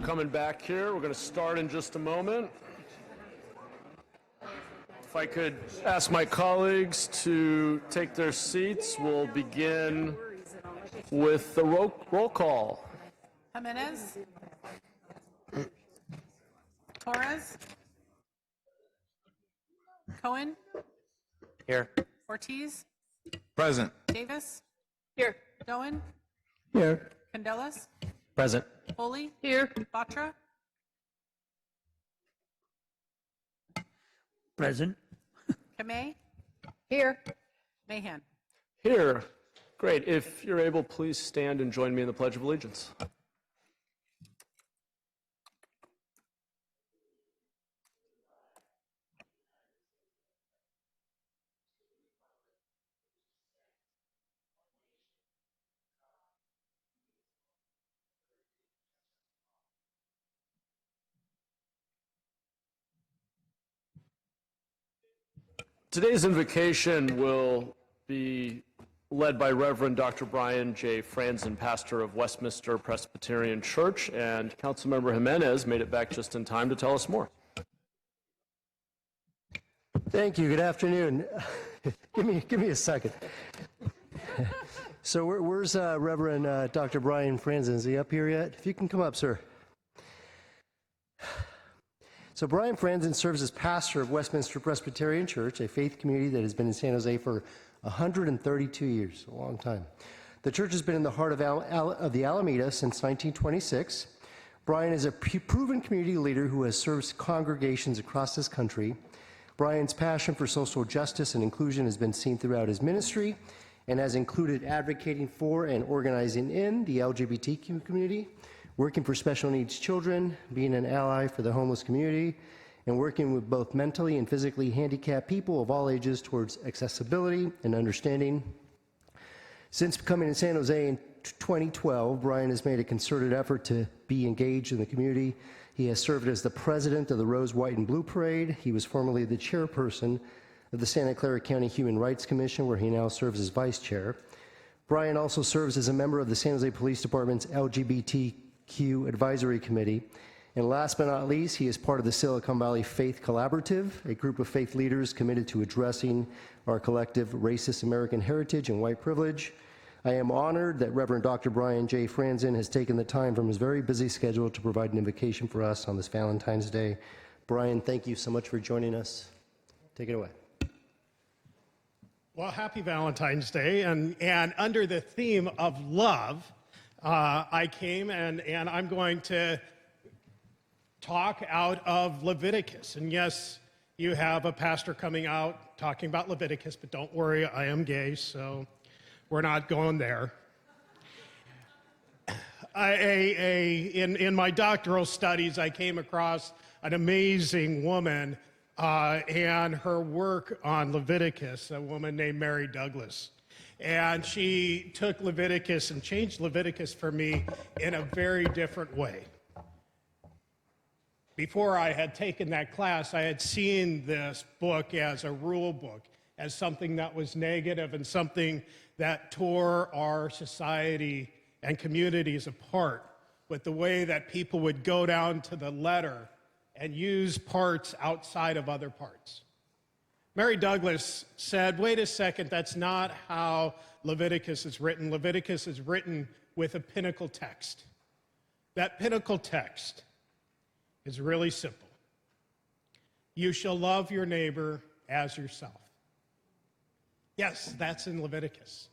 coming back here. We're going to start in just a moment. If I could ask my colleagues to take their seats, we'll begin with the roll call. Jimenez? Torres? Cohen? Here. Ortiz? Present. Davis? Here. Doan? Here. Candelas? Present. Foley? Here. Batra? Present. Kamei? Here. Mahan? Here. Great. If you're able, please stand and join me in the Pledge of Allegiance. Today's invocation will be led by Reverend Dr. Brian J. Franzen, pastor of Westminster Presbyterian Church, and Councilmember Jimenez made it back just in time to tell us more. Thank you. Good afternoon. Give me a second. So where's Reverend Dr. Brian Franzen? Is he up here yet? If you can come up, sir. So Brian Franzen serves as pastor of Westminster Presbyterian Church, a faith community that has been in San Jose for 132 years, a long time. The church has been in the heart of the Alameda since 1926. Brian is a proven community leader who has served congregations across this country. Brian's passion for social justice and inclusion has been seen throughout his ministry and has included advocating for and organizing in the LGBTQ community, working for special needs children, being an ally for the homeless community, and working with both mentally and physically handicapped people of all ages towards accessibility and understanding. Since becoming in San Jose in 2012, Brian has made a concerted effort to be engaged in the community. He has served as the president of the Rose, White, and Blue Parade. He was formerly the chairperson of the Santa Clara County Human Rights Commission, where he now serves as vice chair. Brian also serves as a member of the San Jose Police Department's LGBTQ Advisory Committee. And last but not least, he is part of the Silicon Valley Faith Collaborative, a group of faith leaders committed to addressing our collective racist American heritage and white privilege. I am honored that Reverend Dr. Brian J. Franzen has taken the time from his very busy schedule to provide an invocation for us on this Valentine's Day. Brian, thank you so much for joining us. Take it away. Well, happy Valentine's Day, and under the theme of love, I came and I'm going to talk out of Leviticus. And yes, you have a pastor coming out talking about Leviticus, but don't worry, I am gay, so we're not going there. In my doctoral studies, I came across an amazing woman and her work on Leviticus, a woman named Mary Douglas. And she took Leviticus and changed Leviticus for me in a very different way. Before I had taken that class, I had seen this book as a rule book, as something that was negative and something that tore our society and communities apart, with the way that people would go down to the letter and use parts outside of other parts. Mary Douglas said, wait a second, that's not how Leviticus is written. Leviticus is written with a pinnacle text. That pinnacle text is really simple. You shall love your neighbor as yourself. Yes, that's in Leviticus.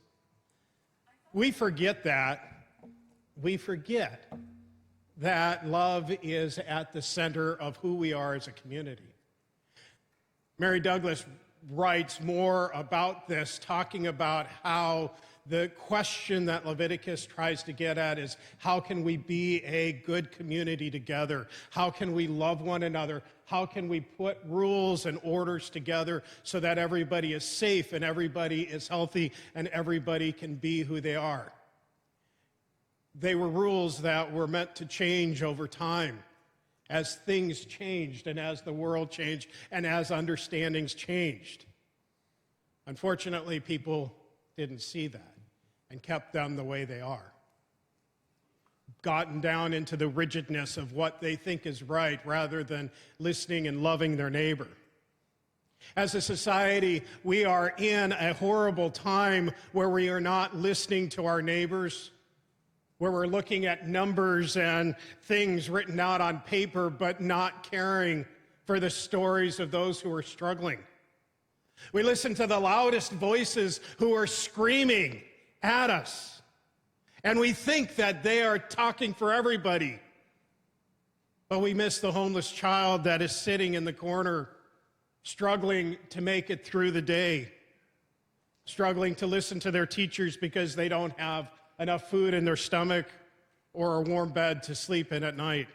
We forget that. We forget that love is at the center of who we are as a community. Mary Douglas writes more about this, talking about how the question that Leviticus tries to get at is, how can we be a good community together? How can we love one another? How can we put rules and orders together so that everybody is safe and everybody is healthy and everybody can be who they are? They were rules that were meant to change over time as things changed and as the world changed and as understandings changed. Unfortunately, people didn't see that and kept them the way they are. gotten down into the rigidness of what they think is right rather than listening and loving their neighbor. As a society, we are in a horrible time where we are not listening to our neighbors, where we're looking at numbers and things written out on paper, but not caring for the stories of those who are struggling. We listen to the loudest voices who are screaming at us, and we think that they are talking for everybody. But we miss the homeless child that is sitting in the corner, struggling to make it through the day, struggling to listen to their teachers because they don't have enough food in their stomach or a warm bed to sleep in at night.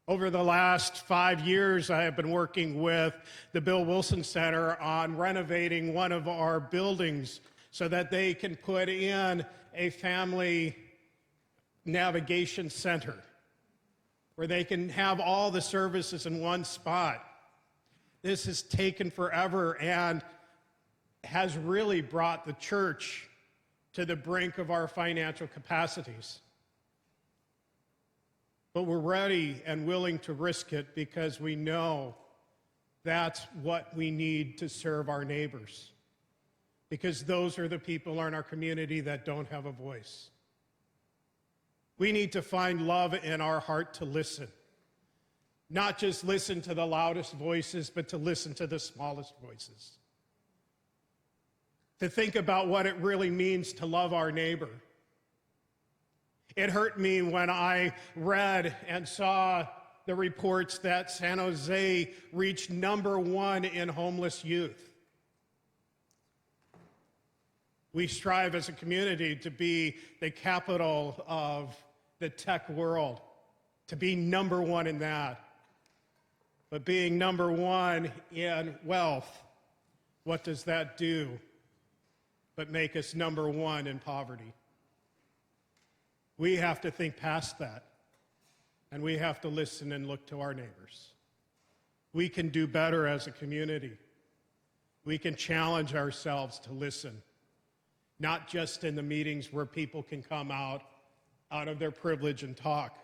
Over the last 5 years, I have been working with the Bill Wilson Center on renovating one of our buildings so that they can put in a family navigation center where they can have all the services in one spot. This has taken forever and has really brought the church to the brink of our financial capacities. But we're ready and willing to risk it because we know that's what we need to serve our neighbors, because those are the people in our community that don't have a voice. We need to find love in our heart to listen. Not just listen to the loudest voices, but to listen to the smallest voices. To think about what it really means to love our neighbor. It hurt me when I read and saw the reports that San Jose reached #1 in homeless youth. We strive as a community to be the capital of the tech world, to be #1 in that. But being #1 in wealth, what does that do but make us #1 in poverty? We have to think past that, and we have to listen and look to our neighbors. We can do better as a community. We can challenge ourselves to listen, not just in the meetings where people can come out of their privilege and talk,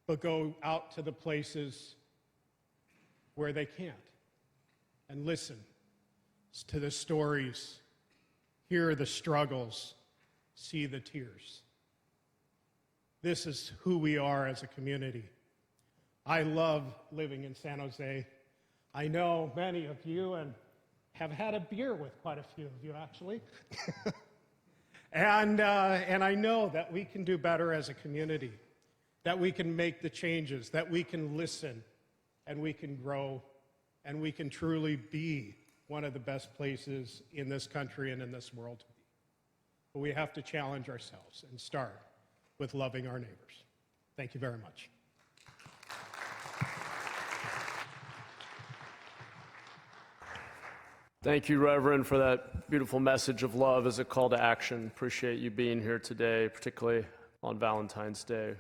but go out to the places where they can't and listen to the stories, hear the struggles, see the tears. This is who we are as a community. I love living in San Jose. I know many of you and have had a beer with quite a few of you, actually. And I know that we can do better as a community, that we can make the changes, that we can listen, and we can grow, and we can truly be one of the best places in this country and in this world to be. But we have to challenge ourselves and start with loving our neighbors. Thank you very much. Thank you, Reverend, for that beautiful message of love as a call to action. Appreciate you being here today, particularly on Valentine's Day.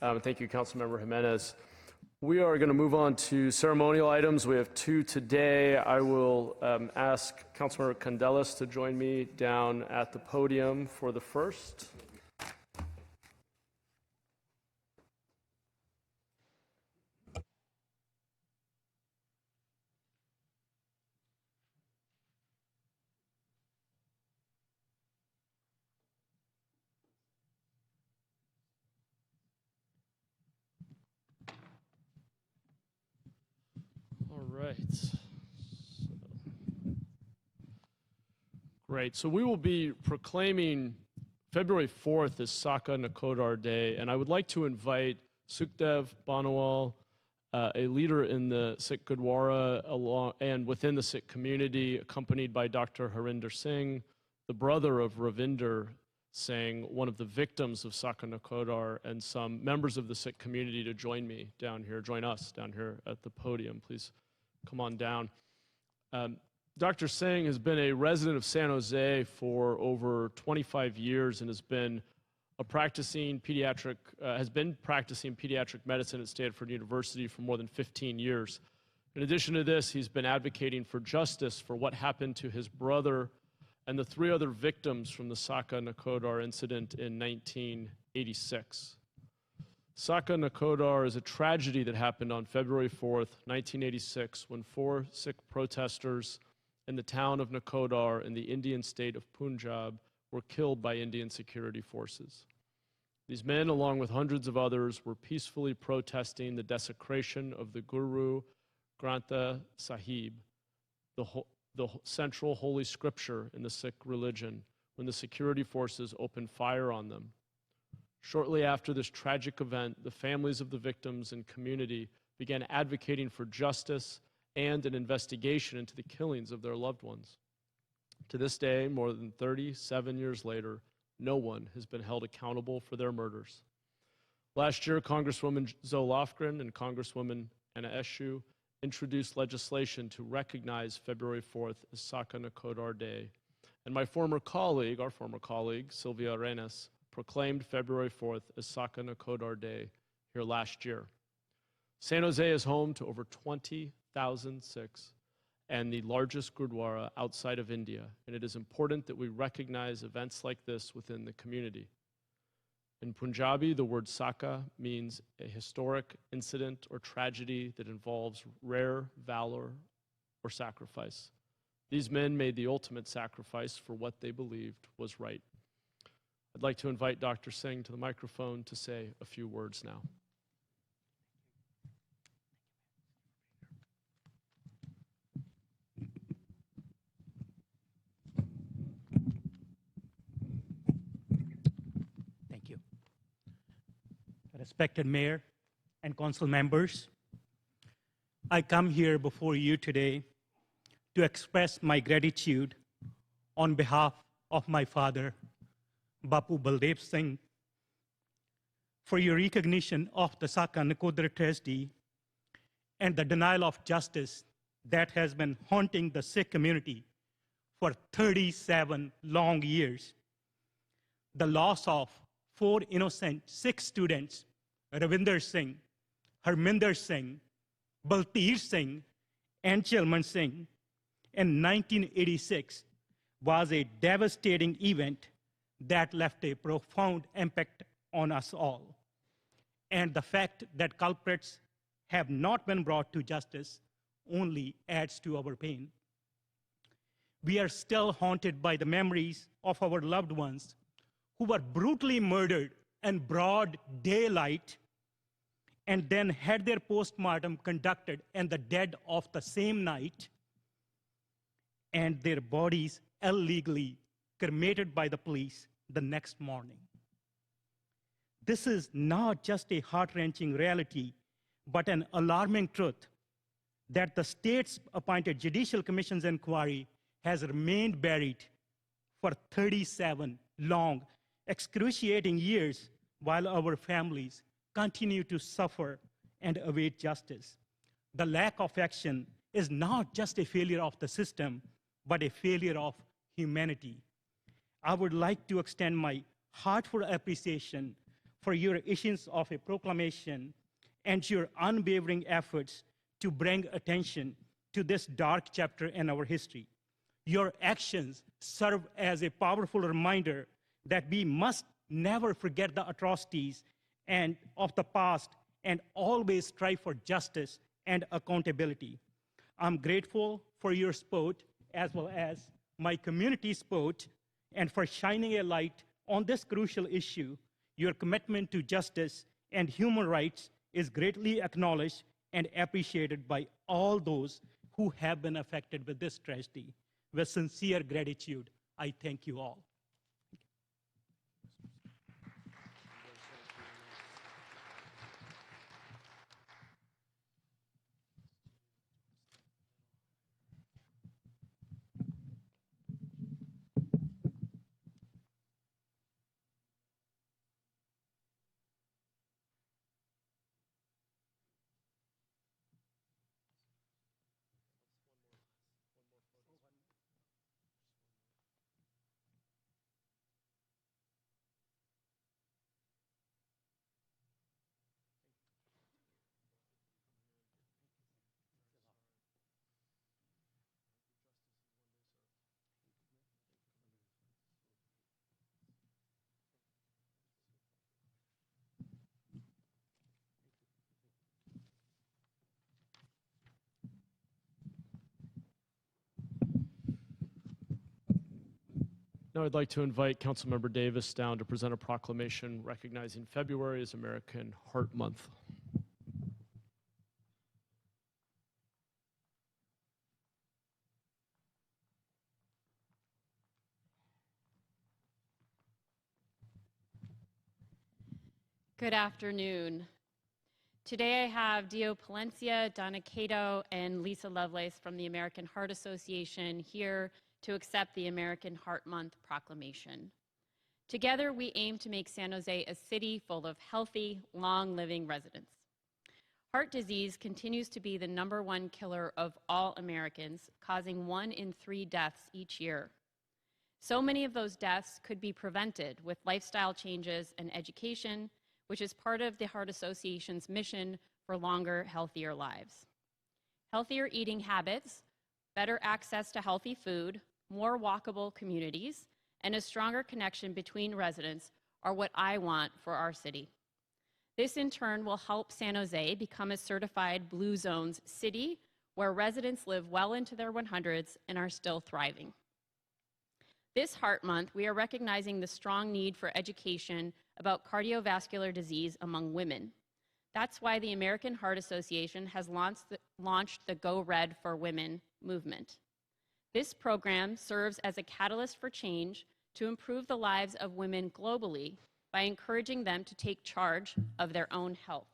Thank you, Councilmember Jimenez. We are going to move on to ceremonial items. We have 2 today. I will ask Councilmember Candelas to join me down at the podium for the first. All right. Great. So we will be proclaiming February 4th as Saka Nakodar Day, and I would like to invite Sukhdev Banawal, a leader in the Sikh Gurdwara and within the Sikh community, accompanied by Dr. Harinder Singh, the brother of Ravinder Singh, one of the victims of Saka Nakodar, and some members of the Sikh community to join us down here at the podium. Please come on down. Dr. Singh has been a resident of San Jose for over 25 years and has been practicing pediatric medicine at Stanford University for more than 15 years. In addition to this, he's been advocating for justice for what happened to his brother and the 3 other victims from the Saka Nakodar incident in 1986. Saka Nakodar is a tragedy that happened on February 4th, 1986, when 4 Sikh protesters in the town of Nakodar in the Indian state of Punjab were killed by Indian security forces. These men, along with hundreds of others, were peacefully protesting the desecration of the Guru Granth Sahib, the central holy scripture in the Sikh religion, when the security forces opened fire on them. Shortly after this tragic event, the families of the victims and community began advocating for justice and an investigation into the killings of their loved ones. To this day, more than 37 years later, no one has been held accountable for their murders. Last year, Congresswoman Zoe Lofgren and Congresswoman Anna Eshoo introduced legislation to recognize February 4th as Saka Nakodar Day. And our former colleague, Sylvia Arenas, proclaimed February 4th as Saka Nakodar Day here last year. San Jose is home to over 20,000 Sikhs and the largest Gurdwara outside of India, and it is important that we recognize events like this within the community. In Punjabi, the word Saka means a historic incident or tragedy that involves rare valor or sacrifice. These men made the ultimate sacrifice for what they believed was right. I'd like to invite Dr. Singh to the microphone to say a few words now. Thank you. Respected Mayor and Council members, I come here before you today to express my gratitude on behalf of my father, Bapu Baldev Singh, for your recognition of the Saka Nakodar tragedy and the denial of justice that has been haunting the Sikh community for 37 long years. The loss of 4 innocent Sikh students, Ravinder Singh, Harminder Singh, Balteer Singh, and Chalman Singh in 1986 was a devastating event that left a profound impact on us all. And the fact that culprits have not been brought to justice only adds to our pain. We are still haunted by the memories of our loved ones who were brutally murdered in broad daylight and then had their postmortem conducted in the dead of the same night, and their bodies illegally cremated by the police the next morning. This is not just a heart-wrenching reality, but an alarming truth that the state's appointed Judicial Commission's inquiry has remained buried for 37 long, excruciating years while our families continue to suffer and await justice. The lack of action is not just a failure of the system, but a failure of humanity. I would like to extend my heartfelt appreciation for your issuance of a proclamation and your unwavering efforts to bring attention to this dark chapter in our history. Your actions serve as a powerful reminder that we must never forget the atrocities and of the past and always strive for justice and accountability. I'm grateful for your support as well as my community's support and for shining a light on this crucial issue. Your commitment to justice and human rights is greatly acknowledged and appreciated by all those who have been affected with this tragedy. With sincere gratitude, I thank you all. Now I'd like to invite Councilmember Davis down to present a proclamation recognizing February as American Heart Month. Good afternoon. Today I have Dio Palencia, Donna Cato, and Lisa Lovelace from the American Heart Association here to accept the American Heart Month proclamation. Together, we aim to make San Jose a city full of healthy, long-living residents. Heart disease continues to be the #1 killer of all Americans, causing 1 in 3 deaths each year. So many of those deaths could be prevented with lifestyle changes and education, which is part of the Heart Association's mission for longer, healthier lives. Healthier eating habits, better access to healthy food, more walkable communities, and a stronger connection between residents are what I want for our city. This in turn will help San Jose become a certified Blue Zones city where residents live well into their 100s and are still thriving. This Heart Month, we are recognizing the strong need for education about cardiovascular disease among women. That's why the American Heart Association has launched the Go Red for Women movement. This program serves as a catalyst for change to improve the lives of women globally by encouraging them to take charge of their own health.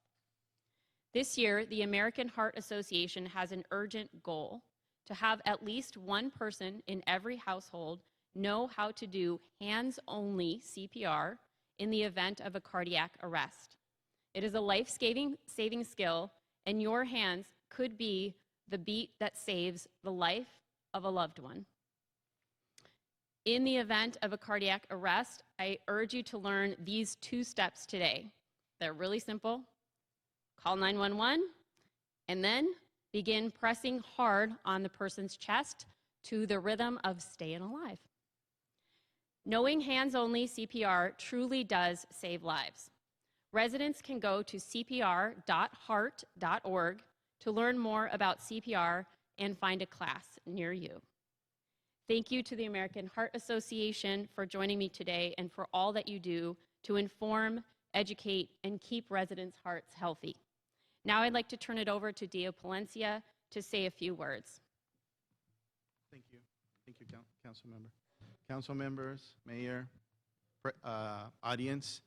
This year, the American Heart Association has an urgent goal to have at least one person in every household know how to do hands-only CPR in the event of a cardiac arrest. It is a life-saving skill, and your hands could be the beat that saves the life of a loved one. In the event of a cardiac arrest, I urge you to learn these 2 steps today. They're really simple. Call 911, and then begin pressing hard on the person's chest to the rhythm of staying alive. Knowing hands-only CPR truly does save lives. Residents can go to cpr.heart.org to learn more about CPR and find a class near you. Thank you to the American Heart Association for joining me today and for all that you do to inform, educate, and keep residents' hearts healthy. Now I'd like to turn it over to Dio Palencia to say a few words. Thank you. Thank you, Council Member. Council members, Mayor, audience.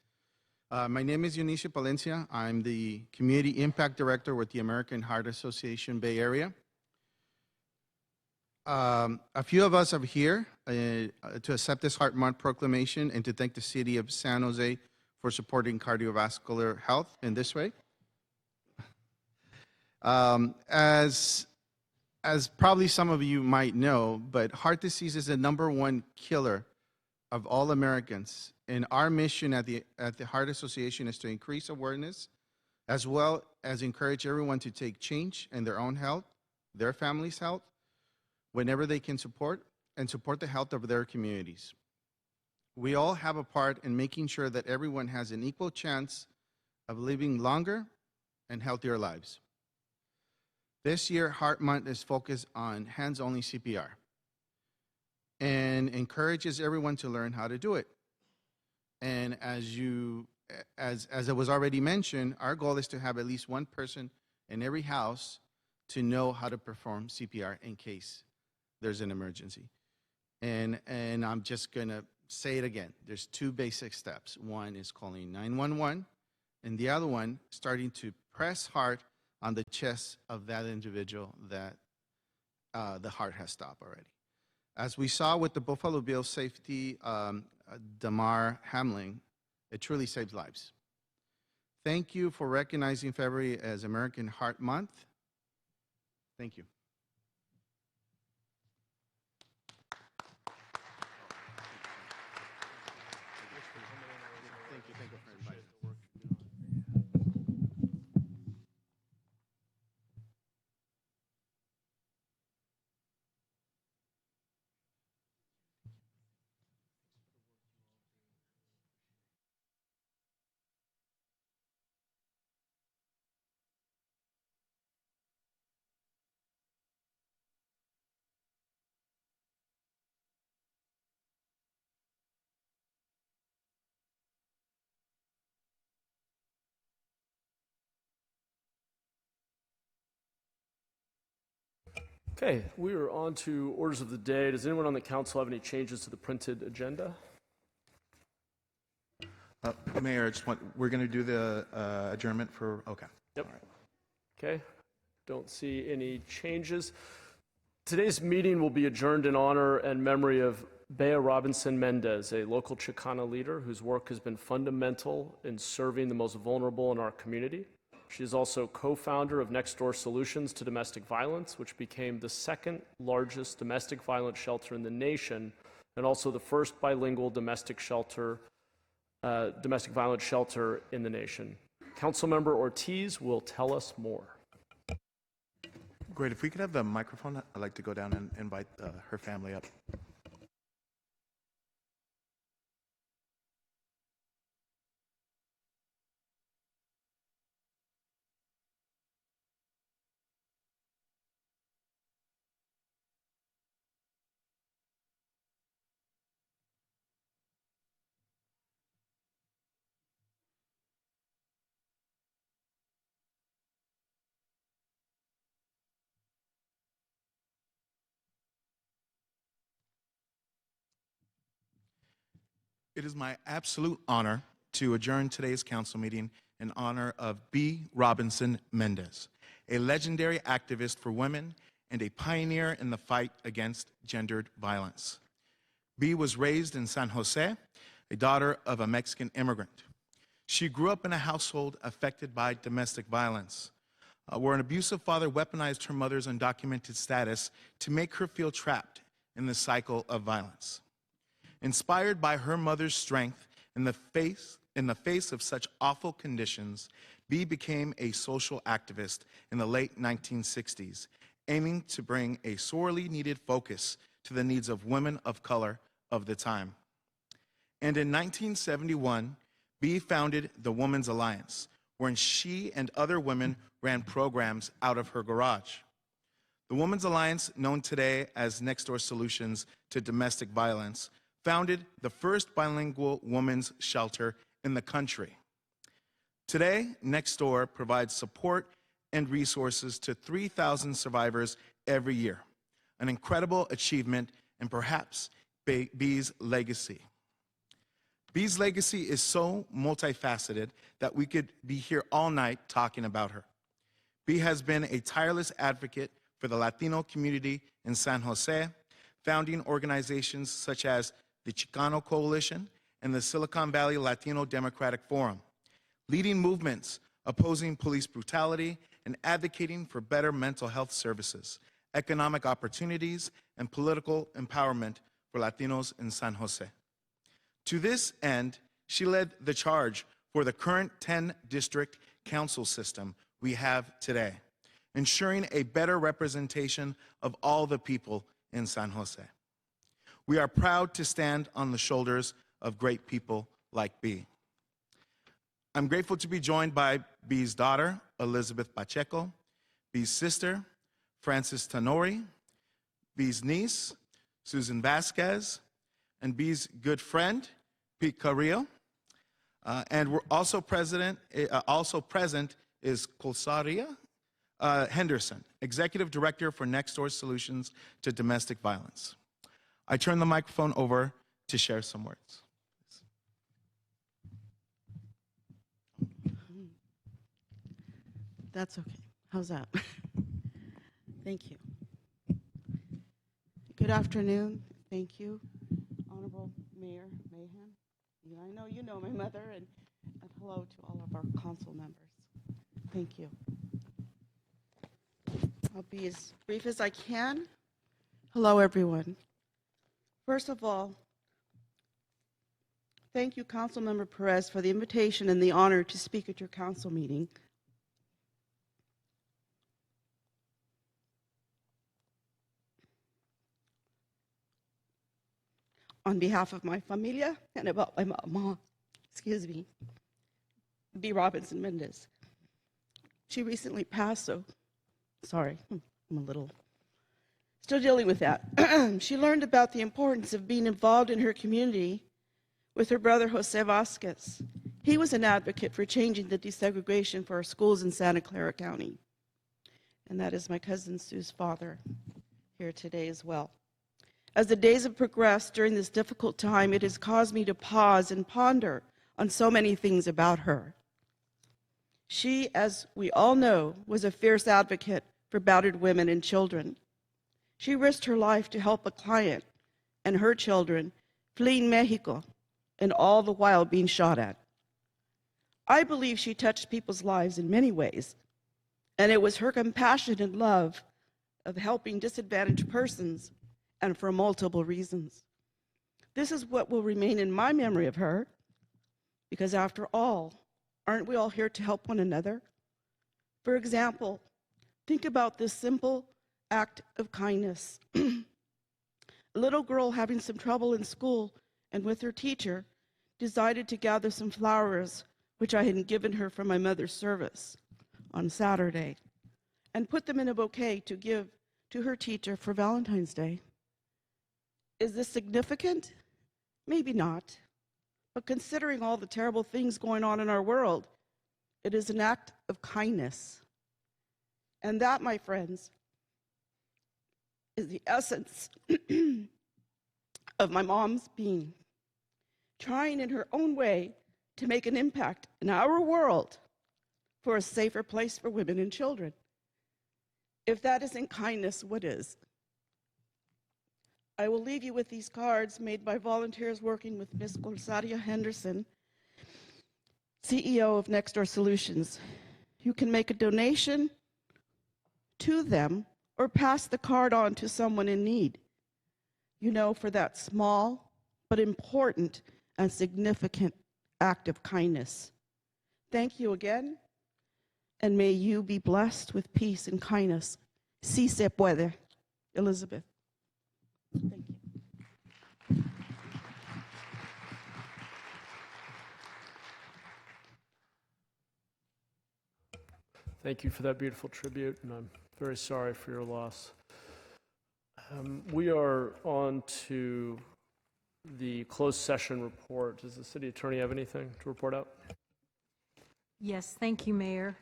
My name is Eunicio Palencia. I'm the Community Impact Director with the American Heart Association Bay Area. A few of us are here to accept this Heart Month proclamation and to thank the City of San Jose for supporting cardiovascular health in this way. As probably some of you might know, but heart disease is the #1 killer of all Americans. And our mission at the Heart Association is to increase awareness, as well as encourage everyone to take change in their own health, their family's health, whenever they can support, and support the health of their communities. We all have a part in making sure that everyone has an equal chance of living longer and healthier lives. This year, Heart Month is focused on hands-only CPR and encourages everyone to learn how to do it. And as it was already mentioned, our goal is to have at least one person in every house to know how to perform CPR in case there's an emergency. And I'm just gonna say it again. There's 2 basic steps. One is calling 911, and the other one, starting to press hard on the chest of that individual that the heart has stopped already. As we saw with the Buffalo Bills safety, Damar Hamlin, it truly saves lives. Thank you for recognizing February as American Heart Month. Thank you. Thank you for inviting me. Okay, we are on to orders of the day. Does anyone on the council have any changes to the printed agenda? Mayor, we're going to do the adjournment for, okay. Yep. All right. Okay, don't see any changes. Today's meeting will be adjourned in honor and memory of Bea Robinson Mendez, a local Chicana leader whose work has been fundamental in serving the most vulnerable in our community. She is also co-founder of Next Door Solutions to Domestic Violence, which became the second largest domestic violence shelter in the nation, and also the first bilingual domestic violence shelter in the nation. Councilmember Ortiz will tell us more. Great. If we could have the microphone, I'd like to go down and invite her family up. It is my absolute honor to adjourn today's council meeting in honor of B. Robinson Mendez, a legendary activist for women and a pioneer in the fight against gendered violence. B was raised in San Jose, a daughter of a Mexican immigrant. She grew up in a household affected by domestic violence, where an abusive father weaponized her mother's undocumented status to make her feel trapped in the cycle of violence. Inspired by her mother's strength in the face of such awful conditions, B became a social activist in the late 1960s, aiming to bring a sorely needed focus to the needs of women of color of the time. And in 1971, B founded the Women's Alliance, wherein she and other women ran programs out of her garage. The Women's Alliance, known today as Next Door Solutions to Domestic Violence, founded the first bilingual women's shelter in the country. Today, Next Door provides support and resources to 3,000 survivors every year, an incredible achievement and perhaps B's legacy. B's legacy is so multifaceted that we could be here all night talking about her. B has been a tireless advocate for the Latino community in San Jose, founding organizations such as the Chicano Coalition and the Silicon Valley Latino Democratic Forum, leading movements opposing police brutality and advocating for better mental health services, economic opportunities, and political empowerment for Latinos in San Jose. To this end, she led the charge for the current 10-district council system we have today, ensuring a better representation of all the people in San Jose. We are proud to stand on the shoulders of great people like B. I'm grateful to be joined by B's daughter, Elizabeth Pacheco, B's sister, Frances Tanori, B's niece, Susan Vasquez, and B's good friend, Pete Carrillo. And we're also present is Colsaria Henderson, Executive Director for Next Door Solutions to Domestic Violence. I turn the microphone over to share some words. That's okay. How's that? Thank you. Good afternoon. Thank you, Honorable Mayor Mahan. I know you know my mother, and hello to all of our council members. Thank you. I'll be as brief as I can. Hello, everyone. First of all, thank you, Councilmember Perez, for the invitation and the honor to speak at your council meeting. On behalf of my familia and about my mama, excuse me, B. Robinson Mendez. She recently passed, so sorry, I'm a little still dealing with that. She learned about the importance of being involved in her community with her brother, Jose Vasquez. He was an advocate for changing the desegregation for our schools in Santa Clara County. And that is my cousin Sue's father. here today as well. As the days have progressed during this difficult time, it has caused me to pause and ponder on so many things about her. She, as we all know, was a fierce advocate for battered women and children. She risked her life to help a client and her children fleeing Mexico, and all the while being shot at. I believe she touched people's lives in many ways, and it was her compassion and love of helping disadvantaged persons, and for multiple reasons. This is what will remain in my memory of her, because after all, aren't we all here to help one another? For example, think about this simple act of kindness. A little girl having some trouble in school and with her teacher decided to gather some flowers, which I had given her from my mother's service on Saturday, and put them in a bouquet to give to her teacher for Valentine's Day. Is this significant? Maybe not. But considering all the terrible things going on in our world, it is an act of kindness. And that, my friends, is the essence of my mom's being, trying in her own way to make an impact in our world for a safer place for women and children. If that isn't kindness, what is? I will leave you with these cards made by volunteers working with Ms. Corsaria Henderson, CEO of Next Door Solutions. You can make a donation to them or pass the card on to someone in need, you know, for that small but important and significant act of kindness. Thank you again, and may you be blessed with peace and kindness. Si se puede. Elizabeth. Thank you. Thank you for that beautiful tribute, and I'm very sorry for your loss. We are on to the closed session report. Does the city attorney have anything to report out? Yes, thank you, Mayor.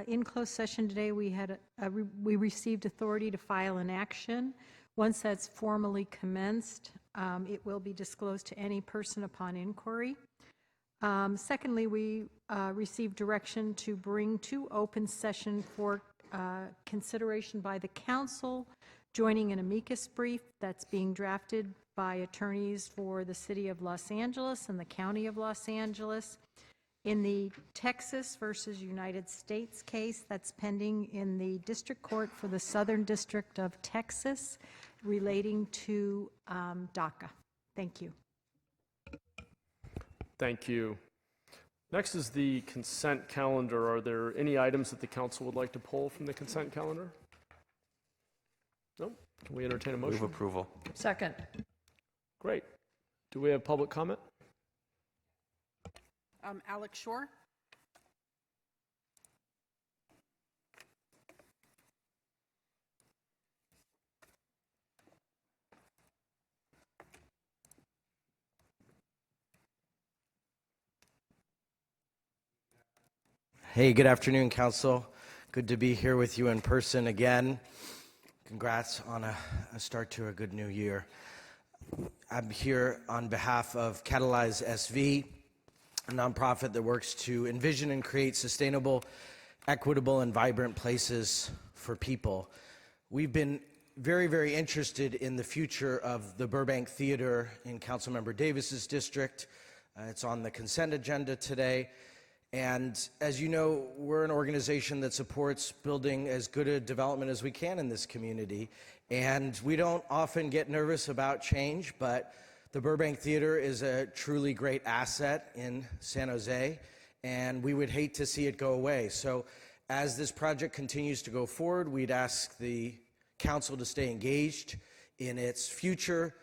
In closed session today, we received authority to file an action. Once that's formally commenced, it will be disclosed to any person upon inquiry. Secondly, we received direction to bring to open session for consideration by the council, joining an amicus brief that's being drafted by attorneys for the City of Los Angeles and the County of Los Angeles in the Texas versus United States case that's pending in the District Court for the Southern District of Texas relating to DACA. Thank you. Thank you. Next is the consent calendar. Are there any items that the council would like to pull from the consent calendar? No? Can we entertain a motion? Move approval. Second. Great. Do we have public comment? Alex Shore. Hey, good afternoon, Council. Good to be here with you in person again. Congrats on a start to a good new year. I'm here on behalf of Catalyze SV, a nonprofit that works to envision and create sustainable, equitable, and vibrant places for people. We've been very, very interested in the future of the Burbank Theater in Councilmember Davis's district. It's on the consent agenda today. And as you know, we're an organization that supports building as good a development as we can in this community. And we don't often get nervous about change, but the Burbank Theater is a truly great asset in San Jose, and we would hate to see it go away. So as this project continues to go forward, we'd ask the council to stay engaged in its future.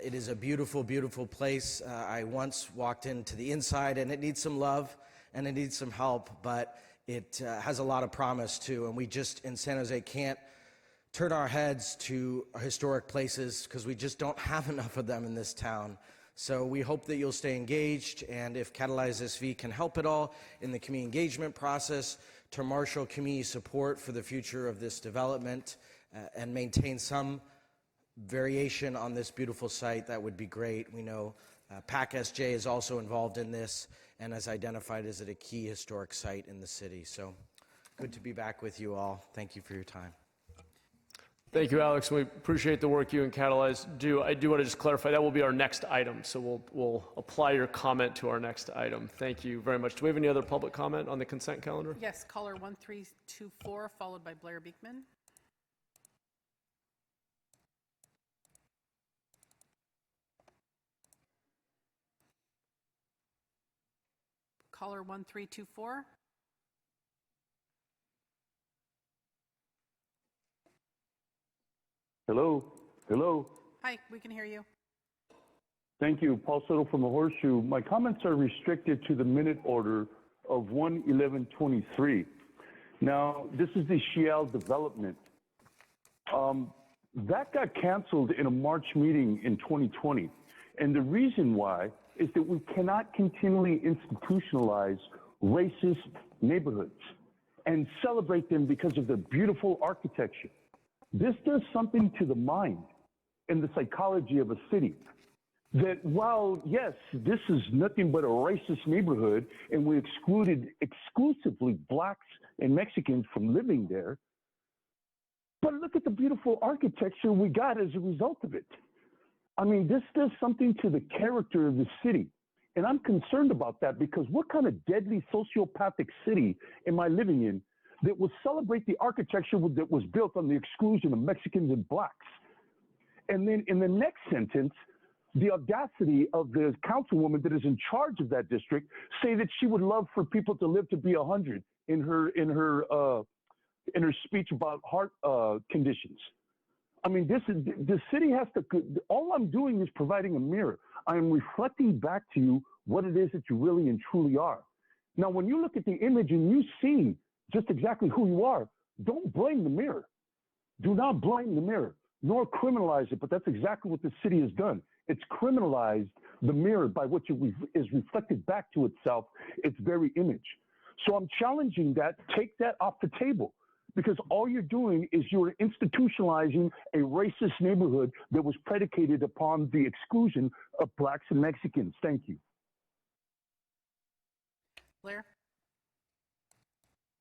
It is a beautiful, beautiful place. I once walked into the inside, and it needs some love. And it needs some help, but it has a lot of promise too. And we just, in San Jose, can't turn our heads to historic places because we just don't have enough of them in this town. So we hope that you'll stay engaged, and if Catalyze SV can help at all in the community engagement process to marshal community support for the future of this development, and maintain some variation on this beautiful site, that would be great. We know PAC SJ is also involved in this and has identified as a key historic site in the city. So good to be back with you all. Thank you for your time. Thank you, Alex. We appreciate the work you and Catalyze do. I do want to just clarify that will be our next item, so we'll apply your comment to our next item. Thank you very much. Do we have any other public comment on the consent calendar? Yes, caller 1324, followed by Blair Beekman. Caller 1324. Hello, hello. Hi, we can hear you. Thank you. Paul Soto from the Horseshoe. My comments are restricted to the minute order of 1/11/23. Now, this is the Shial development. That got canceled in a March meeting in 2020. And the reason why is that we cannot continually institutionalize racist neighborhoods and celebrate them because of their beautiful architecture. This does something to the mind and the psychology of a city. That while, yes, this is nothing but a racist neighborhood and we excluded exclusively blacks and Mexicans from living there, but look at the beautiful architecture we got as a result of it. I mean, this does something to the character of the city. And I'm concerned about that because what kind of deadly sociopathic city am I living in that will celebrate the architecture that was built on the exclusion of Mexicans and blacks? And then in the next sentence, the audacity of the councilwoman that is in charge of that district say that she would love for people to live to be 100 in her speech about heart conditions. I mean, the city has to, all I'm doing is providing a mirror. I am reflecting back to you what it is that you really and truly are. Now, when you look at the image and you see just exactly who you are, don't blame the mirror. Do not blame the mirror, nor criminalize it, but that's exactly what the city has done. It's criminalized the mirror by which it is reflected back to itself, its very image. So I'm challenging that, take that off the table, because all you're doing is you're institutionalizing a racist neighborhood that was predicated upon the exclusion of blacks and Mexicans. Thank you. Blair?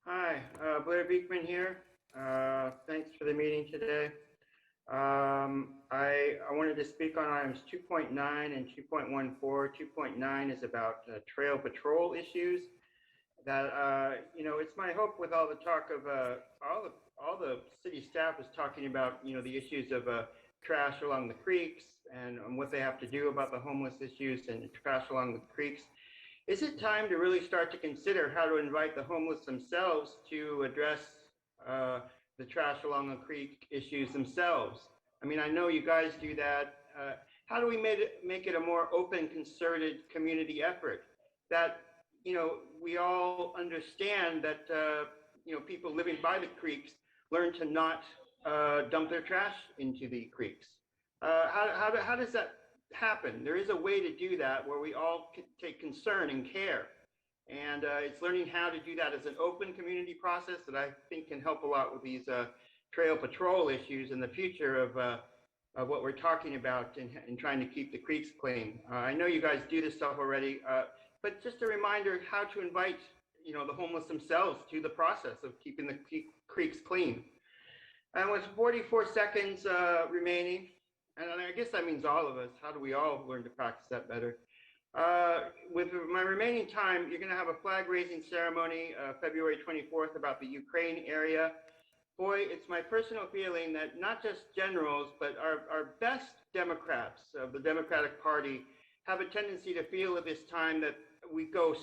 Hi, Blair Beekman here. Thanks for the meeting today. I wanted to speak on items 2.9 and 2.14. 2.9 is about trail patrol issues. That it's my hope with all the talk of all the city staff is talking about the issues of trash along the creeks and what they have to do about the homeless issues and trash along the creeks. Is it time to really start to consider how to invite the homeless themselves to address the trash along the creek issues themselves? I mean, I know you guys do that. How do we make it a more open, concerted community effort that we all understand that people living by the creeks learn to not dump their trash into the creeks? How does that happen? There is a way to do that where we all take concern and care. And it's learning how to do that as an open community process that I think can help a lot with these trail patrol issues in the future of what we're talking about in trying to keep the creeks clean. I know you guys do this stuff already, but just a reminder how to invite the homeless themselves to the process of keeping the creeks clean. And with 44 seconds remaining, and I guess that means all of us, how do we all learn to practice that better? With my remaining time, you're going to have a flag raising ceremony February 24th about the Ukraine area. Boy, it's my personal feeling that not just generals, but our best Democrats of the Democratic Party have a tendency to feel at this time that we go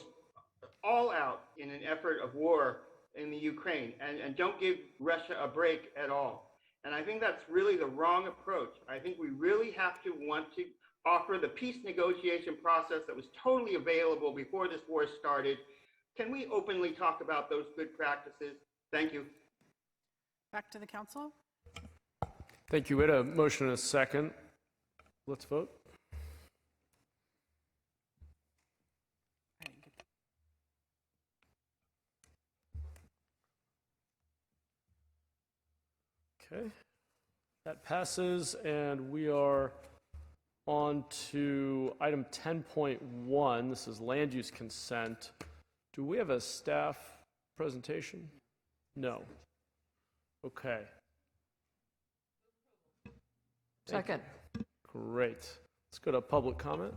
all out in an effort of war in the Ukraine and don't give Russia a break at all. And I think that's really the wrong approach. I think we really have to want to offer the peace negotiation process that was totally available before this war started. Can we openly talk about those good practices? Thank you. Back to the council. Thank you. We had a motion and a second. Let's vote. Okay. That passes, and we are on to item 10.1. This is land use consent. Do we have a staff presentation? No. Okay. Second. Great. Let's go to public comment.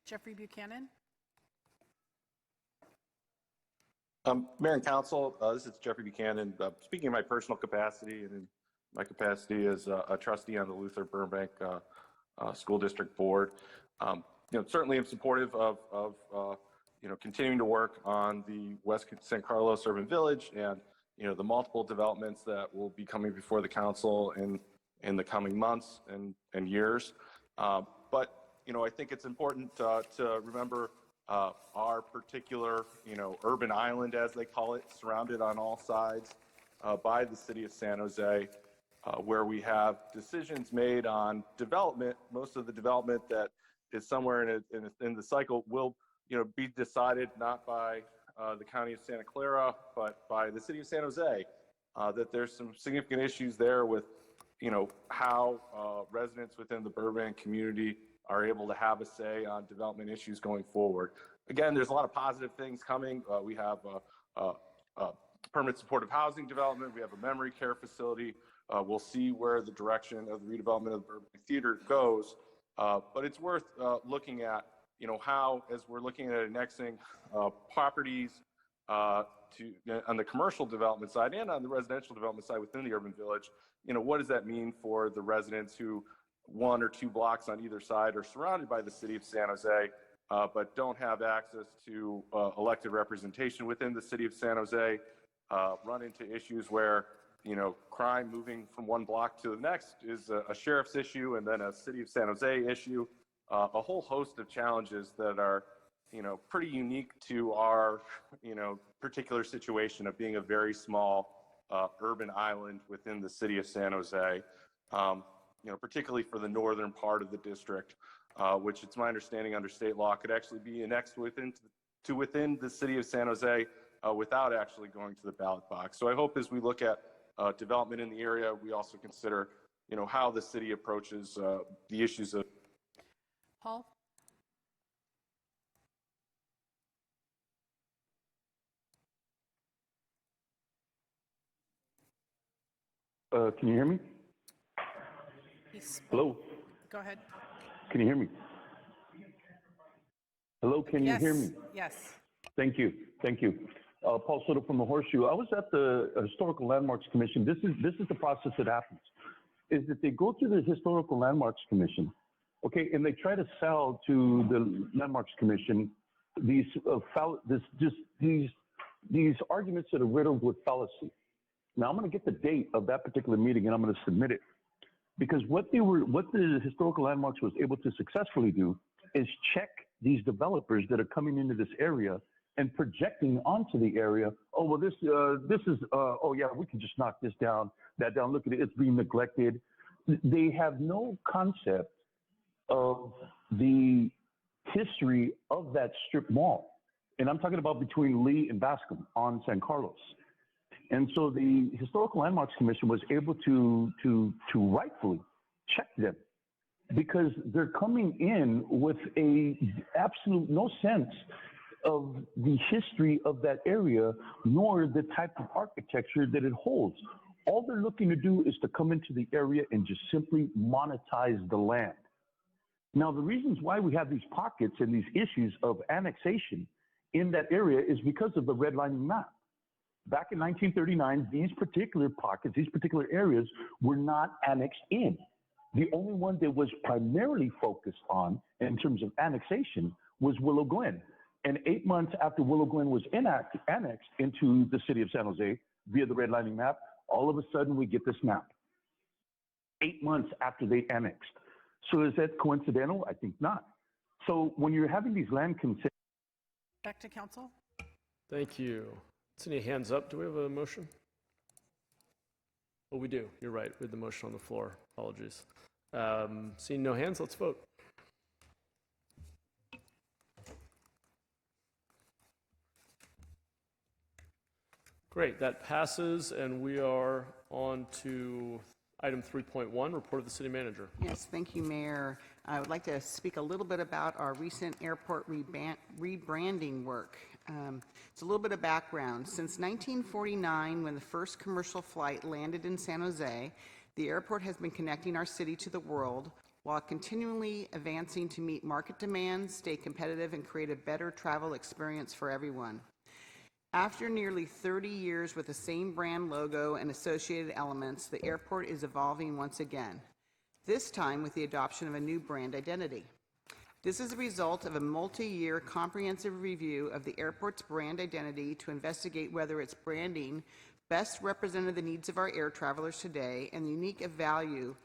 Jeffrey Buchanan. Mayor and Council, this is Jeffrey Buchanan. Speaking in my personal capacity and in my capacity as a trustee on the Luther Burbank School District Board, certainly I'm supportive of continuing to work on the West San Carlos Urban Village and the multiple developments that will be coming before the council in the coming months and years. But I think it's important to remember our particular, urban island, as they call it, surrounded on all sides by the city of San Jose, where we have decisions made on development. Most of the development that is somewhere in the cycle will, be decided not by the county of Santa Clara, but by the city of San Jose. That there's some significant issues there with, how residents within the Burbank community are able to have a say on development issues going forward. Again, there's a lot of positive things coming. We have permanent supportive housing development. We have a memory care facility. We'll see where the direction of the redevelopment of the Burbank Theater goes. But it's worth looking at, how, as we're looking at annexing properties on the commercial development side and on the residential development side within the urban village, what does that mean for the residents who 1 or 2 blocks on either side are surrounded by the city of San Jose, but don't have access to elected representation within the city of San Jose, run into issues where, crime moving from one block to the next is a sheriff's issue and then a city of San Jose issue, a whole host of challenges that are, pretty unique to our, particular situation of being a very small urban island within the city of San Jose. Particularly for the northern part of the district, which it's my understanding under state law could actually be annexed within the city of San Jose without actually going to the ballot box. So I hope as we look at development in the area, we also consider, how the city approaches the issues of. Paul. Can you hear me? Hello? Go ahead. Can you hear me? Hello, can you hear me? Yes. Thank you. Thank you. Paul Soto from the Horseshoe. I was at the Historical Landmarks Commission. This is the process that happens, is that they go through the Historical Landmarks Commission, okay, and they try to sell to the Landmarks Commission these arguments that are riddled with fallacy. Now I'm going to get the date of that particular meeting and I'm going to submit it. Because what the Historical Landmarks was able to successfully do is check these developers that are coming into this area and projecting onto the area. Oh, well, this is, oh yeah, we can just knock this down, that down. Look at it, it's being neglected. They have no concept of the history of that strip mall. And I'm talking about between Lee and Bascom on San Carlos. And so the Historical Landmarks Commission was able to rightfully check them because they're coming in with a absolute no sense of the history of that area, nor the type of architecture that it holds. All they're looking to do is to come into the area and just simply monetize the land. Now, the reasons why we have these pockets and these issues of annexation in that area is because of the redlining map. Back in 1939, these particular pockets, these particular areas were not annexed in. The only one that was primarily focused on in terms of annexation was Willow Glen. And 8 months after Willow Glen was annexed into the city of San Jose via the redlining map, all of a sudden we get this map. 8 months after they annexed. So is that coincidental? I think not. So when you're having these land consent. Back to council. Thank you. Any hands up? Do we have a motion? Oh, we do. You're right. We had the motion on the floor. Apologies. Seeing no hands, let's vote. Great, that passes, and we are on to item 3.1, report of the city manager. Yes, thank you, Mayor. I would like to speak a little bit about our recent airport rebranding work. It's a little bit of background. Since 1949, when the first commercial flight landed in San Jose, the airport has been connecting our city to the world while continually advancing to meet market demands, stay competitive, and create a better travel experience for everyone. After nearly 30 years with the same brand logo and associated elements, the airport is evolving once again, this time with the adoption of a new brand identity. This is a result of a multi-year comprehensive review of the airport's brand identity to investigate whether its branding best represented the needs of our air travelers today and the unique value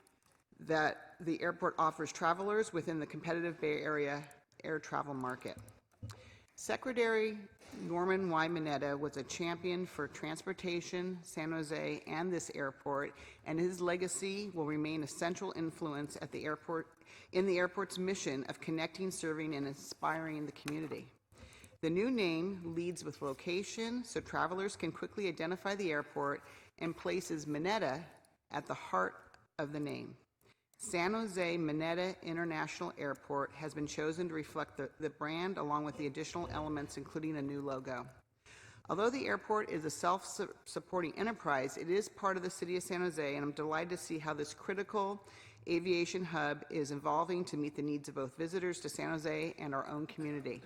that the airport offers travelers within the competitive Bay Area air travel market. Secretary Norman Y. Mineta was a champion for transportation, San Jose, and this airport, and his legacy will remain a central influence at the airport in the airport's mission of connecting, serving, and inspiring the community. The new name leads with location so travelers can quickly identify the airport and places Mineta at the heart of the name. San Jose Mineta International Airport has been chosen to reflect the brand along with the additional elements, including a new logo. Although the airport is a self-supporting enterprise, it is part of the city of San Jose, and I'm delighted to see how this critical aviation hub is evolving to meet the needs of both visitors to San Jose and our own community.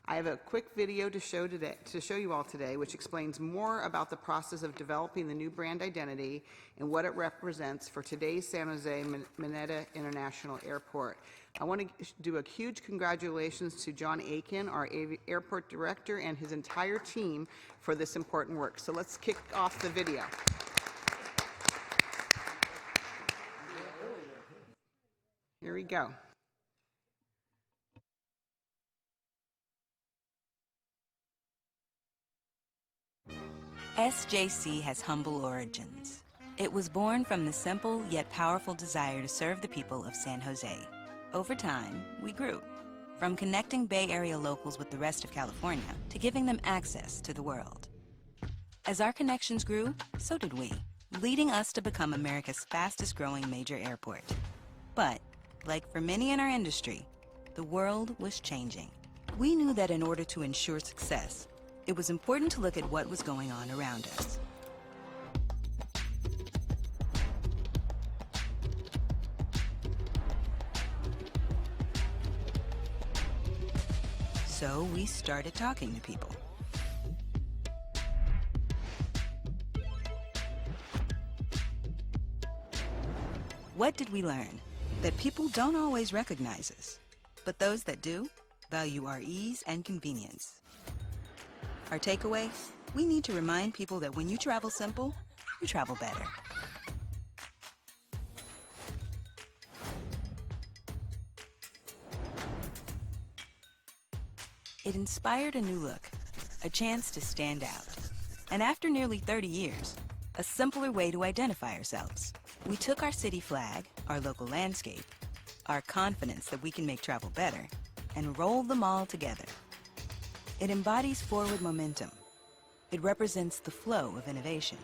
I have a quick video to show you all today, which explains more about the process of developing the new brand identity and what it represents for today's San Jose Mineta International Airport. I want to do a huge congratulations to John Aiken, our airport director, and his entire team for this important work. So let's kick off the video. Here we go. SJC has humble origins. It was born from the simple yet powerful desire to serve the people of San Jose. Over time, we grew, from connecting Bay Area locals with the rest of California to giving them access to the world. As our connections grew, so did we, leading us to become America's fastest growing major airport. But, like for many in our industry, the world was changing. We knew that in order to ensure success, it was important to look at what was going on around us. So we started talking to people. What did we learn? That people don't always recognize us, but those that do value our ease and convenience. Our takeaway? We need to remind people that when you travel simple, you travel better. It inspired a new look, a chance to stand out. And after nearly 30 years, a simpler way to identify ourselves. We took our city flag, our local landscape, our confidence that we can make travel better, and rolled them all together. It embodies forward momentum. It represents the flow of innovation.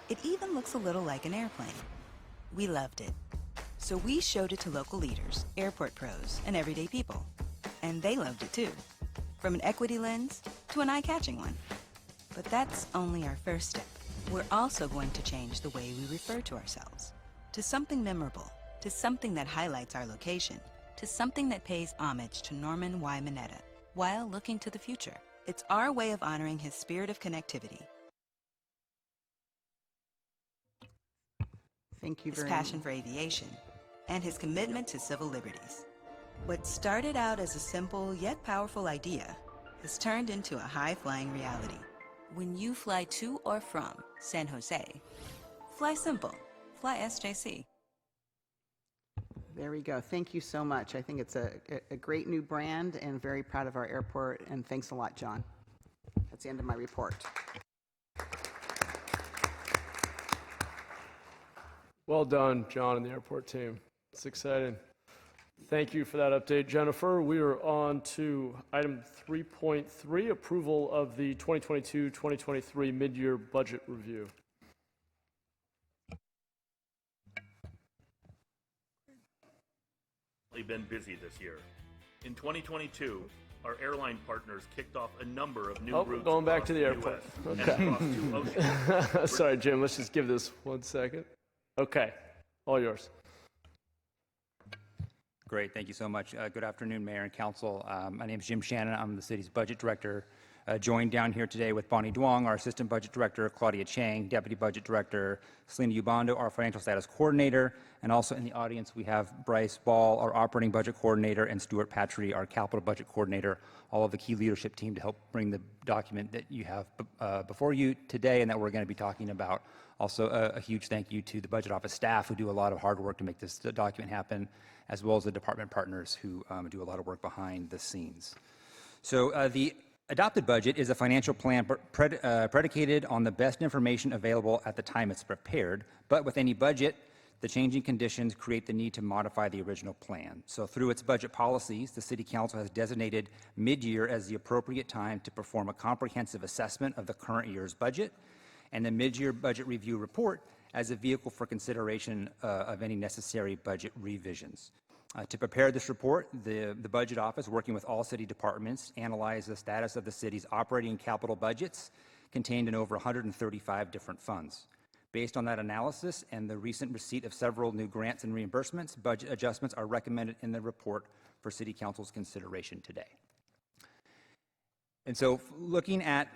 It even looks a little like an airplane. We loved it. So we showed it to local leaders, airport pros, and everyday people. And they loved it too. From an equity lens to an eye-catching one. But that's only our first step. We're also going to change the way we refer to ourselves. To something memorable, to something that highlights our location, to something that pays homage to Norman Y. Mineta, while looking to the future. It's our way of honoring his spirit of connectivity. Thank you His very much. passion for aviation, and his commitment to civil liberties. What started out as a simple yet powerful idea has turned into a high-flying reality. When you fly to or from San Jose, fly simple, fly SJC. There we go. Thank you so much. I think it's a great new brand and very proud of our airport. And thanks a lot, John. That's the end of my report. Well done, John and the airport team. It's exciting. Thank you for that update, Jennifer. We are on to item 3.3, approval of the 2022-2023 mid-year budget review. Been busy this year. In 2022, our airline partners kicked off a number of new routes. Going back across to the airport. US and Okay. across 2 oceans. Sorry, Jim, let's just give this 1 second. Okay, all yours. Great, thank you so much. Good afternoon, Mayor and Council. My name is Jim Shannon. I'm the city's budget director. Joined down here today with Bonnie Duong, our assistant budget director, Claudia Chang, deputy budget director, Selena Ubando, our financial status coordinator, and also in the audience we have Bryce Ball, our operating budget coordinator, and Stuart Patry, our capital budget coordinator, all of the key leadership team to help bring the document that you have before you today and that we're going to be talking about. Also, a huge thank you to the budget office staff who do a lot of hard work to make this document happen, as well as the department partners who do a lot of work behind the scenes. So the adopted budget is a financial plan predicated on the best information available at the time it's prepared, but with any budget, the changing conditions create the need to modify the original plan. So through its budget policies, the City Council has designated mid-year as the appropriate time to perform a comprehensive assessment of the current year's budget, and the mid-year budget review report as a vehicle for consideration of any necessary budget revisions. To prepare this report, the Budget Office, working with all city departments, analyzed the status of the city's operating and capital budgets contained in over 135 different funds. Based on that analysis and the recent receipt of several new grants and reimbursements, budget adjustments are recommended in the report for City Council's consideration today. And so looking at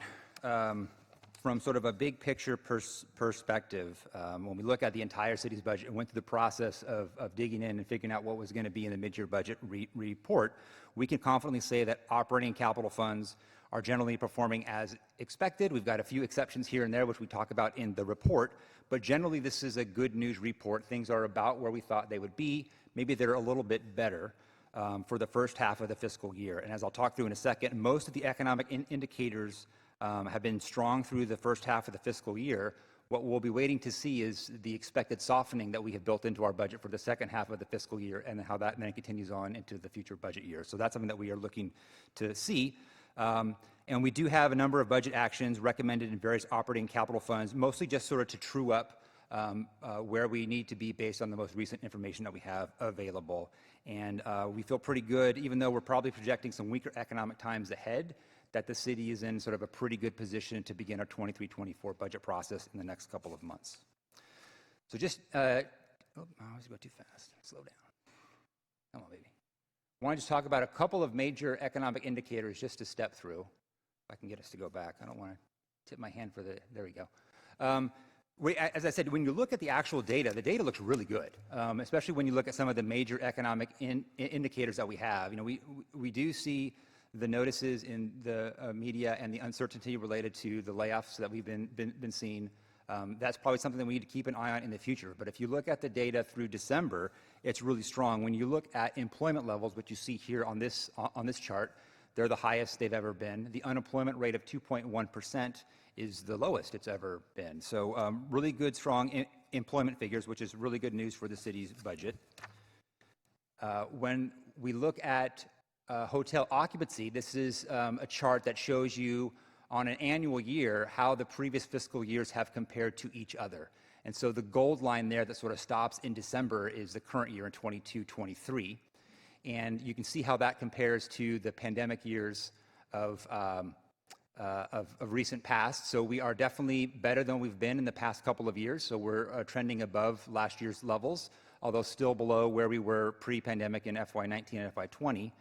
from sort of a big picture perspective, when we look at the entire city's budget and went through the process of digging in and figuring out what was going to be in the mid-year budget report, we can confidently say that operating and capital funds are generally performing as expected. We've got a few exceptions here and there, which we talk about in the report, but generally this is a good news report. Things are about where we thought they would be. Maybe they're a little bit better for the first half of the fiscal year. And as I'll talk through in a second, most of the economic indicators have been strong through the first half of the fiscal year. What we'll be waiting to see is the expected softening that we have built into our budget for the second half of the fiscal year and how that then continues on into the future budget year. So that's something that we are looking to see. And we do have a number of budget actions recommended in various operating capital funds, mostly just sort of to true up where we need to be based on the most recent information that we have available. And we feel pretty good, even though we're probably projecting some weaker economic times ahead, that the city is in sort of a pretty good position to begin our 23-24 budget process in the next couple of months. So just, I always go too fast, slow down. Come on, baby. I want to just talk about a couple of major economic indicators just to step through. If I can get us to go back. I don't want to tip my hand for the, there we go. As I said, when you look at the actual data, the data looks really good, especially when you look at some of the major economic indicators that we have. You know, we do see the notices in the media and the uncertainty related to the layoffs that we've been seeing. That's probably something that we need to keep an eye on in the future. But if you look at the data through December, it's really strong. When you look at employment levels, which you see here on this chart, they're the highest they've ever been. The unemployment rate of 2.1% is the lowest it's ever been. So really good, strong employment figures, which is really good news for the city's budget. When we look at hotel occupancy, this is a chart that shows you on an annual year how the previous fiscal years have compared to each other. And so the gold line there that sort of stops in December is the current year in 22-23. And you can see how that compares to the pandemic years of recent past. So we are definitely better than we've been in the past couple of years. So we're trending above last year's levels, although still below where we were pre-pandemic in FY19 and FY20.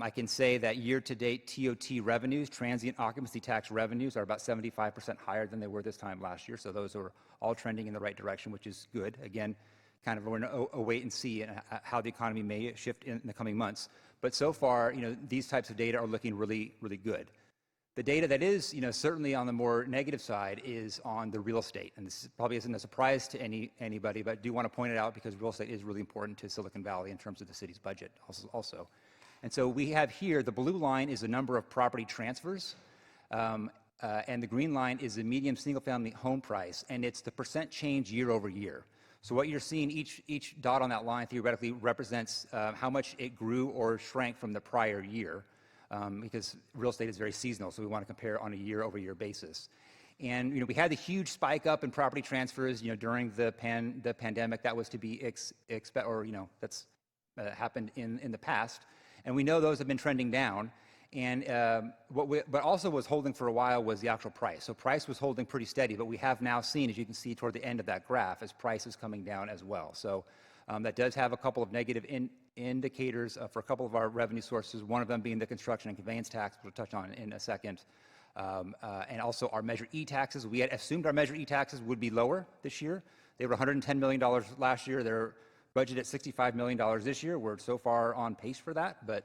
I can say that year-to-date TOT revenues, transient occupancy tax revenues, are about 75% higher than they were this time last year. So those are all trending in the right direction, which is good. Again, kind of a wait and see how the economy may shift in the coming months. But so far, you know, these types of data are looking really, really good. The data that is, you know, certainly on the more negative side is on the real estate. And this probably isn't a surprise to anybody, but I do want to point it out because real estate is really important to Silicon Valley in terms of the city's budget also. And so we have here, the blue line is the number of property transfers, and the green line is the median single-family home price, and it's the percent change year over year. So what you're seeing, each dot on that line theoretically represents how much it grew or shrank from the prior year, because real estate is very seasonal, so we want to compare on a year-over-year basis. And we had the huge spike up in property transfers, during the pandemic. That was to be that's happened in the past, and we know those have been trending down. And but also was holding for a while was the actual price. So price was holding pretty steady, but we have now seen, as you can see toward the end of that graph, as price is coming down as well. So that does have a couple of negative indicators for a couple of our revenue sources, one of them being the construction and conveyance tax, which we'll touch on in a second. And also our Measure E taxes. We had assumed our Measure E taxes would be lower this year. They were $110 million last year. They're budgeted at $65 million this year. We're so far on pace for that, but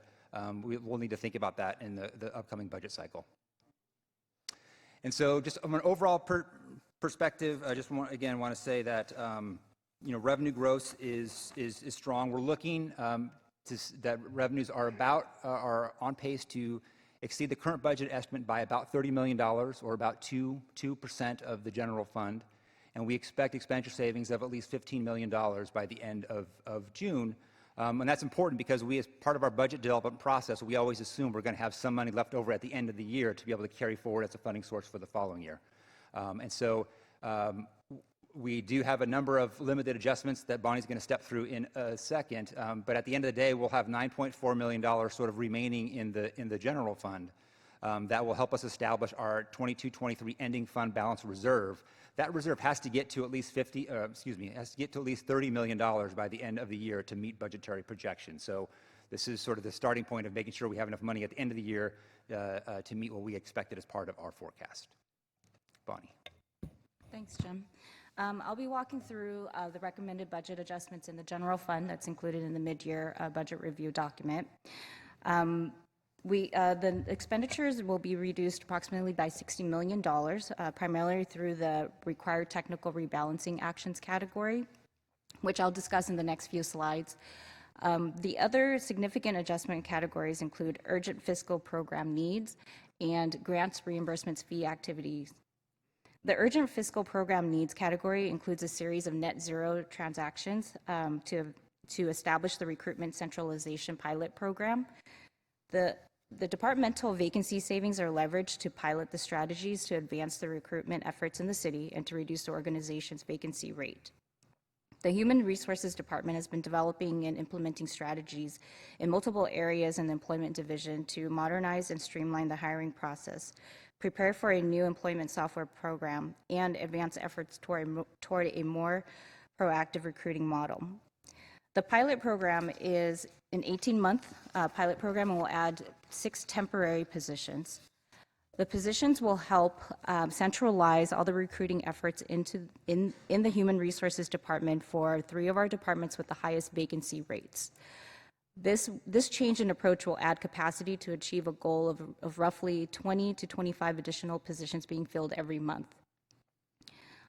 we'll need to think about that in the upcoming budget cycle. And so just from an overall perspective, I just want to say that revenue growth is strong. We're looking that revenues are on pace to exceed the current budget estimate by about $30 million, or about 2% of the general fund. And we expect expenditure savings of at least $15 million by the end of June. And that's important because we, as part of our budget development process, we always assume we're going to have some money left over at the end of the year to be able to carry forward as a funding source for the following year. And so we do have a number of limited adjustments that Bonnie's going to step through in a second. But at the end of the day, we'll have $9.4 million sort of remaining in the general fund that will help us establish our 22-23 ending fund balance reserve. That reserve has to get to at least $30 million by the end of the year to meet budgetary projections. So this is sort of the starting point of making sure we have enough money at the end of the year to meet what we expected as part of our forecast. Bonnie. Thanks, Jim. I'll be walking through the recommended budget adjustments in the general fund that's included in the mid-year budget review document. The expenditures will be reduced approximately by $60 million, primarily through the required technical rebalancing actions category, which I'll discuss in the next few slides. The other significant adjustment categories include urgent fiscal program needs and grants, reimbursements, fee activities. The urgent fiscal program needs category includes a series of net zero transactions to establish the recruitment centralization pilot program. The departmental vacancy savings are leveraged to pilot the strategies to advance the recruitment efforts in the city and to reduce the organization's vacancy rate. The Human Resources Department has been developing and implementing strategies in multiple areas in the employment division to modernize and streamline the hiring process, prepare for a new employment software program, and advance efforts toward a more proactive recruiting model. The pilot program is an 18-month pilot program and will add 6 temporary positions. The positions will help centralize all the recruiting efforts in the Human Resources Department for 3 of our departments with the highest vacancy rates. This change in approach will add capacity to achieve a goal of roughly 20 to 25 additional positions being filled every month.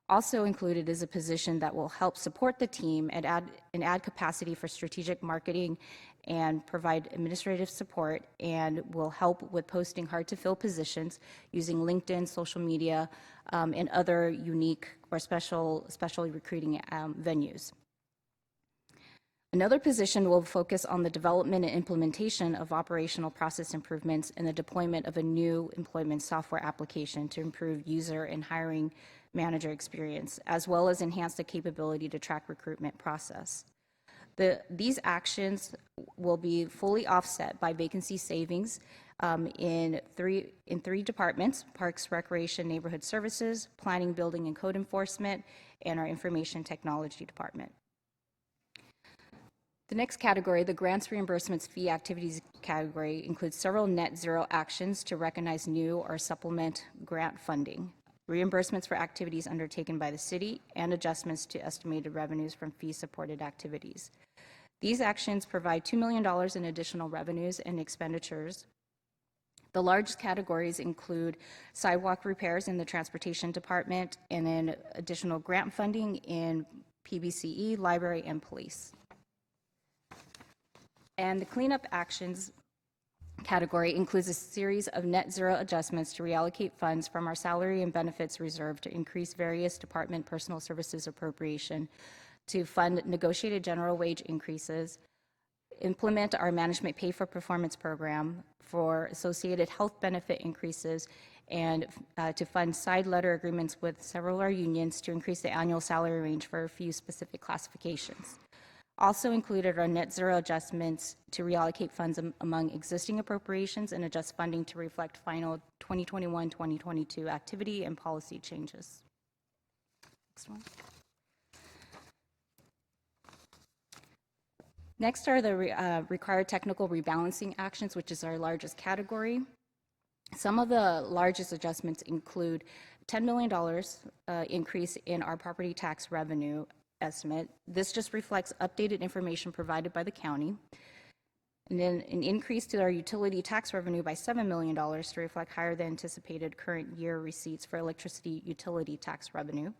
Also included is a position that will help support the team and add capacity for strategic marketing and provide administrative support, and will help with posting hard-to-fill positions using LinkedIn, social media, and other unique or specially recruiting venues. Another position will focus on the development and implementation of operational process improvements and the deployment of a new employment software application to improve user and hiring manager experience, as well as enhance the capability to track recruitment process. These actions will be fully offset by vacancy savings in three departments: Parks, Recreation, Neighborhood Services, Planning, Building, and Code Enforcement, and our Information Technology Department. The next category, the grants, reimbursements, fee activities category, includes several net zero actions to recognize new or supplement grant funding, reimbursements for activities undertaken by the city, and adjustments to estimated revenues from fee-supported activities. These actions provide $2 million in additional revenues and expenditures. The largest categories include sidewalk repairs in the Transportation Department, and then additional grant funding in PBCE, Library, and Police. And the cleanup actions category includes a series of net zero adjustments to reallocate funds from our salary and benefits reserve to increase various department personal services appropriation to fund negotiated general wage increases, implement our management pay for performance program for associated health benefit increases, and to fund side letter agreements with several of our unions to increase the annual salary range for a few specific classifications. Also included are net zero adjustments to reallocate funds among existing appropriations and adjust funding to reflect final 2021-2022 activity and policy changes. Next one. Next are the required technical rebalancing actions, which is our largest category. Some of the largest adjustments include $10 million increase in our property tax revenue estimate. This just reflects updated information provided by the county. And then an increase to our utility tax revenue by $7 million to reflect higher than anticipated current year receipts for electricity utility tax revenue.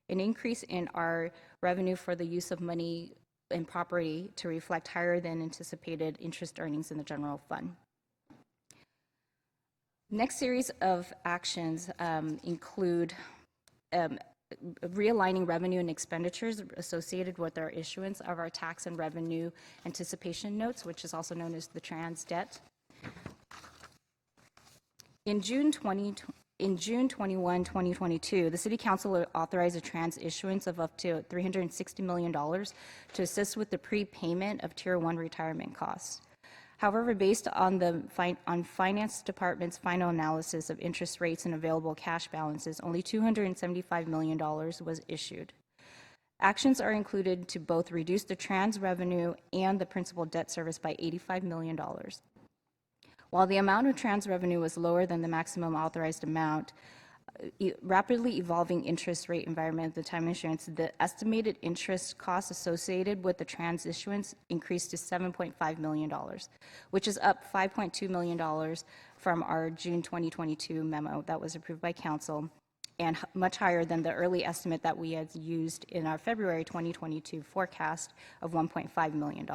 An increase in our revenue for the use of money and property to reflect higher than anticipated interest earnings in the general fund. Next series of actions include realigning revenue and expenditures associated with our issuance of our tax and revenue anticipation notes, which is also known as the trans debt. In June 21, 2022, the City Council authorized a trans issuance of up to $360 million to assist with the prepayment of Tier 1 retirement costs. However, based on the Finance Department's final analysis of interest rates and available cash balances, only $275 million was issued. Actions are included to both reduce the trans revenue and the principal debt service by $85 million. While the amount of trans revenue was lower than the maximum authorized amount, rapidly evolving interest rate environment at the time of issuance, the estimated interest costs associated with the trans issuance increased to $7.5 million, which is up $5.2 million from our June 2022 memo that was approved by Council, and much higher than the early estimate that we had used in our February 2022 forecast of $1.5 million.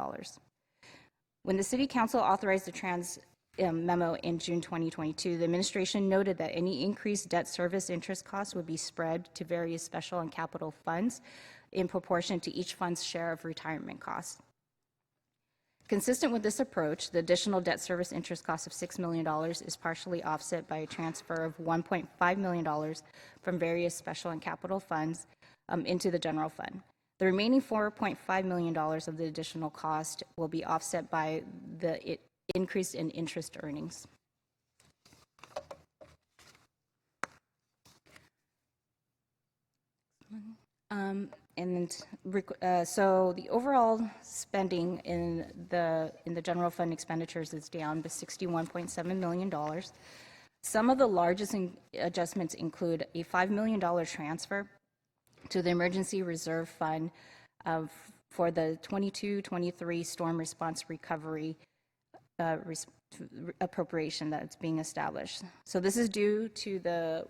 When the City Council authorized the trans memo in June 2022, the administration noted that any increased debt service interest costs would be spread to various special and capital funds in proportion to each fund's share of retirement costs. Consistent with this approach, the additional debt service interest cost of $6 million is partially offset by a transfer of $1.5 million from various special and capital funds into the general fund. The remaining $4.5 million of the additional cost will be offset by the increase in interest earnings. So the overall spending in the general fund expenditures is down to $61.7 million. Some of the largest adjustments include a $5 million transfer to the emergency reserve fund for the 22-23 storm response recovery appropriation that's being established. So this is due to the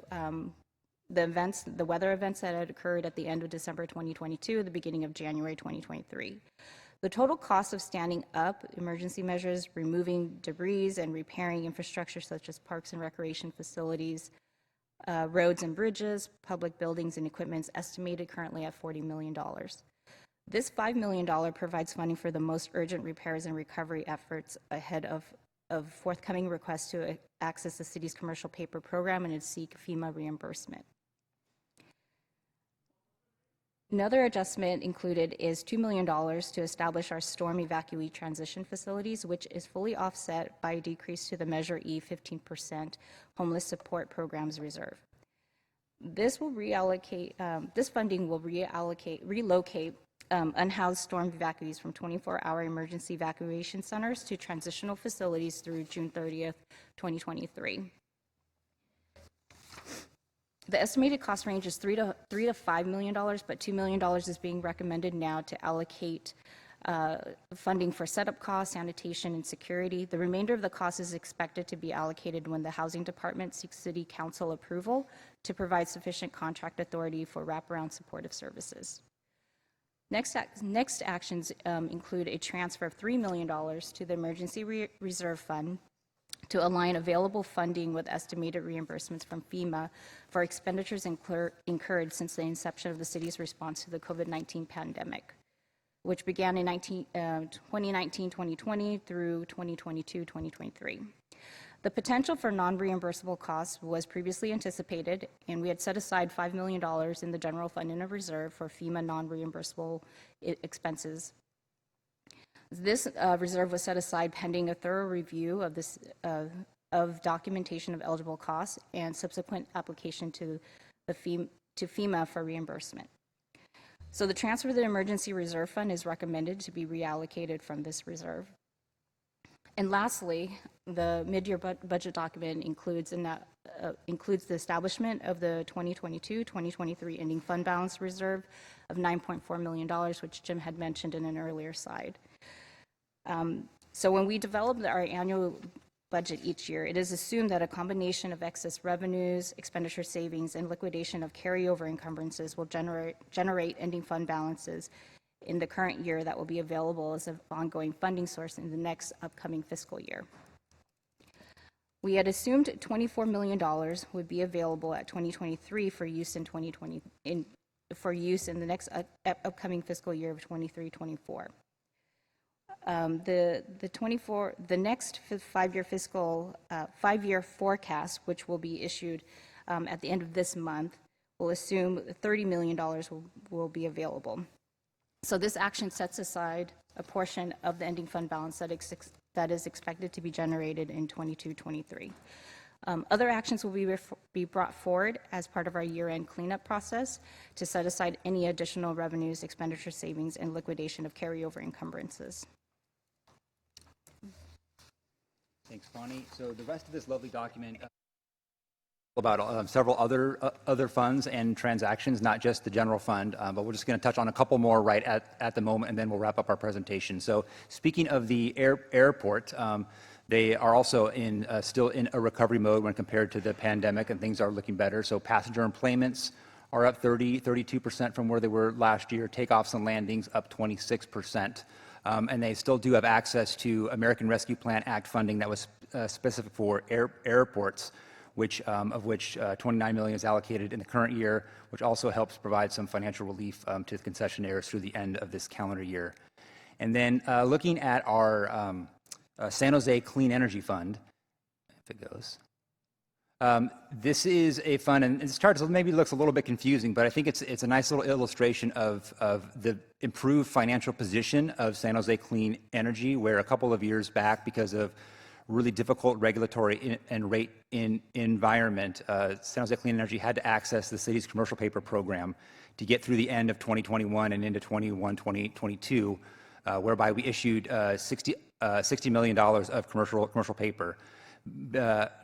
weather events that had occurred at the end of December 2022, the beginning of January 2023. The total cost of standing up emergency measures, removing debris, and repairing infrastructure such as parks and recreation facilities, roads and bridges, public buildings and equipment is estimated currently at $40 million. This $5 million provides funding for the most urgent repairs and recovery efforts ahead of forthcoming requests to access the city's commercial paper program and to seek FEMA reimbursement. Another adjustment included is $2 million to establish our storm evacuee transition facilities, which is fully offset by a decrease to the Measure E 15% homeless support programs reserve. This will this funding will relocate unhoused storm evacuees from 24-hour emergency evacuation centers to transitional facilities through June 30th, 2023. The estimated cost range is $3 to $5 million, but $2 million is being recommended now to allocate funding for setup costs, sanitation, and security. The remainder of the cost is expected to be allocated when the Housing Department seeks City Council approval to provide sufficient contract authority for wraparound supportive services. Next actions include a transfer of $3 million to the Emergency Reserve Fund to align available funding with estimated reimbursements from FEMA for expenditures incurred since the inception of the city's response to the COVID-19 pandemic, which began in 2019-2020 through 2022-2023. The potential for non-reimbursable costs was previously anticipated, and we had set aside $5 million in the general fund in a reserve for FEMA non-reimbursable expenses. This reserve was set aside pending a thorough review of this of documentation of eligible costs and subsequent application to FEMA for reimbursement. So the transfer of the emergency reserve fund is recommended to be reallocated from this reserve. And lastly, the mid-year budget document includes the establishment of the 2022-2023 ending fund balance reserve of $9.4 million, which Jim had mentioned in an earlier slide. So when we develop our annual budget each year, it is assumed that a combination of excess revenues, expenditure savings, and liquidation of carryover encumbrances will generate ending fund balances in the current year that will be available as an ongoing funding source in the next upcoming fiscal year. We had assumed $24 million would be available at 2023 for use in the next upcoming fiscal year of 23-24. The next five-year forecast, which will be issued at the end of this month, will assume $30 million will be available. So this action sets aside a portion of the ending fund balance that is expected to be generated in 22-23. Other actions will be brought forward as part of our year-end cleanup process to set aside any additional revenues, expenditure savings, and liquidation of carryover encumbrances. Thanks, Bonnie. So the rest of this lovely document about several other funds and transactions, not just the general fund, but we're just going to touch on a couple more right at the moment, and then we'll wrap up our presentation. So speaking of the airport, they are also still in a recovery mode when compared to the pandemic, and things are looking better. So passenger enplanements are up 32% from where they were last year. Takeoffs and landings up 26%. And they still do have access to American Rescue Plan Act funding that was specific for airports, of which $29 million is allocated in the current year, which also helps provide some financial relief to the concessionaires through the end of this calendar year. And then looking at our San Jose Clean Energy Fund, if it goes. This is a fund, and this chart maybe looks a little bit confusing, but I think it's a nice little illustration of the improved financial position of San Jose Clean Energy, where a couple of years back, because of really difficult regulatory and rate environment, San Jose Clean Energy had to access the city's commercial paper program to get through the end of 2021 and into 2022, whereby we issued $60 million of commercial paper.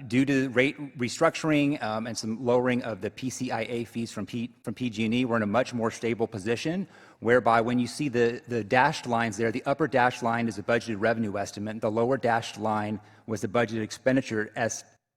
Due to rate restructuring and some lowering of the PCIA fees from PG&E, we're in a much more stable position, whereby when you see the dashed lines there, the upper dashed line is a budgeted revenue estimate, the lower dashed line was the budgeted expenditure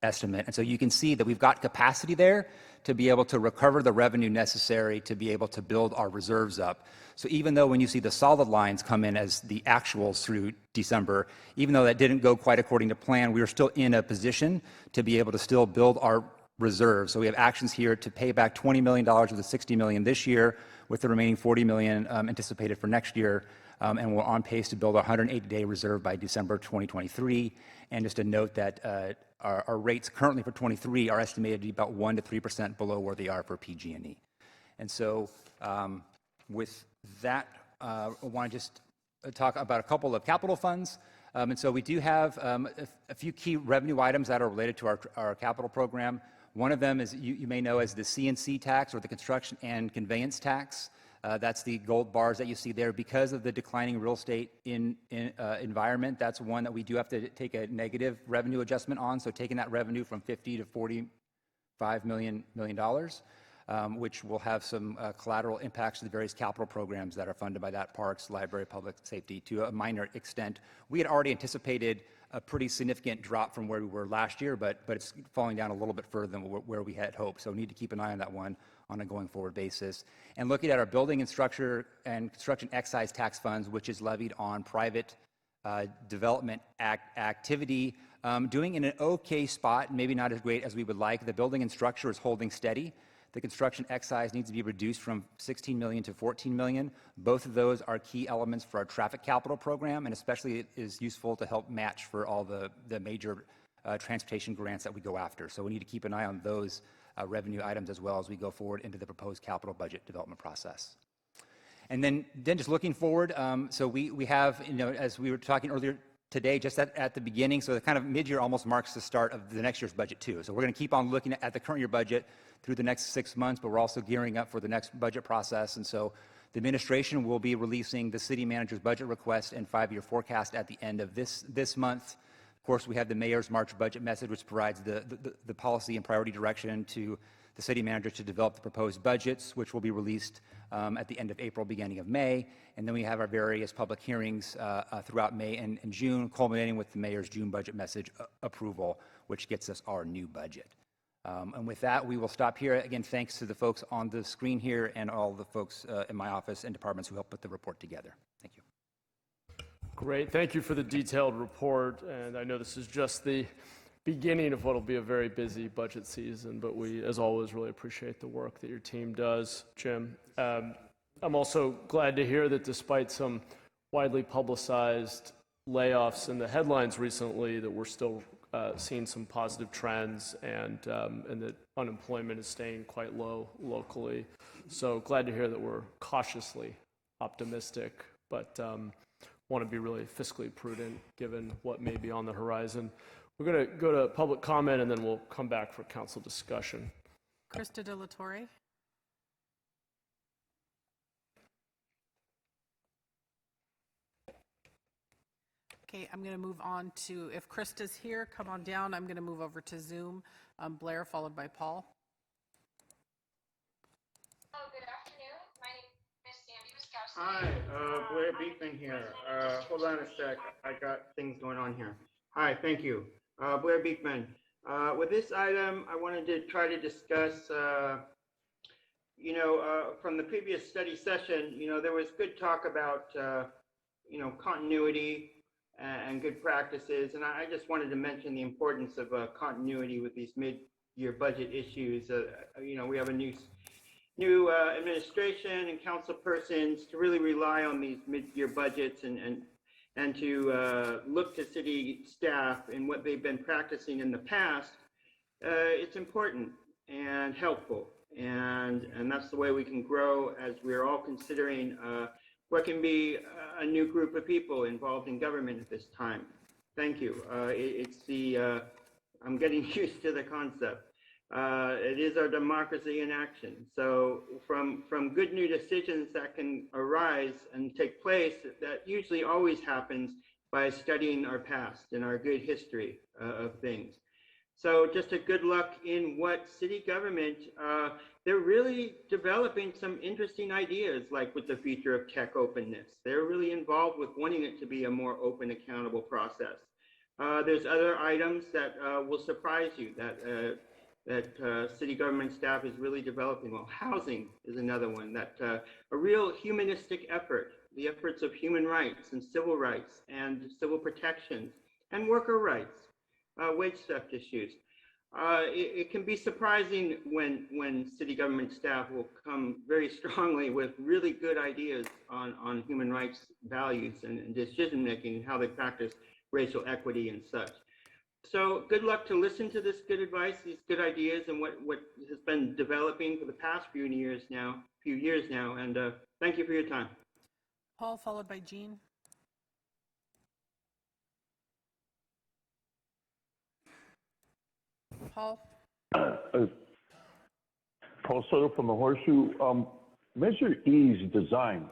estimate. And so you can see that we've got capacity there to be able to recover the revenue necessary to be able to build our reserves up. So even though when you see the solid lines come in as the actuals through December, even though that didn't go quite according to plan, we are still in a position to be able to still build our reserves. So we have actions here to pay back $20 million of the $60 million this year, with the remaining $40 million anticipated for next year. And we're on pace to build a 180-day reserve by December 2023. And just to note that our rates currently for 23 are estimated to be about 1% to 3% below where they are for PG&E. And so with that, I want to just talk about a couple of capital funds. And so we do have a few key revenue items that are related to our capital program. One of them is, you may know as the CNC tax, or the construction and conveyance tax. That's the gold bars that you see there. Because of the declining real estate environment, that's one that we do have to take a negative revenue adjustment on. So taking that revenue from $50 to $45 million, which will have some collateral impacts to the various capital programs that are funded by that: parks, library, public safety, to a minor extent. We had already anticipated a pretty significant drop from where we were last year, but it's falling down a little bit further than where we had hoped. So we need to keep an eye on that one on a going forward basis. And looking at our building and structure and construction excise tax funds, which is levied on private development activity, Doing in an okay spot, maybe not as great as we would like. The building and structure is holding steady. The construction excise needs to be reduced from 16 million to 14 million. Both of those are key elements for our traffic capital program, and especially it is useful to help match for all the major transportation grants that we go after. So we need to keep an eye on those revenue items as well as we go forward into the proposed capital budget development process. And then just looking forward, so we have, as we were talking earlier today, just at the beginning, so the kind of mid-year almost marks the start of the next year's budget too. So we're going to keep on looking at the current year budget through the next 6 months, but we're also gearing up for the next budget process. And so the administration will be releasing the city manager's budget request and 5-year forecast at the end of this month. Of course, we have the mayor's March budget message, which provides the policy and priority direction to the city manager to develop the proposed budgets, which will be released at the end of April, beginning of May. And then we have our various public hearings throughout May and June, culminating with the mayor's June budget message approval, which gets us our new budget. And with that, we will stop here. Again, thanks to the folks on the screen here and all the folks in my office and departments who helped put the report together. Thank you. Great. Thank you for the detailed report. And I know this is just the beginning of what will be a very busy budget season, but we, as always, really appreciate the work that your team does, Jim. I'm also glad to hear that despite some widely publicized layoffs in the headlines recently, that we're still seeing some positive trends and that unemployment is staying quite low locally. So glad to hear that we're cautiously optimistic, but want to be really fiscally prudent given what may be on the horizon. We're going to go to public comment and then we'll come back for council discussion. Krista De La Torre. Okay, I'm going to move on to, if Krista's here, come on down. I'm going to move over to Zoom. Blair, followed by Paul. Hello, good afternoon. My name is Sandy Wiskowski. Hi, Blair Beekman here. Hold on a sec. I got things going on here. Hi, thank you. Blair Beekman. With this item, I wanted to try to discuss, from the previous study session, there was good talk about, continuity and good practices. And I just wanted to mention the importance of continuity with these mid-year budget issues. We have a new administration and council persons to really rely on these mid-year budgets and to look to city staff and what they've been practicing in the past. It's important and helpful, and that's the way we can grow as we're all considering what can be a new group of people involved in government at this time. Thank you. I'm getting used to the concept. It is our democracy in action. So from good new decisions that can arise and take place, that usually always happens by studying our past and our good history of things. So just a good luck in what city government, they're really developing some interesting ideas, like with the future of tech openness. They're really involved with wanting it to be a more open, accountable process. There's other items that will surprise you that city government staff is really developing. Well, housing is another one, that a real humanistic effort, the efforts of human rights and civil civil protections and worker rights, wage theft issues. It can be surprising when city government staff will come very strongly with really good ideas on human rights values and decision making and how they practice racial equity and such. So good luck to listen to this good advice, these good ideas, and what has been developing for the past few years now. And thank you for your time. Paul, followed by Jean. Paul. Paul Soto from the Horseshoe. Measure E's design.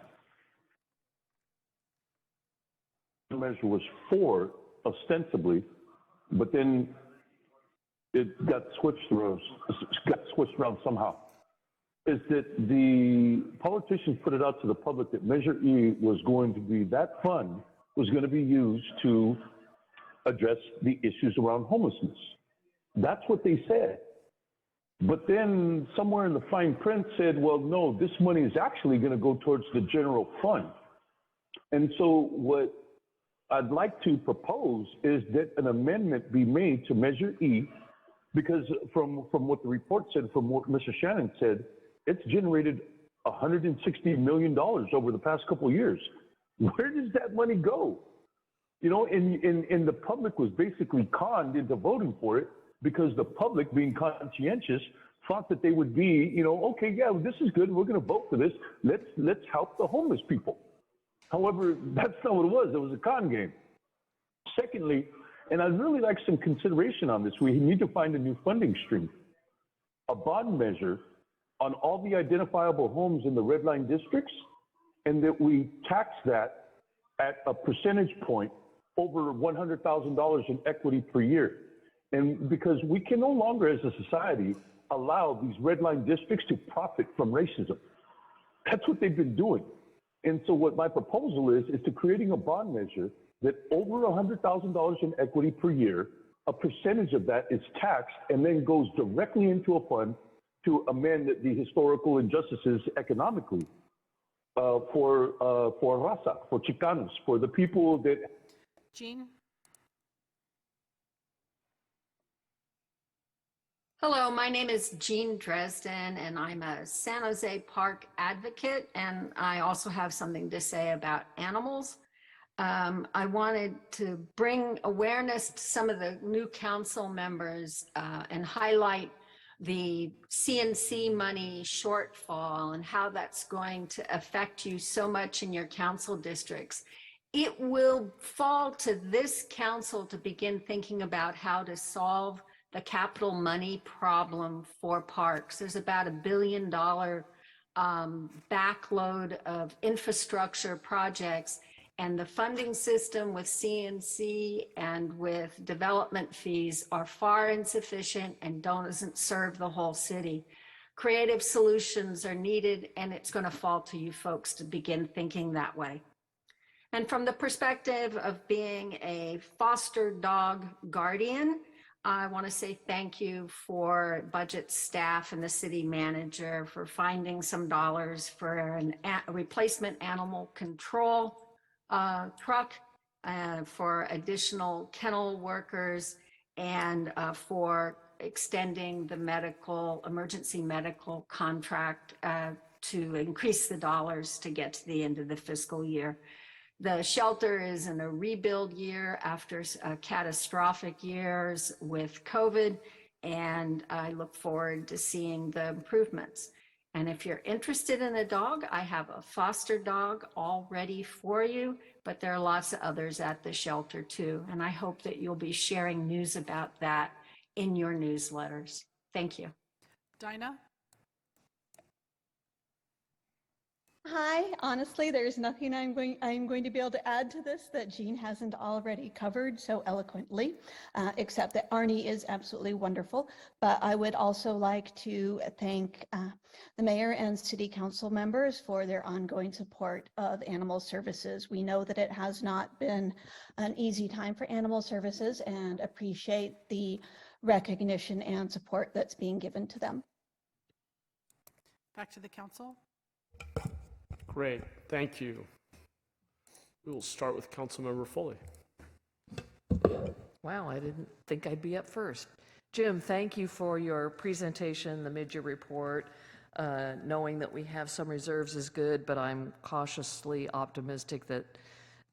The measure was 4 ostensibly, but then it got switched around somehow. Is that the politicians put it out to the public that Measure E was going to be, that fund was going to be used to address the issues around homelessness. That's what they said. But then somewhere in the fine print said, well, no, this money is actually going to go towards the general fund. And so what I'd like to propose is that an amendment be made to Measure E, because from what the report said, from what Mr. Shannon said, it's generated $160 million over the past couple of years. Where does that money go? You know, and the public was basically conned into voting for it because the public, being conscientious, thought that they would be, you know, okay, yeah, this is good. We're going to vote for this. Let's help the homeless people. However, that's not what it was. It was a con game. Secondly, and I'd really like some consideration on this, we need to find a new funding stream. A bond measure on all the identifiable homes in the red line districts, and that we tax that at a percentage point over $100,000 in equity per year. And because we can no longer, as a society, allow these red line districts to profit from racism. That's what they've been doing. And so what my proposal is to creating a bond measure that over $100,000 in equity per year, a percentage of that is taxed and then goes directly into a fund to amend the historical injustices economically for Raza, for Chicanos, for the people that... Jean? Hello, my name is Jean Dresden, and I'm a San Jose Park advocate, and I also have something to say about animals. I wanted to bring awareness to some of the new council members and highlight the CNC money shortfall and how that's going to affect you so much in your council districts. It will fall to this council to begin thinking about how to solve the capital money problem for parks. There's about $1 billion backload of infrastructure projects, and the funding system with CNC and with development fees are far insufficient and doesn't serve the whole city. Creative solutions are needed, and it's going to fall to you folks to begin thinking that way. And from the perspective of being a foster dog guardian, I want to say thank you for budget staff and the city manager for finding some dollars for a replacement animal control truck, for additional kennel workers, and for extending the emergency medical contract to increase the dollars to get to the end of the fiscal year. The shelter is in a rebuild year after catastrophic years with COVID, and I look forward to seeing the improvements. And if you're interested in a dog, I have a foster dog all ready for you, but there are lots of others at the shelter too. And I hope that you'll be sharing news about that in your newsletters. Thank you. Dinah? Hi, honestly, there's nothing I'm going to be able to add to this that Jean hasn't already covered so eloquently, except that Arnie is absolutely wonderful. But I would also like to thank the mayor and city council members for their ongoing support of animal services. We know that it has not been an easy time for animal services, and appreciate the recognition and support that's being given to them. Back to the council. Great, thank you. We will start with Councilmember Foley. Wow, I didn't think I'd be up first. Jim, thank you for your presentation, the mid-year report. Knowing that we have some reserves is good, but I'm cautiously optimistic that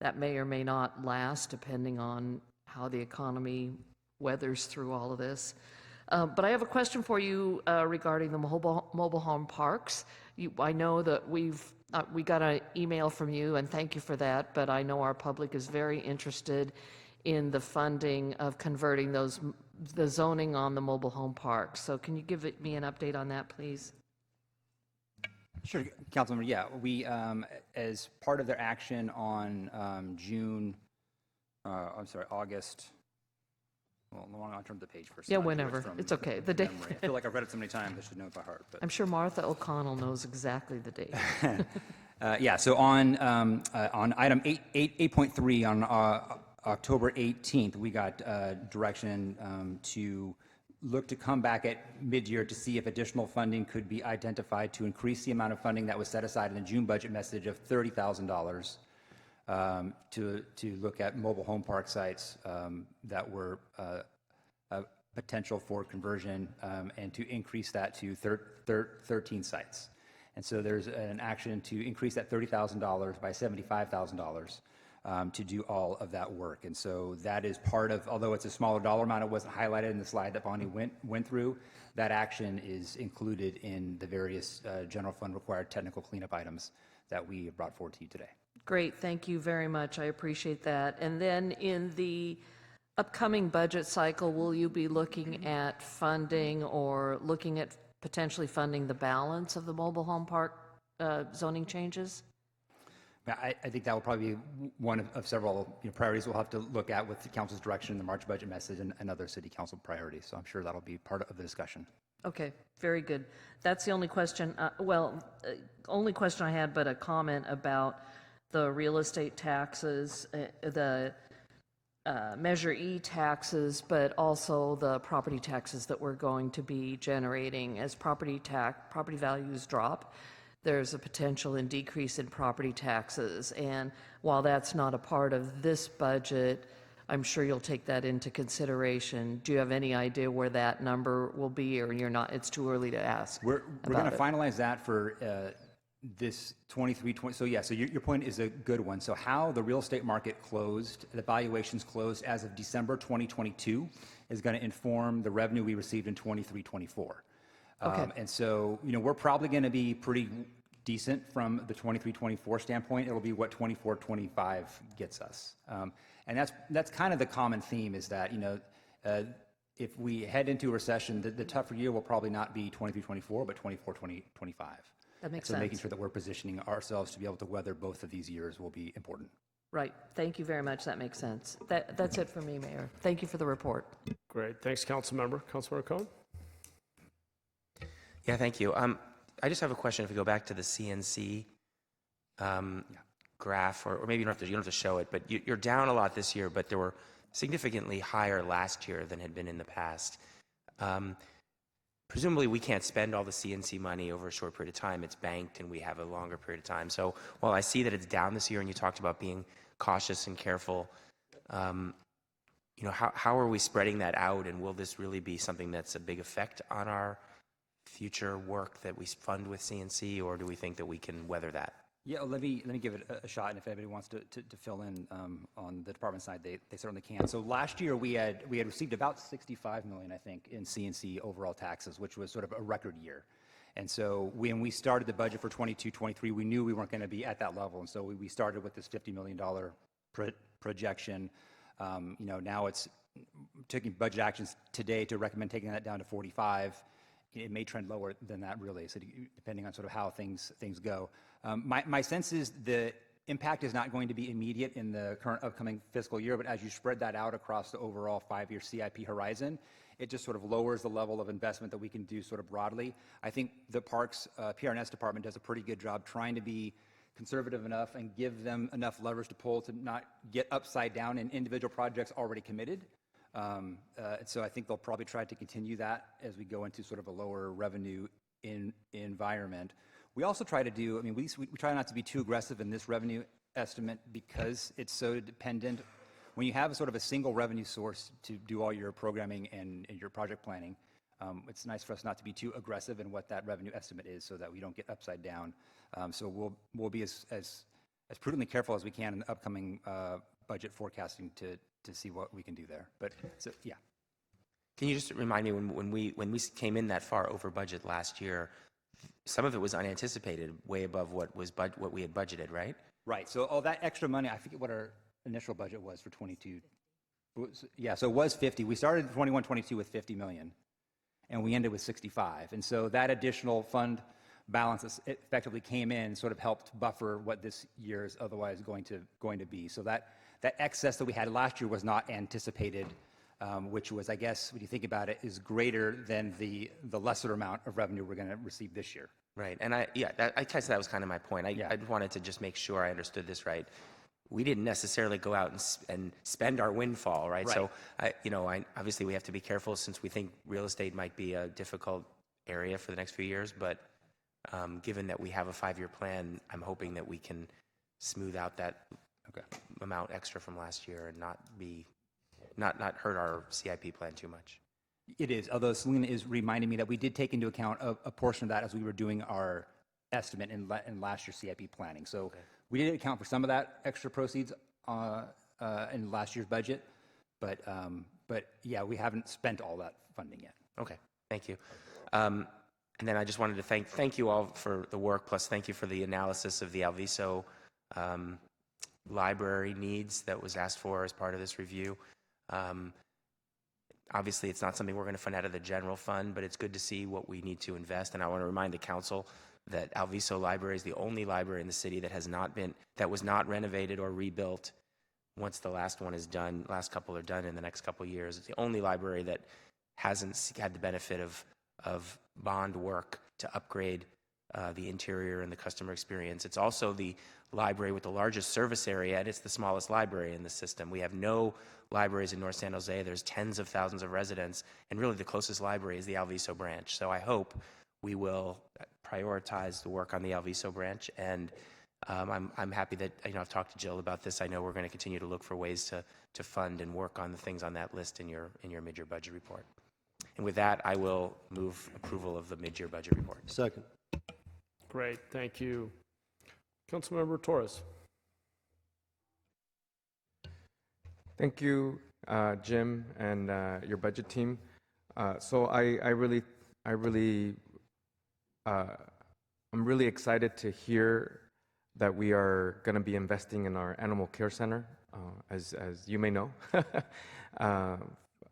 that may or may not last, depending on how the economy weathers through all of this. But I have a question for you regarding the mobile home parks. I know that we got an email from you, and thank you for that, but I know our public is very interested in the funding of converting the zoning on the mobile home parks. So can you give me an update on that, please? Sure, Councilmember. Yeah, we, as part of their action on August. Well, I'll turn to the page first. Yeah, whenever. It's okay. The day. I feel like I've read it so many times, I should know it by heart. But. I'm sure Martha O'Connell knows exactly the date. Yeah, so on item 8.3 on October 18th, we got direction to look to come back at mid-year to see if additional funding could be identified to increase the amount of funding that was set aside in the June budget message of $30,000 to look at mobile home park sites that were potential for conversion and to increase that to 13 sites. And so there's an action to increase that $30,000 by $75,000 to do all of that work. And so that is part of, although it's a smaller dollar amount, it wasn't highlighted in the slide that Bonnie went through, that action is included in the various general fund required technical cleanup items that we brought forward to you today. Great, thank you very much. I appreciate that. And then in the upcoming budget cycle, will you be looking at funding or looking at potentially funding the balance of the mobile home park zoning changes? I think that will probably be one of several priorities we'll have to look at with the council's direction in the March budget message and other city council priorities. So I'm sure that'll be part of the discussion. Okay, very good. That's the only question, only question I had, but a comment about the real estate taxes, the Measure E taxes, but also the property taxes that we're going to be generating. As property values drop, there's a potential in decrease in property taxes. And while that's not a part of this budget, I'm sure you'll take that into consideration. Do you have any idea where that number will be, or you're not, it's too early to ask? We're going to finalize that for this 23-20. So yeah, so your point is a good one. So how the real estate market closed, the valuations closed as of December 2022 is going to inform the revenue we received in 23-24. Okay. And so, we're probably going to be pretty decent from the 23-24 standpoint. It'll be what 24-25 gets us. And that's kind of the common theme is that, if we head into a recession, the tougher year will probably not be 23-24, but 24-25. That makes so sense. making sure that we're positioning ourselves to be able to weather both of these years will be important. Right. Thank you very much. That makes sense. That's it for me, Mayor. Thank you for the report. Great. Thanks, Councilmember. Councilmember Cohen? Yeah, thank you. I just have a question. If we go back to the CNC graph, or maybe you don't have to show it, but you're down a lot this year, but there were significantly higher last year than had been in the past. Presumably, we can't spend all the CNC money over a short period of time. It's banked, and we have a longer period of time. So while I see that it's down this year, and you talked about being cautious and careful, how are we spreading that out, and will this really be something that's a big effect on our future work that we fund with CNC, or do we think that we can weather that? Yeah, let me give it a shot, and if anybody wants to fill in on the department side, they certainly can. So last year we had received about $65 million, I think, in CNC overall taxes, which was sort of a record year. And so when we started the budget for 22-23, we knew we weren't going to be at that level, and so we started with this $50 million projection. Now it's taking budget actions today to recommend taking that down to 45. It may trend lower than that, really, so depending on sort of how things go. My sense is the impact is not going to be immediate in the current upcoming fiscal year, but as you spread that out across the overall 5-year CIP horizon, it just sort of lowers the level of investment that we can do sort of broadly. I think the Parks PRNS department does a pretty good job trying to be conservative enough and give them enough leverage to pull to not get upside down in individual projects already committed. So I think they'll probably try to continue that as we go into sort of a lower revenue environment. We also try to do, we try not to be too aggressive in this revenue estimate because it's so dependent. When you have a sort of a single revenue source to do all your programming and your project planning, it's nice for us not to be too aggressive in what that revenue estimate is so that we don't get upside down. So we'll be as prudently careful as we can in the upcoming budget forecasting to see what we can do there. But so, yeah. Can you just remind me when we came in that far over budget last year, some of it was unanticipated, way above what we had budgeted, right? Right. So all that extra money, I forget what our initial budget was for 22. Yeah, so it was 50. We started 21-22 with 50 million, and we ended with 65. And so that additional fund balance effectively came in, sort of helped buffer what this year is otherwise going to be. So that excess that we had last year was not anticipated, which was, I guess, when you think about it, is greater than the lesser amount of revenue we're going to receive this year. Right, and I guess that was kind of my point. I wanted to just make sure I understood this right. We didn't necessarily go out and spend our windfall, right? So, obviously we have to be careful since we think real estate might be a difficult area for the next few years. But given that we have a 5-year plan, I'm hoping that we can smooth out that amount extra from last year and not hurt our CIP plan too much. It is, although Selena is reminding me that we did take into account a portion of that as we were doing our estimate in last year's CIP planning. So we did account for some of that extra proceeds in last year's budget, but yeah, we haven't spent all that funding yet. Okay, thank you. And then I just wanted to thank you all for the work, plus thank you for the analysis of the Alviso library needs that was asked for as part of this review. Obviously, it's not something we're going to fund out of the general fund, but it's good to see what we need to invest. And I want to remind the council that Alviso Library is the only library in the city that was not renovated or rebuilt once the last one is done. Last couple are done in the next couple of years. It's the only library that hasn't had the benefit of bond work to upgrade the interior and the customer experience. It's also the library with the largest service area, and it's the smallest library in the system. We have no libraries in North San Jose. There's tens of thousands of residents, and really the closest library is the Alviso branch. So I hope we will prioritize the work on the Alviso branch, and I'm happy that I've talked to Jill about this. I know we're going to continue to look for ways to fund and work on the things on that list in your mid-year budget report. And with that, I will move approval of the mid-year budget report. Second. Great, thank you. Councilmember Torres. Thank you, Jim, and your budget team. So I'm really excited to hear that we are going to be investing in our animal care center. As you may know,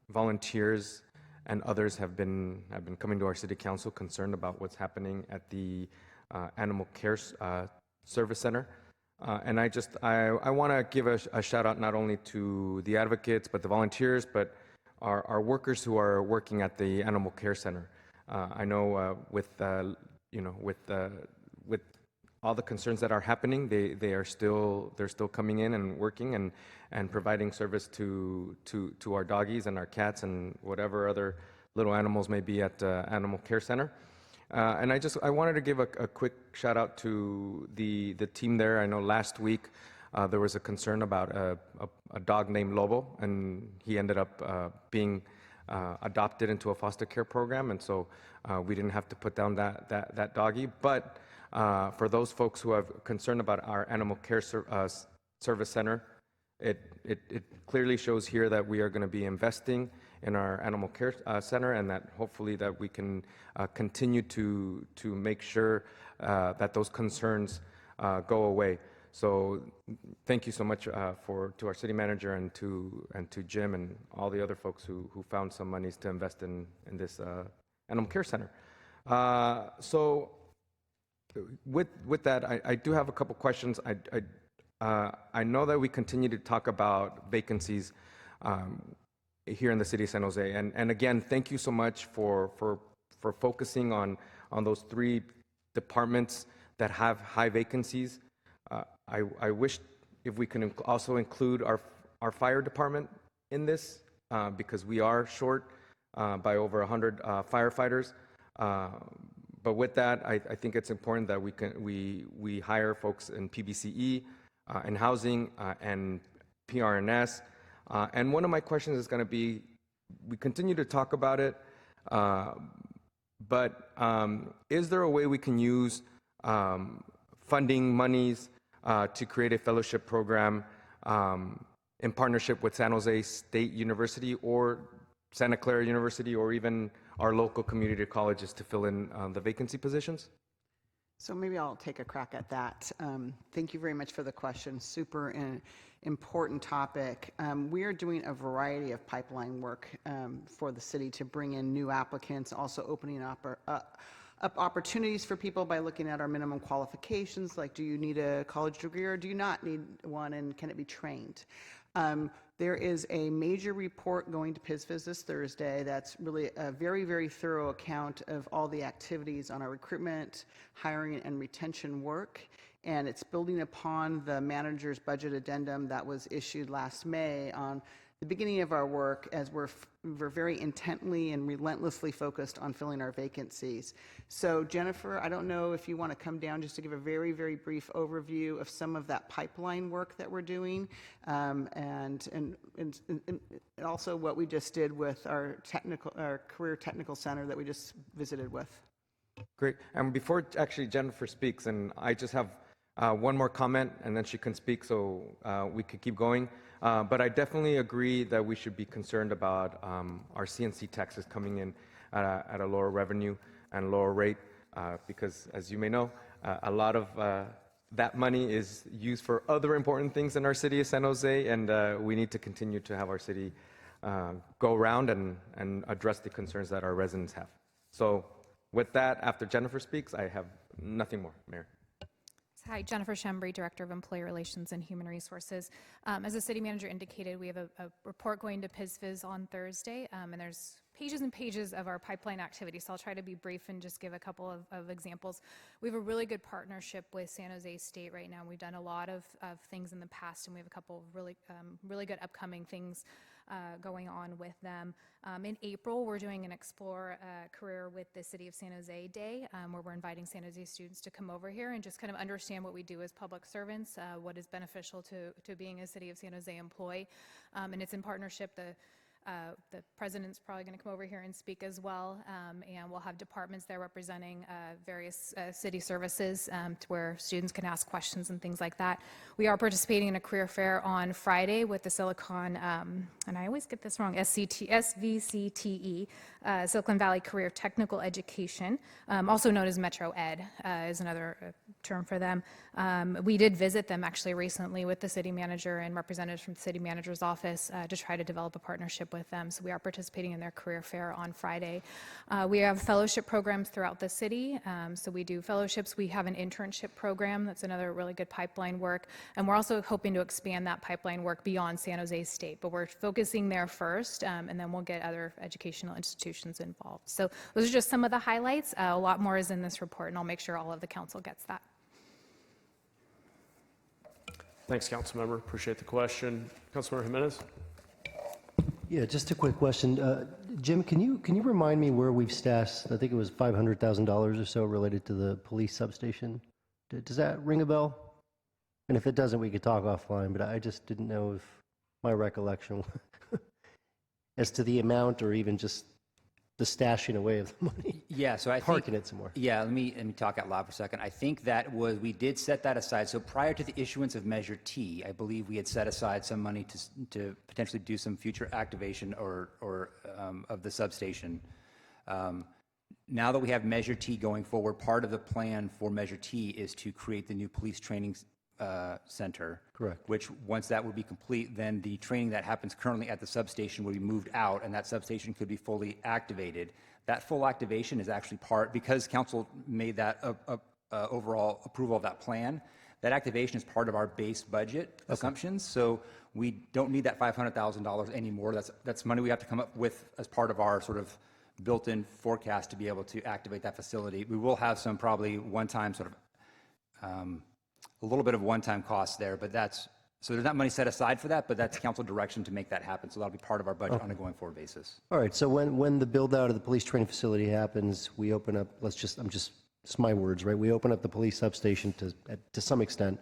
volunteers and others have been coming to our city council concerned about what's happening at the animal care service center. And I want to give a shout out not only to the advocates, but the volunteers, but our workers who are working at the animal care center. I know with all the concerns that are happening, they're still coming in and working and providing service to our doggies and our cats and whatever other little animals may be at Animal Care Center. And I wanted to give a quick shout out to the team there. I know last week there was a concern about a dog named Lobo, and he ended up being adopted into a foster care program, and so we didn't have to put down that doggy. But for those folks who have concern about our animal care service center, it clearly shows here that we are going to be investing in our animal care center, and that hopefully that we can continue to make sure that those concerns go away. So thank you so much to our city manager and to Jim and all the other folks who found some monies to invest in this animal care center. So with that, I do have a couple questions. I know that we continue to talk about vacancies here in the city of San Jose, and again, thank you so much for focusing on those three departments that have high vacancies. I wish if we can also include our fire department in this, because we are short by over 100 firefighters. But with that, I think it's important that we hire folks in PBCE, and housing, and PRNS. And one of my questions is going to be, we continue to talk about it, but is there a way we can use funding monies to create a fellowship program in partnership with San Jose State University or Santa Clara University, or even our local community colleges to fill in the vacancy positions? So maybe I'll take a crack at that. Thank you very much for the question. Super important topic. We are doing a variety of pipeline work for the city to bring in new applicants, also opening up opportunities for people by looking at our minimum qualifications, like do you need a college degree or do you not need one, and can it be trained? There is a major report going to PISFIS this Thursday that's really a very, very thorough account of all the activities on our recruitment, hiring, and retention work. And it's building upon the manager's budget addendum that was issued last May on the the beginning of our work as we're very intently and relentlessly focused on filling our vacancies. So Jennifer, I don't know if you want to come down just to give a very, very brief overview of some of that pipeline work that we're doing, and also what we just did with our career technical center that we just visited with. Great. And before actually Jennifer speaks, and I just have one more comment, and then she can speak, so we could keep going. But I definitely agree that we should be concerned about our CNC taxes coming in at a lower revenue and lower rate, because as you may know, a lot of that money is used for other important things in our city of San Jose, and we need to continue to have our city go around and address the concerns that our residents have. So with that, after Jennifer speaks, I have nothing more, Mayor. Hi, Jennifer Shembry, Director of Employee Relations and Human Resources. As the city manager indicated, we have a report going to PISFIS on Thursday, and there's pages and pages of our pipeline activity, so I'll try to be brief and just give a couple of examples. We have a really good partnership with San Jose State right now. We've done a lot of things in the past, and we have a couple of really good upcoming things going on with them. In April, we're doing an Explore Career with the City of San Jose Day, where we're inviting San Jose students to come over here and just kind of understand what we do as public servants, what is beneficial to being a City of San Jose employee. And it's in partnership. The president's probably going to come over here and speak as well, and we'll have departments there representing various city services to where students can ask questions and things like that. We are participating in a career fair on Friday with the Silicon, and I always get this wrong, SVCTE, Silicon Valley Career Technical Education, also known as Metro Ed is another term for them. We did visit them actually recently with the city manager and representatives from the city manager's office to try to develop a partnership with them. So we are participating in their career fair on Friday. We have fellowship programs throughout the city. So we do fellowships. We have an internship program. That's another really good pipeline work. And we're also hoping to expand that pipeline work beyond San Jose State. But we're focusing there first, and then we'll get other educational institutions involved. So those are just some of the highlights. A lot more is in this report, and I'll make sure all of the council gets that. Thanks, Councilmember. Appreciate the question. Councilmember Jimenez? Yeah, just a quick question. Jim, can you remind me where we've stashed, I think it was $500,000 or so related to the police substation? Does that ring a bell? And if it doesn't, we could talk offline, but I just didn't know if my recollection as to the amount or even just the stashing away of the money. Yeah, so I Parking think, it some more. Yeah, let me talk out loud for a second. I think we did set that aside. So prior to the issuance of Measure T, I believe we had set aside some money to potentially do some future activation or of the substation. Now that we have Measure T going forward, part of the plan for Measure T is to create the new police training center. Correct. Which, once that would be complete, then the training that happens currently at the substation will be moved out, and that substation could be fully activated. That full activation is actually because council made that overall approval of that plan. That activation is part of our base budget assumptions, so we don't need that $500,000 anymore. That's money we have to come up with as part of our sort of built-in forecast to be able to activate that facility. We will have some probably one-time sort of a little bit of one-time costs there, but so there's not money set aside for that, but that's council direction to make that happen. So that'll be part of our budget on a going forward basis. All right, so when the build out of the police training facility happens, we open up, it's my words, right? We open up the police substation to some extent.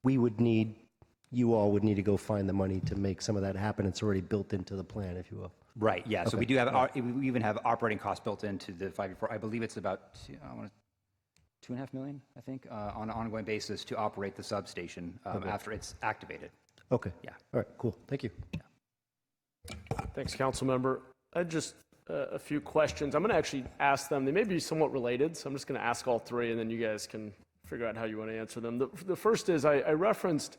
You all would need to go find the money to make some of that happen. It's already built into the plan, if you will. Right, yeah. So Okay. we do have, we even have operating costs built into the 5-year. I believe it's about, $2.5 million, I think, on an ongoing basis to operate the substation after it's activated. Okay. Yeah. All right, cool. Thank you. Thanks, Councilmember. I had just a few questions. I'm going to actually ask them. They may be somewhat related, so I'm just going to ask all three, and then you guys can figure out how you want to answer them. The first is I referenced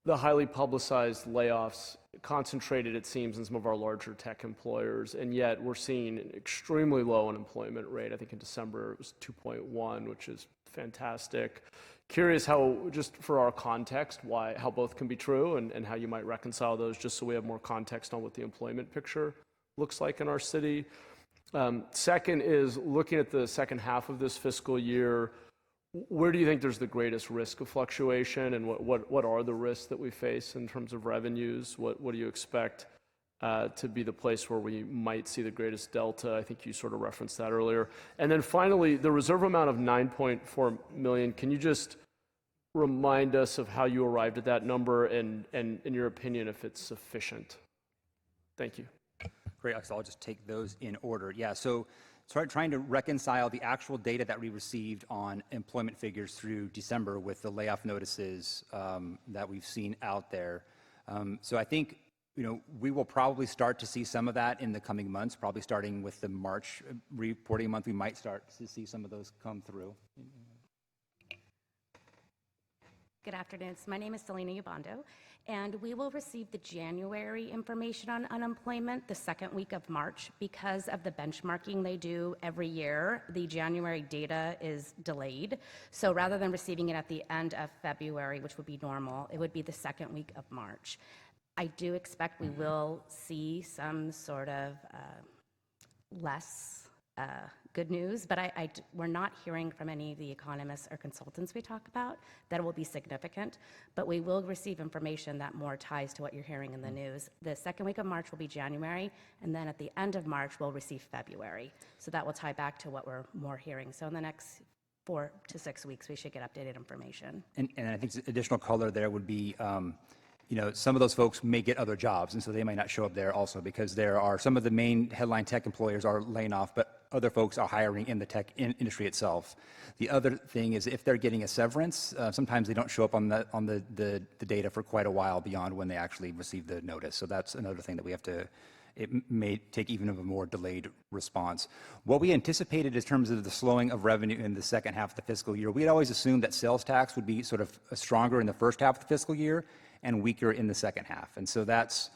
the highly publicized layoffs concentrated, it seems, in some of our larger tech employers, and yet we're seeing an extremely low unemployment rate. I think in December it was 2.1, which is fantastic. Curious how, just for our context, how both can be true and how you might reconcile those, just so we have more context on what the employment picture looks like in our city. Second is looking at the second half of this fiscal year. Where do you think there's the greatest risk of fluctuation, and what are the risks that we face in terms of revenues? What do you expect to be the place where we might see the greatest delta. I think you sort of referenced that earlier. And then finally, the reserve amount of $9.4 million, can you just remind us of how you arrived at that number and in your opinion, if it's sufficient? Thank you. Great, so I'll just take those in order. Yeah, so trying to reconcile the actual data that we received on employment figures through December with the layoff notices that we've seen out there. So I think, we will probably start to see some of that in the coming months, probably starting with the March reporting month. We might start to see some of those come through. Good afternoon. My name is Selena Ubando, and we will receive the January information on unemployment the second week of March. Because of the benchmarking they do every year, the January data is delayed. So rather than receiving it at the end of February, which would be normal, it would be the second week of March. I do expect we will see some sort of less good news, but we're not hearing from any of the economists or consultants we talk about that it will be significant, but we will receive information that more ties to what you're hearing in the news. The second week of March will be January, and then at the end of March, we'll receive February. So that will tie back to what we're more hearing. So in the next 4 to 6 weeks, we should get updated information. And I think additional color there would be, some of those folks may get other jobs, and so they might not show up there also because there are some of the main headline tech employers are laying off, but other folks are hiring in the tech industry itself. The other thing is if they're getting a severance, sometimes they don't show up on the data for quite a while beyond when they actually receive the notice. So that's another thing that we have to, it may take even a more delayed response. What we anticipated in terms of the slowing of revenue in the second half of the fiscal year, we had always assumed that sales tax would be sort of stronger in the first half of the fiscal year and weaker in the second half. And so that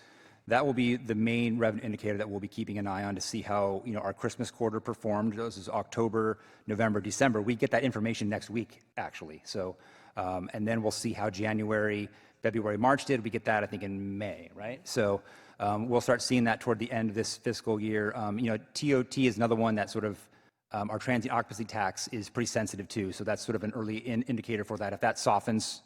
will be the main revenue indicator that we'll be keeping an eye on to see how our Christmas quarter performed. This is October, November, December. We get that information next week, actually. So, and then we'll see how January, February, March did. We get that, I think, in May, right? So we'll start seeing that toward the end of this fiscal year. TOT is another one that sort of, our transient occupancy tax is pretty sensitive too. So that's sort of an early indicator for that. If that softens,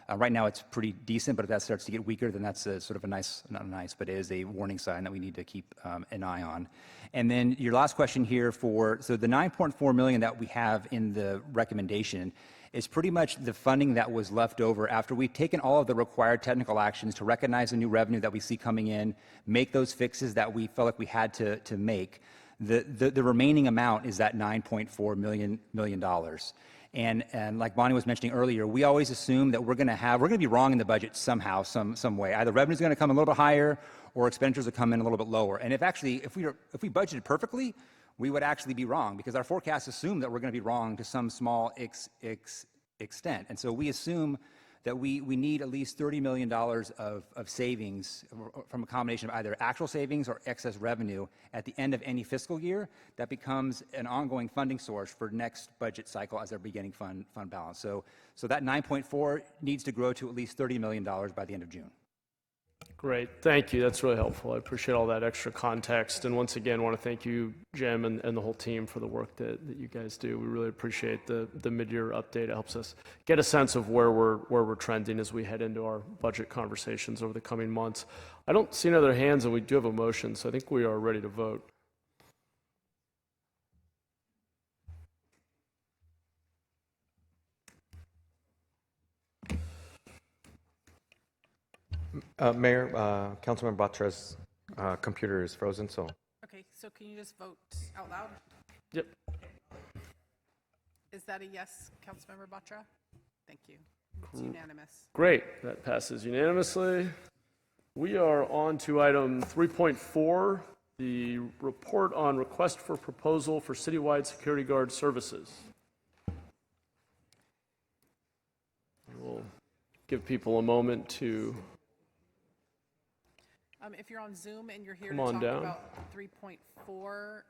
right now it's pretty decent, but if that starts to get weaker, then that's a sort of a nice, not nice, but it is a warning sign that we need to keep an eye on. And then your last question here so the $9.4 million that we have in the recommendation is pretty much the funding that was left over after we've taken all of the required technical actions to recognize the new revenue that we see coming in, make those fixes that we felt like we had to make. The remaining amount is that $9.4 million. And like Bonnie was mentioning earlier, we always assume that we're going to be wrong in the budget somehow, some way. Either revenue's going to come a little bit higher, or expenditures will come in a little bit lower. And if we budgeted perfectly, we would actually be wrong because our forecasts assume that we're going to be wrong to some small extent. And so we assume that we need at least $30 million of savings from a combination of either actual savings or excess revenue at the end of any fiscal year. That becomes an ongoing funding source for next budget cycle as our beginning fund balance. So that 9.4 needs to grow to at least $30 million by the end of June. Great, thank you. That's really helpful. I appreciate all that extra context. And once again, I want to thank you, Jim, and the whole team for the work that you guys do. We really appreciate the mid-year update. It helps us get a sense of where we're trending as we head into our budget conversations over the coming months. I don't see any other hands, and we do have a motion, so I think we are ready to vote. Mayor, Councilmember Batra's computer is frozen, so. Okay, so can you just vote out loud? Yep. Is that a yes, Councilmember Batra? Thank you. It's unanimous. Great, that passes unanimously. We are on to item 3.4, the report on request for proposal for citywide security guard services. We'll give people a moment to if you're on Zoom and you're here come to on talk down. about 3.4,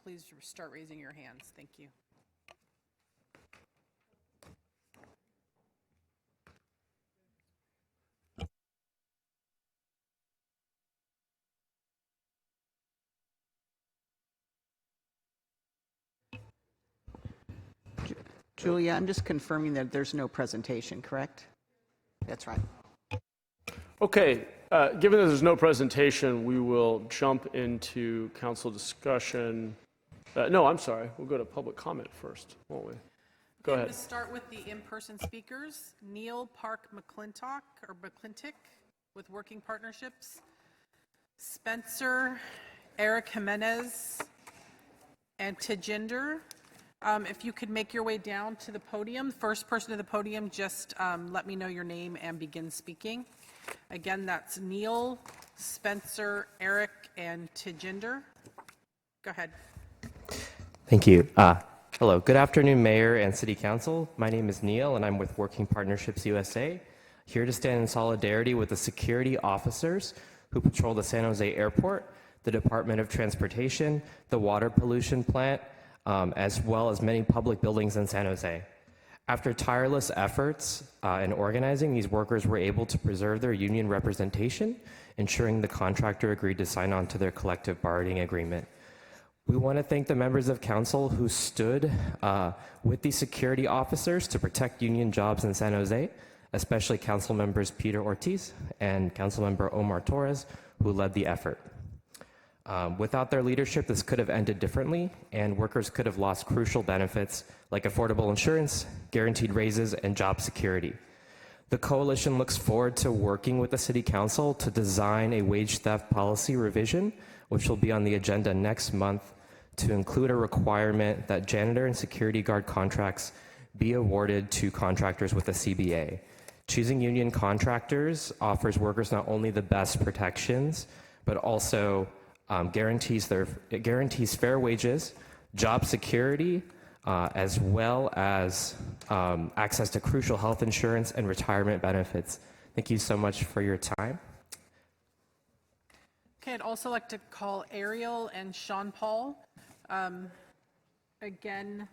please start raising your hands. Thank you. Julia, I'm just confirming that there's no presentation, correct? That's right. Okay, Given that there's no presentation, we will jump into council discussion. No, I'm sorry. We'll go to public comment first, won't we? Go I'm ahead. going to start with the in-person speakers. Neil Park McClintock with Working Partnerships. Spencer Eric Jimenez and Tejinder. If you could make your way down to the podium, first person to the podium, just let me know your name and begin speaking. Again, that's Neil, Spencer, Eric, and Tejinder. Go ahead. Thank you. Hello. Good afternoon, Mayor and City Council. My name is Neil, and I'm with Working Partnerships USA, here to stand in solidarity with the security officers who patrol the San Jose Airport, the Department of Transportation, the water pollution plant, as well as many public buildings in San Jose. After tireless efforts in organizing, these workers were able to preserve their union representation, ensuring the contractor agreed to sign on to their collective bargaining agreement. We want to thank the members of council who stood with these security officers to protect union jobs in San Jose, especially council members Peter Ortiz and council member Omar Torres, who led the effort. Without their leadership, this could have ended differently, and workers could have lost crucial benefits like affordable insurance, guaranteed raises, and job security. The coalition looks forward to working with the City Council to design a wage theft policy revision, which will be on the agenda next month, to include a requirement that janitor and security guard contracts be awarded to contractors with a CBA. Choosing union contractors offers workers not only the best protections, but also guarantees fair wages, job security, as well as access to crucial health insurance and retirement benefits. Thank you so much for your time. Okay, I'd also like to call Ariel and Sean Paul. Again,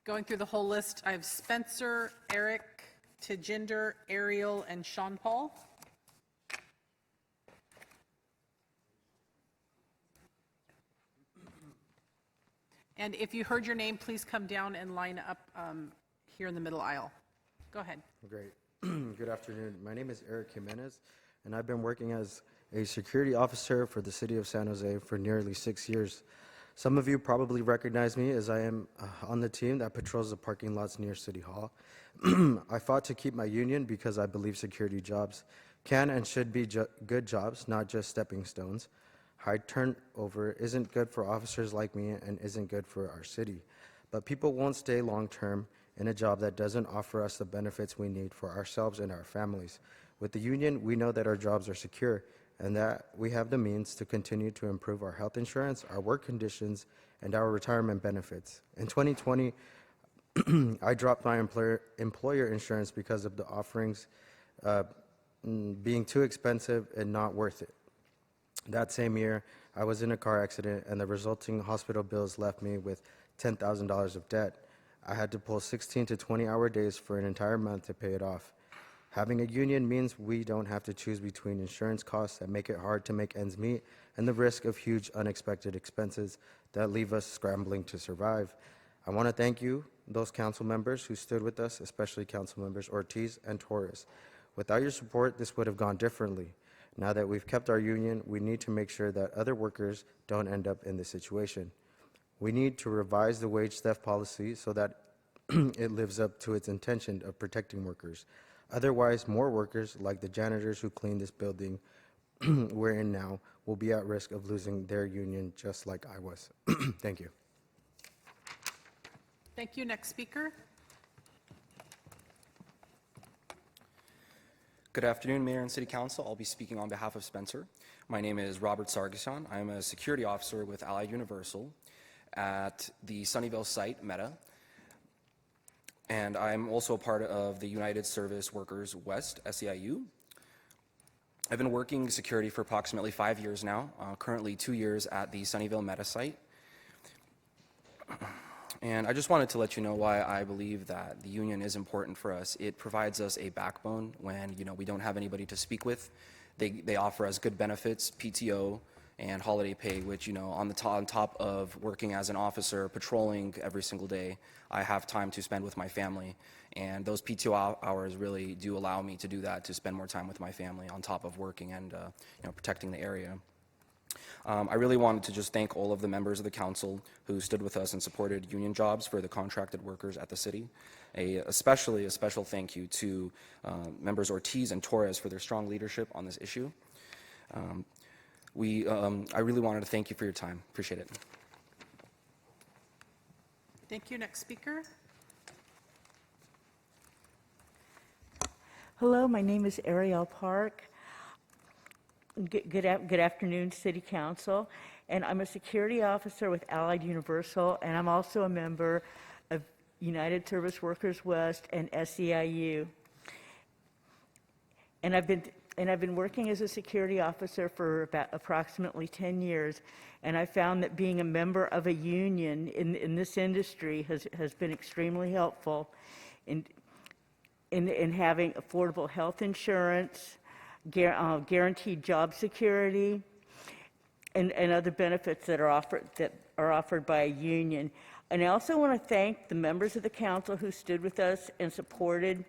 going through the whole list, I have Spencer, Eric, Tejinder, Ariel, and Sean Paul. And if you heard your name, please come down and line up here in the middle aisle. Go ahead. Great. Good afternoon. My name is Eric Jimenez, and I've been working as a security officer for the city of San Jose for nearly 6 years. Some of you probably recognize me as I am on the team that patrols the parking lots near City Hall. I fought to keep my union because I believe security jobs can and should be good jobs, not just stepping stones. High turnover isn't good for officers like me and isn't good for our city. But people won't stay long-term in a job that doesn't offer us the benefits we need for ourselves and our families. With the union, we know that our jobs are secure and that we have the means to continue to improve our health insurance, our work conditions, and our retirement benefits. In 2020, I dropped my employer insurance because of the offerings being too expensive and not worth it. That same year, I was in a car accident, and the resulting hospital bills left me with $10,000 of debt. I had to pull 16 to 20-hour days for an entire month to pay it off. Having a union means we don't have to choose between insurance costs that make it hard to make ends meet and the risk of huge unexpected expenses that leave us scrambling to survive. I want to thank you, those council members who stood with us, especially council members Ortiz and Torres. Without your support, this would have gone differently. Now that we've kept our union, we need to make sure that other workers don't end up in this situation. We need to revise the wage theft policy so that it lives up to its intention of protecting workers. Otherwise, more workers, like the janitors who clean this building we're in now, will be at risk of losing their union just like I was. Thank you. Thank you. Next speaker. Good afternoon, Mayor and City Council. I'll be speaking on behalf of Spencer. My name is Robert Sargsyan. I'm a security officer with Allied Universal at the Sunnyvale site, Meta. And I'm also a part of the United Service Workers West, SEIU. I've been working security for approximately 5 years now, currently 2 years at the Sunnyvale Meta site. And I just wanted to let you know why I believe that the union is important for us. It provides us a backbone when, we don't have anybody to speak with. They offer us good benefits, PTO, and holiday pay, which, on top of working as an officer, patrolling every single day, I have time to spend with my family. And those PTO hours really do allow me to do that, to spend more time with my family on top of working and protecting the area. I really wanted to just thank all of the members of the council who stood with us and supported union jobs for the contracted workers at the city. Especially a special thank you to members Ortiz and Torres for their strong leadership on this issue. I really wanted to thank you for your time. Appreciate it. Thank you. Next speaker. Hello, my name is Ariel Park. Good afternoon, City Council. And I'm a security officer with Allied Universal, and I'm also a member of United Service Workers West and SEIU. And I've been working as a security officer for about approximately 10 years, and I found that being a member of a union in this industry has been extremely helpful in having affordable health insurance, guaranteed job security, and other benefits that are offered by a union. And I also want to thank the members of the council who stood with us and supported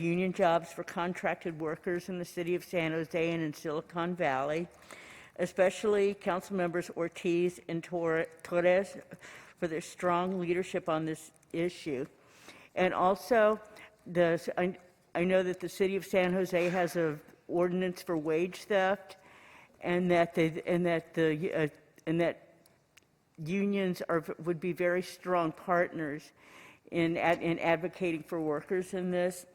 union jobs for contracted workers in the city of San Jose and in Silicon Valley, especially council members Ortiz and Torres for their strong leadership on this issue. And also, I know that the city of San Jose has an ordinance for wage theft, and that unions would be very strong partners in advocating for workers in this.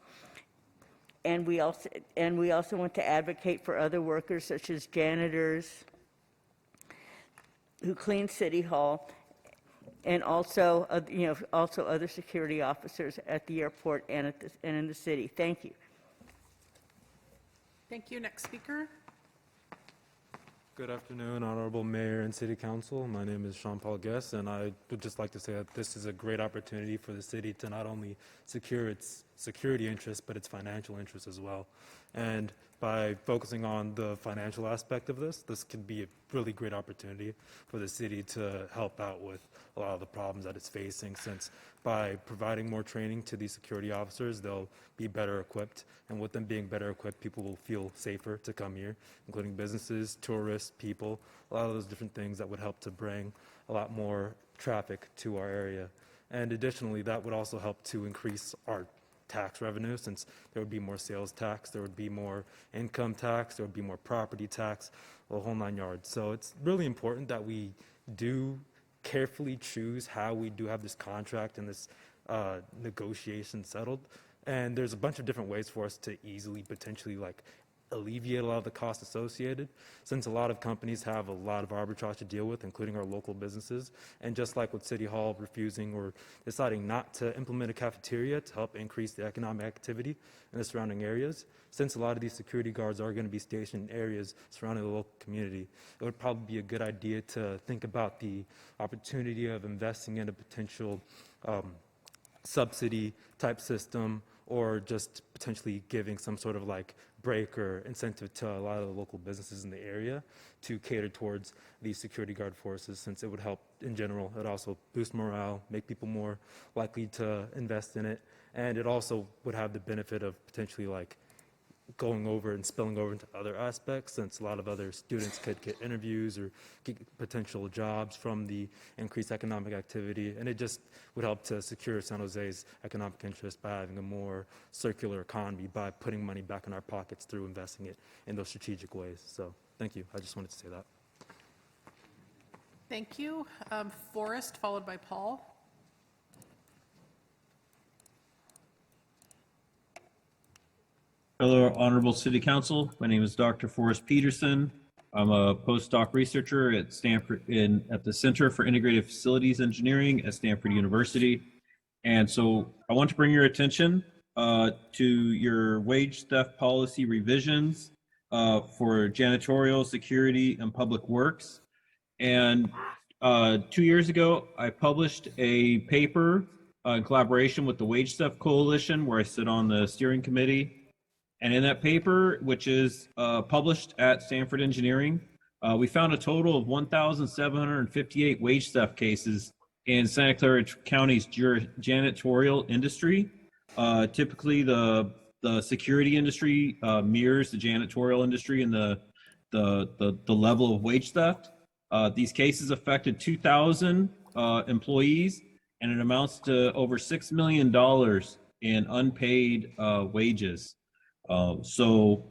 And we also want to advocate for other workers, such as janitors who clean City Hall, and also other security officers at the airport and in the city. Thank you. Thank you. Next speaker. Good afternoon, Honorable Mayor and City Council. My name is Sean-Paul Guest, and I would just like to say that this is a great opportunity for the city to not only secure its security interests, but its financial interests as well. And by focusing on the financial aspect of this could be a really great opportunity for the city to help out with a lot of the problems that it's facing, since by providing more training to these security officers, they'll be better equipped. And with them being better equipped, people will feel safer to come here, including businesses, tourists, people, a lot of those different things that would help to bring a lot more traffic to our area. And additionally, that would also help to increase our tax revenue, since there would be more sales tax, there would be more income tax, there would be more property tax, the whole 9 yards. So it's really important that we do carefully choose how we do have this contract and this negotiation settled. And there's a bunch of different ways for us to easily potentially alleviate a lot of the costs associated, since a lot of companies have a lot of arbitrage to deal with, including our local businesses. And just like with City Hall refusing or deciding not to implement a cafeteria to help increase the economic activity in the surrounding areas, since a lot of these security guards are going to be stationed in areas surrounding the local community, it would probably be a good idea to think about the opportunity of investing in a potential subsidy type system, or just potentially giving some sort of break or incentive to a lot of the local businesses in the area to cater towards these security guard forces, since it would help in general. It also boost morale, make people more likely to invest in it, and it also would have the benefit of potentially going over and spilling over into other aspects, since a lot of other students could get interviews or get potential jobs from the increased economic activity. And it just would help to secure San Jose's economic interest by having a more circular economy, by putting money back in our pockets through investing it in those strategic ways. So thank you. I just wanted to say that. Thank you. Forrest, followed by Paul. Hello, Honorable City Council. My name is Dr. Forrest Peterson. I'm a postdoc researcher at Stanford at the Center for Integrated Facilities Engineering at Stanford University. And so I want to bring your attention to your wage theft policy revisions for janitorial, security, and public works. And 2 years ago, I published a paper in collaboration with the Wage Theft Coalition, where I sit on the steering committee. And in that paper, which is published at Stanford Engineering, we found a total of 1,758 wage theft cases in Santa Clara County's janitorial industry. Typically, the security industry mirrors the janitorial industry in the level of wage theft. These cases affected 2,000 employees, and it amounts to over $6 million in unpaid wages. So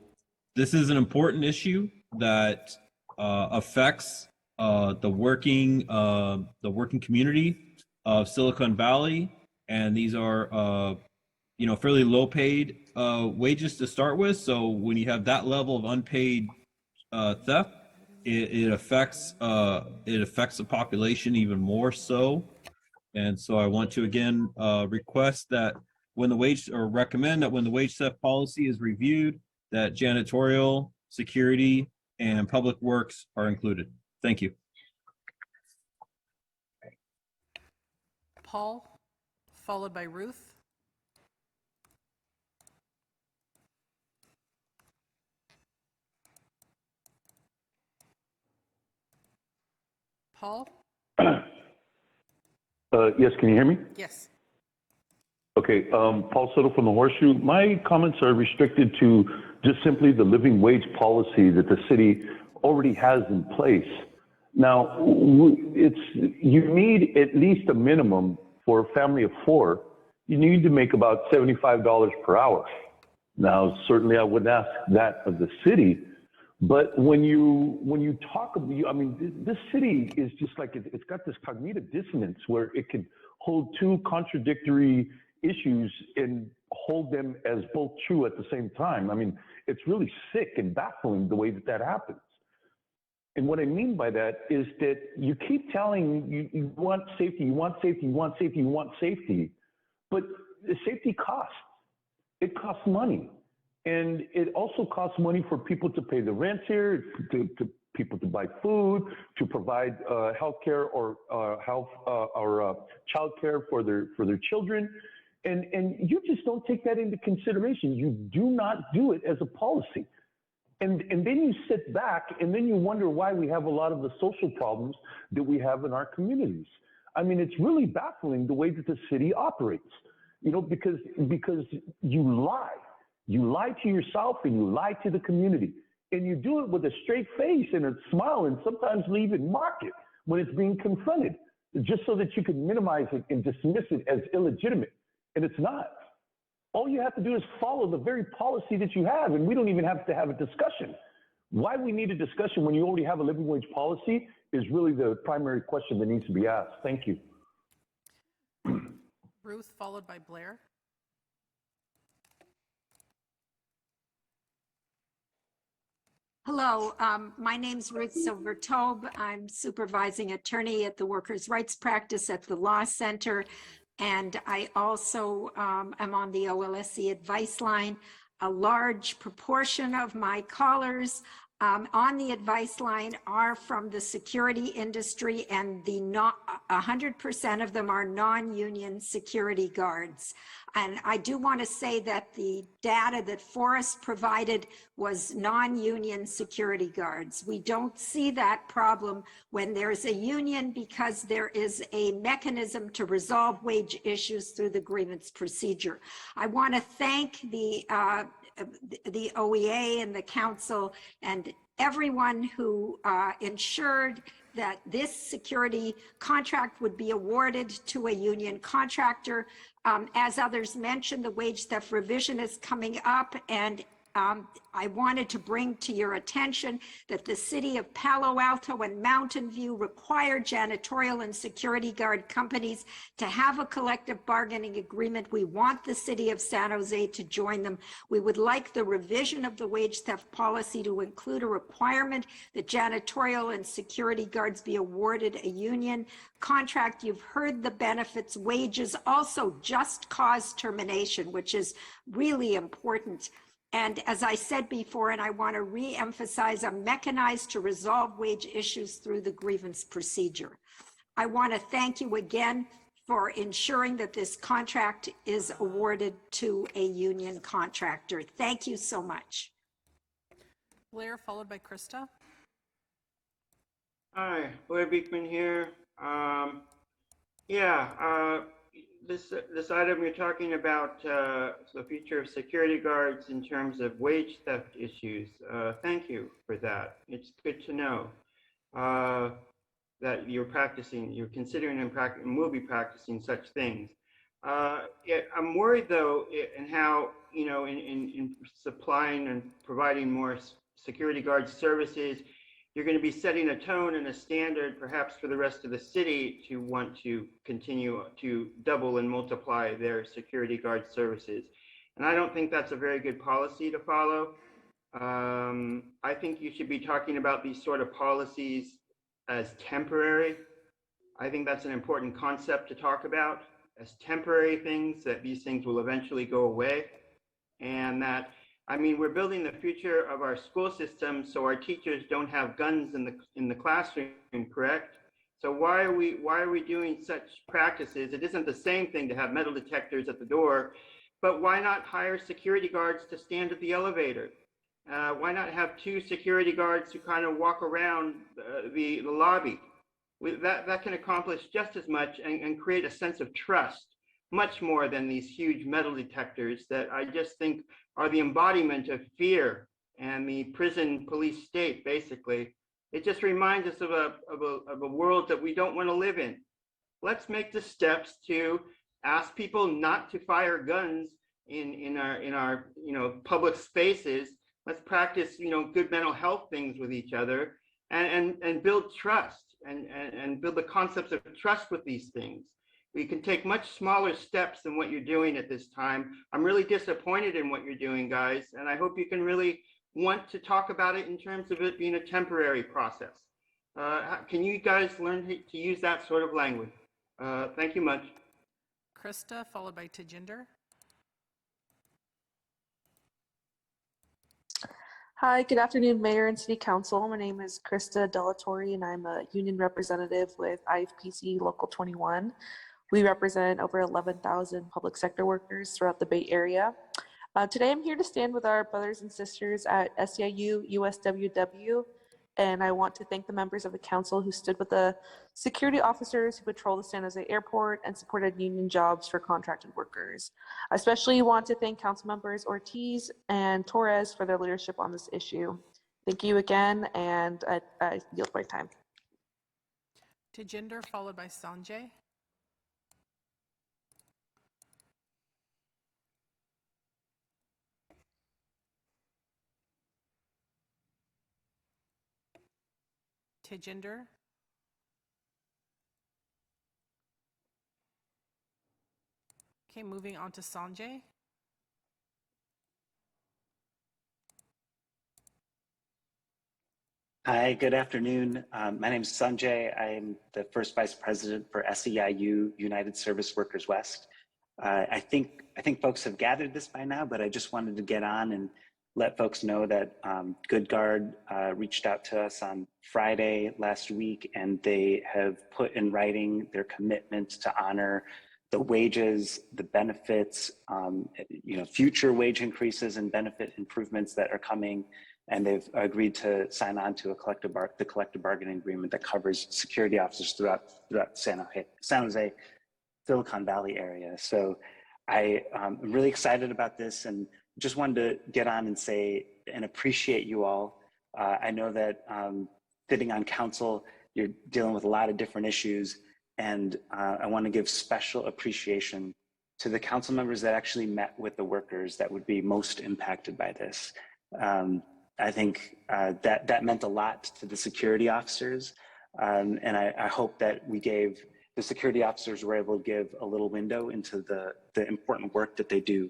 this is an important issue that affects the working community of Silicon Valley, and these are fairly low paid wages to start with. So when you have that level of unpaid theft, it affects the population even more so. And so I want to again request that recommend that when the wage theft policy is reviewed, that janitorial, security, and public works are included. Thank you. Paul, followed by Ruth. Paul? Yes, can you hear me? Yes. Okay, Paul Soto from the Horseshoe. My comments are restricted to just simply the living wage policy that the city already has in place. Now, you need at least a minimum for a family of 4. You need to make about $75 per hour. Now, certainly I wouldn't ask that of the city, but when you talk about, I mean, this city is just like, it's got this cognitive dissonance where it can hold 2 contradictory issues and hold them as both true at the same time. I mean, it's really sick and baffling the way that happens. And what I mean by that is that you keep telling you want safety, you want safety, you want safety, you want safety, but the safety costs. It costs money. And it also costs money for people to pay the rent here, to people to buy food, to provide health care or child care for their children. And you just don't take that into consideration. You do not do it as a policy. And then you sit back and then you wonder why we have a lot of the social problems that we have in our communities. I mean, it's really baffling the way that the city operates, because you lie. You lie to yourself and you lie to the community. And you do it with a straight face and a smile and sometimes even mock it when it's being confronted, just so that you can minimize it and dismiss it as illegitimate. And it's not. All you have to do is follow the very policy that you have, and we don't even have to have a discussion. Why we need a discussion when you already have a living wage policy is really the primary question that needs to be asked. Thank you. Ruth, followed by Blair. Hello, my name's Ruth Silver-Tobe. I'm supervising attorney at the Workers' Rights Practice at the Law Center. And I also am on the OLSC advice line. A large proportion of my callers on the advice line are from the security industry, and 100% of them are non-union security guards. And I do want to say that the data that Forrest provided was non-union security guards. We don't see that problem when there's a union because there is a mechanism to resolve wage issues through the grievance procedure. I want to thank the OEA and the council and everyone who ensured that this security contract would be awarded to a union contractor. As others mentioned, the wage theft revision is coming up, and I wanted to bring to your attention that the city of Palo Alto and Mountain View require janitorial and security guard companies to have a collective bargaining agreement. We want the city of San Jose to join them. We would like the revision of the wage theft policy to include a requirement that janitorial and security guards be awarded a union contract. You've heard the benefits, wages, also just cause termination, which is really important. And as I said before, and I want to re-emphasize, a mechanized to resolve wage issues through the grievance procedure. I want to thank you again for ensuring that this contract is awarded to a union contractor. Thank you so much. Blair, followed by Krista. Hi, Blair Beekman here. Yeah, this item you're talking about, the future of security guards in terms of wage theft issues. Thank you for that. It's good to know that you're considering and will be practicing such things. I'm worried though, in how, in supplying and providing more security guard services, you're going to be setting a tone and a standard perhaps for the rest of the city to want to continue to double and multiply their security guard services. And I don't think that's a very good policy to follow. I think you should be talking about these sort of policies as temporary. I think that's an important concept to talk about as temporary things, that these things will eventually go away. And that, I mean, we're building the future of our school system so our teachers don't have guns in the classroom, correct? So why are we doing such practices? It isn't the same thing to have metal detectors at the door, but why not hire security guards to stand at the elevator? Why not have 2 security guards who kind of walk around the lobby? That can accomplish just as much and create a sense of trust, much more than these huge metal detectors that I just think are the embodiment of fear and the prison police state, basically. It just reminds us of a world that we don't want to live in. Let's make the steps to ask people not to fire guns in our public spaces. Let's practice good mental health things with each other and build trust and build the concepts of trust with these things. We can take much smaller steps than what you're doing at this time. I'm really disappointed in what you're doing, guys, and I hope you can really want to talk about it in terms of it being a temporary process. Can you guys learn to use that sort of language? Thank you much. Krista, followed by Tejinder. Hi, good afternoon, Mayor and City Council. My name is Krista Delatorre, and I'm a union representative with IFPC Local 21. We represent over 11,000 public sector workers throughout the Bay Area. Today, I'm here to stand with our brothers and sisters at SEIU USWW, and I want to thank the members of the council who stood with the security officers who patrol the San Jose airport and supported union jobs for contracted workers. I especially want to thank council members Ortiz and Torres for their leadership on this issue. Thank you again, and I yield my time. Tejinder, followed by Sanjay. Tejinder. Okay, moving on to Sanjay. Hi, good afternoon. My name is Sanjay. I'm the first vice president for SEIU United Service Workers West. I think folks have gathered this by now, but I just wanted to get on and let folks know that Good Guard reached out to us on Friday last week, and they have put in writing their commitment to honor the wages, the benefits, future wage increases and benefit improvements that are coming. And they've agreed to sign on to the collective bargaining agreement that covers security officers throughout San Jose, Silicon Valley area. So I'm really excited about this, and just wanted to get on and say and appreciate you all. I know that sitting on council, you're dealing with a lot of different issues, and I want to give special appreciation to the council members that actually met with the workers that would be most impacted by this. I think that meant a lot to the security officers, and I hope that the security officers were able to give a little window into the important work that they do.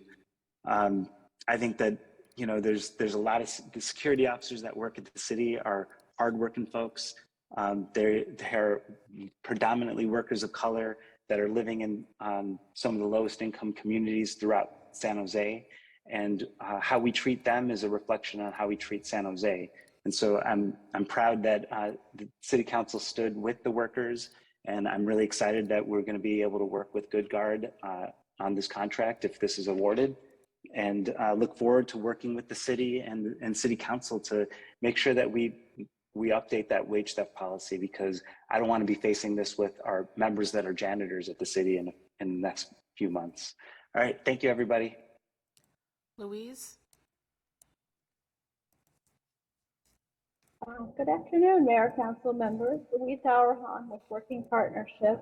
I think that there's a lot of the security officers that work at the city are hardworking folks. They're predominantly workers of color that are living in some of the lowest income communities throughout San Jose. And how we treat them is a reflection on how we treat San Jose. And so I'm proud that the City Council stood with the workers, and I'm really excited that we're going to be able to work with Good Guard on this contract if this is awarded, and look forward to working with the city and City Council to make sure that we we update that wage theft policy, because I don't want to be facing this with our members that are janitors at the city in the next few months. All right, thank you, everybody. Louise? Good afternoon, Mayor, Council members. Louise Auerhahn with Working Partnership.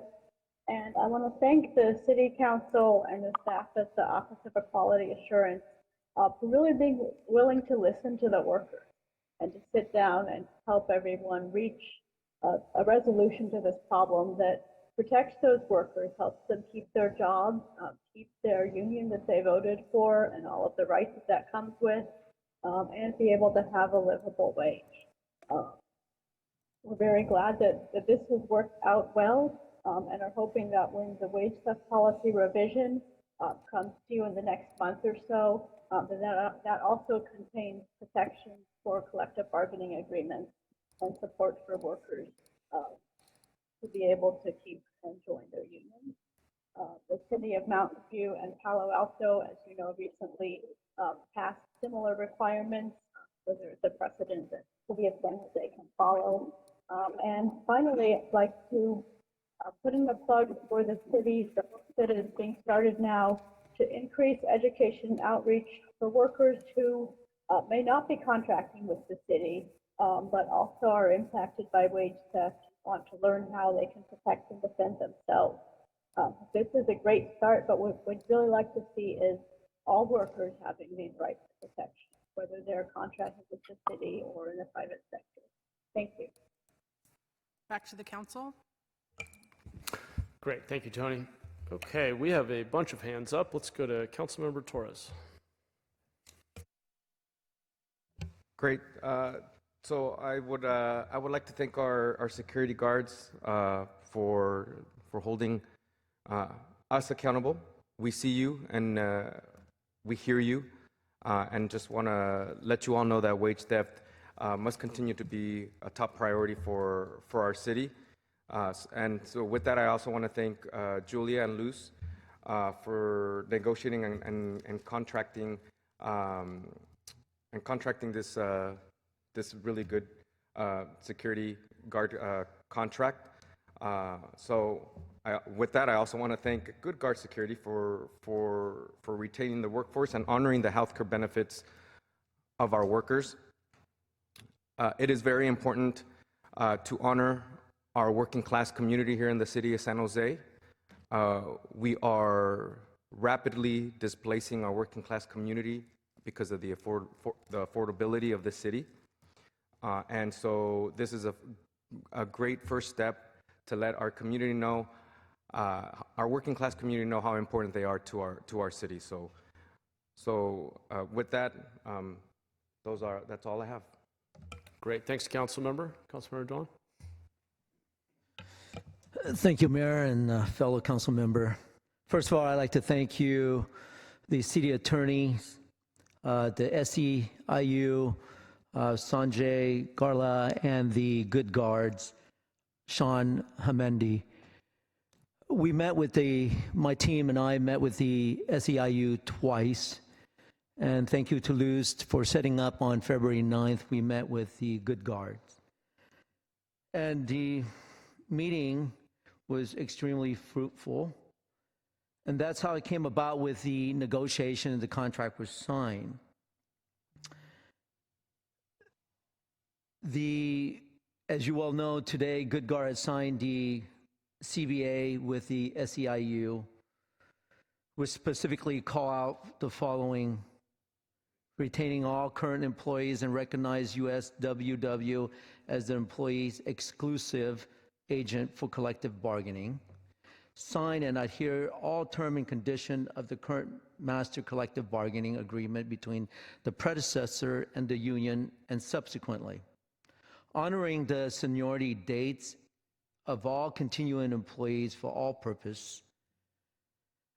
And I want to thank the City Council and the staff at the Office of Equality Assurance for really being willing to listen to the workers and to sit down and help everyone reach a resolution to this problem that protects those workers, helps them keep their jobs, keep their union that they voted for and all of the rights that comes with, and be able to have a livable wage. We're very glad that this has worked out well, and are hoping that when the wage theft policy revision comes to you in the next month or so, that also contains protections for collective bargaining agreements and support for workers to be able to keep and join their unions. The city of Mountain View and Palo Alto, as you know, recently passed similar requirements, so there's a precedent that the city of San Jose can follow. And finally, I'd like to put in a plug for the city that is being started now to increase education and outreach for workers who may not be contracting with the city, but also are impacted by wage theft, want to learn how they can protect and defend themselves. This is a great start, but what we'd really like to see is all workers having these rights to protection, whether they're contracting with the city or in the private sector. Thank you. Back to the council. Great, thank you, Tony. Okay, we have a bunch of hands up. Let's go to Councilmember Torres. Great. So I would like to thank our security guards for holding us accountable. We see you and we hear you, and just want to let you all know that wage theft must continue to be a top priority for our city. And so with that, I also want to thank Julia and Luz for negotiating and contracting this really good security guard contract. With that, I also want to thank Good Guard Security for retaining the workforce and honoring the healthcare benefits of our workers. It is very important to honor our working class community here in the city of San Jose. We are rapidly displacing our working class community because of the affordability of the city. And so this is a great first step to let our community know, our working class community know how important they are to our city. So with that, that's all I have. Great, thanks, Councilmember. Councilmember Dolan. Thank you, Mayor and fellow council member. First of all, I'd like to thank you, the city attorney, the SEIU, Sanjay Garla, and the Good Guards, Sean Hamendi. We met with my team and I met with the SEIU twice. And thank you to Luz for setting up on February 9th. We met with the Good Guards. And the meeting was extremely fruitful. And that's how it came about with the negotiation and the contract was signed. As you all know, today, Good Guard has signed the CBA with the SEIU, which specifically call out the following: retaining all current employees and recognize USWW as the employee's exclusive agent for collective bargaining. Sign and adhere all term and condition of the current master collective bargaining agreement between the predecessor and the union and subsequently. Honoring the seniority dates of all continuing employees for all purpose,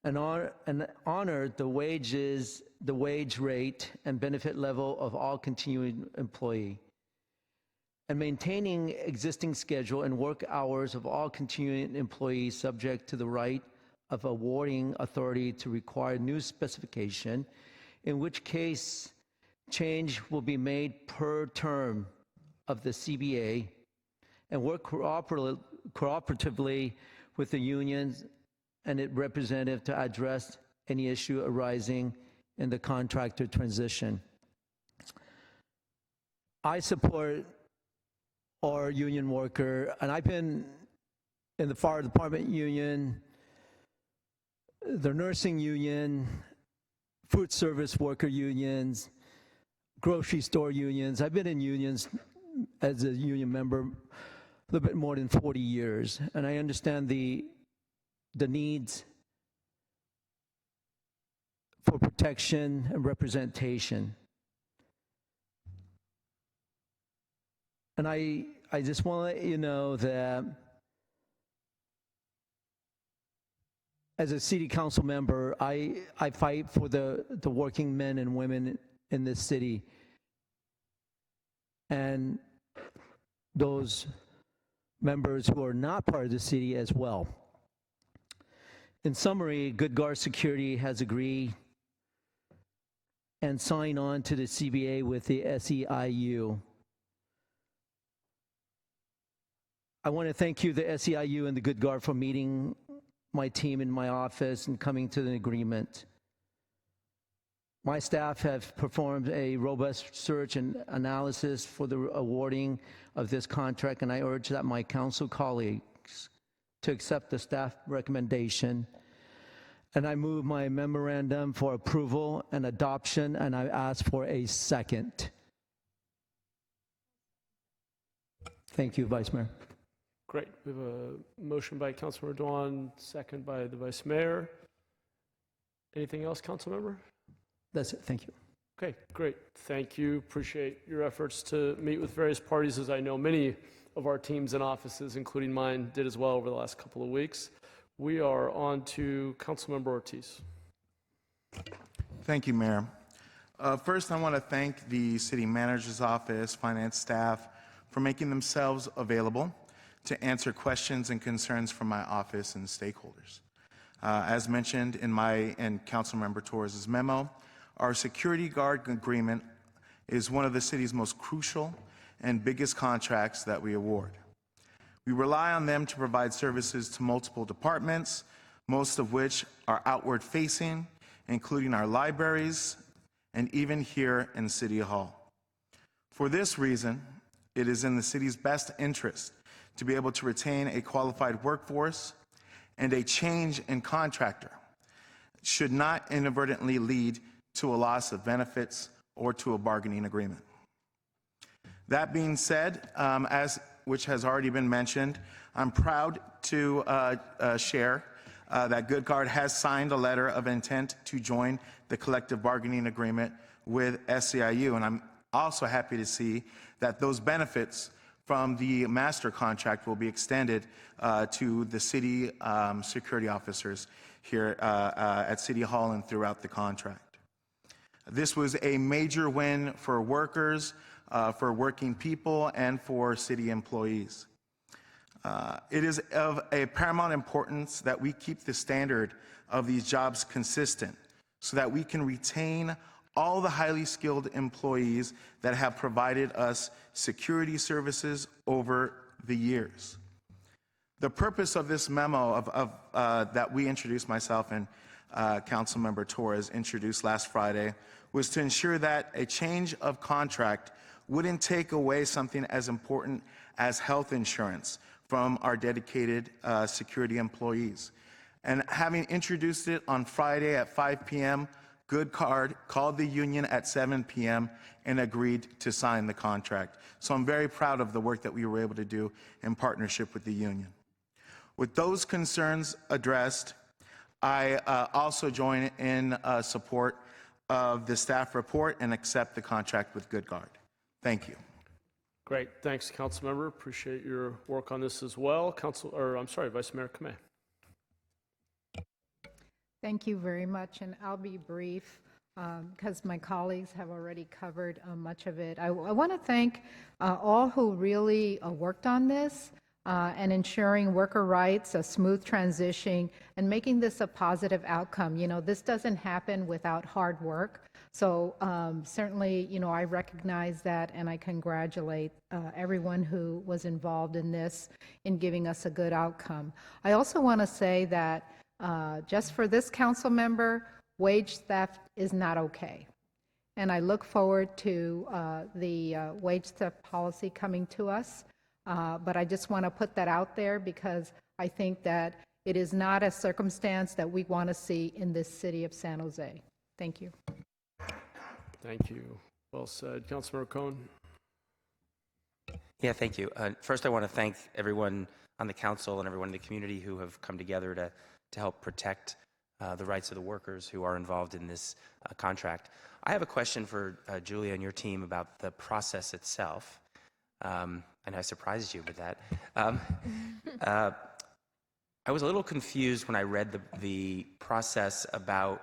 and honor the wages, the wage rate and benefit level of all continuing employee, and maintaining existing schedule and work hours of all continuing employees subject to the right of awarding authority to require new specification, in which case change will be made per term of the CBA and work cooperatively with the unions and its representative to address any issue arising in the contractor transition. I support our union worker, and I've been in the fire department union, the nursing union, food service worker unions, grocery store unions. I've been in unions as a union member a little bit more than 40 years, and I understand the needs for protection and representation. And I just want to let you know that as a city council member, I fight for the working men and women in this city and those members who are not part of the city as well. In summary, Good Guard Security has agreed and signed on to the CBA with the SEIU. I want to thank you, the SEIU and the Good Guard, for meeting my team in my office and coming to an agreement. My staff have performed a robust search and analysis for the awarding of this contract, and I urge that my council colleagues to accept the staff recommendation. And I move my memorandum for approval and adoption, and I ask for a second. Thank you, Vice Mayor. Great. We have a motion by Councilmember Dewan, second by the Vice Mayor. Anything else, Councilmember? That's it. Thank you. Okay, great. Thank you. Appreciate your efforts to meet with various parties, as I know many of our teams and offices, including mine, did as well over the last couple of weeks. We are on to Councilmember Ortiz. Thank you, Mayor. First, I want to thank the City Manager's Office, finance staff for making themselves available to answer questions and concerns from my office and stakeholders. As mentioned in my and Councilmember Torres' memo, our security guard agreement is one of the city's most crucial and biggest contracts that we award. We rely on them to provide services to multiple departments, most of which are outward facing, including our libraries and even here in City Hall. For this reason, it is in the city's best interest to be able to retain a qualified workforce, and a change in contractor should not inadvertently lead to a loss of benefits or to a bargaining agreement. That being said, which has already been mentioned, I'm proud to share that Good Guard has signed a letter of intent to join the collective bargaining agreement with SEIU, and I'm also happy to see that those benefits from the master contract will be extended to the city security officers here at City Hall and throughout the contract. This was a major win for workers, for working people, and for city employees. It is of a paramount importance that we keep the standard of these jobs consistent so that we can retain all the highly skilled employees that have provided us security services over the years. The purpose of this memo that we introduced, myself and Councilmember Torres introduced last Friday, was to ensure that a change of contract wouldn't take away something as important as health insurance from our dedicated security employees. And having introduced it on Friday at 5 p.m., Good Guard called the union at 7 p.m. and agreed to sign the contract. So I'm very proud of the work that we were able to do in partnership with the union. With those concerns addressed, I also join in support of the staff report and accept the contract with Good Guard. Thank you. Great. Thanks, Councilmember. Appreciate your work on this as well. Vice Mayor Kamei. Thank you very much, and I'll be brief because my colleagues have already covered much of it. I want to thank all who really worked on this and ensuring worker rights, a smooth transition, and making this a positive outcome. You know, this doesn't happen without hard work. So certainly, I recognize that, and I congratulate everyone who was involved in this in giving us a good outcome. I also want to say that just for this council member, wage theft is not okay. And I look forward to the wage theft policy coming to us. But I just want to put that out there because I think that it is not a circumstance that we want to see in this city of San Jose. Thank you. Thank you. Well said. Councilmember Cohen. Yeah, thank you. First, I want to thank everyone on the council and everyone in the community who have come together to help protect the rights of the workers who are involved in this contract. I have a question for Julia and your team about the process itself. And I surprised you with that. I was a little confused when I read the process about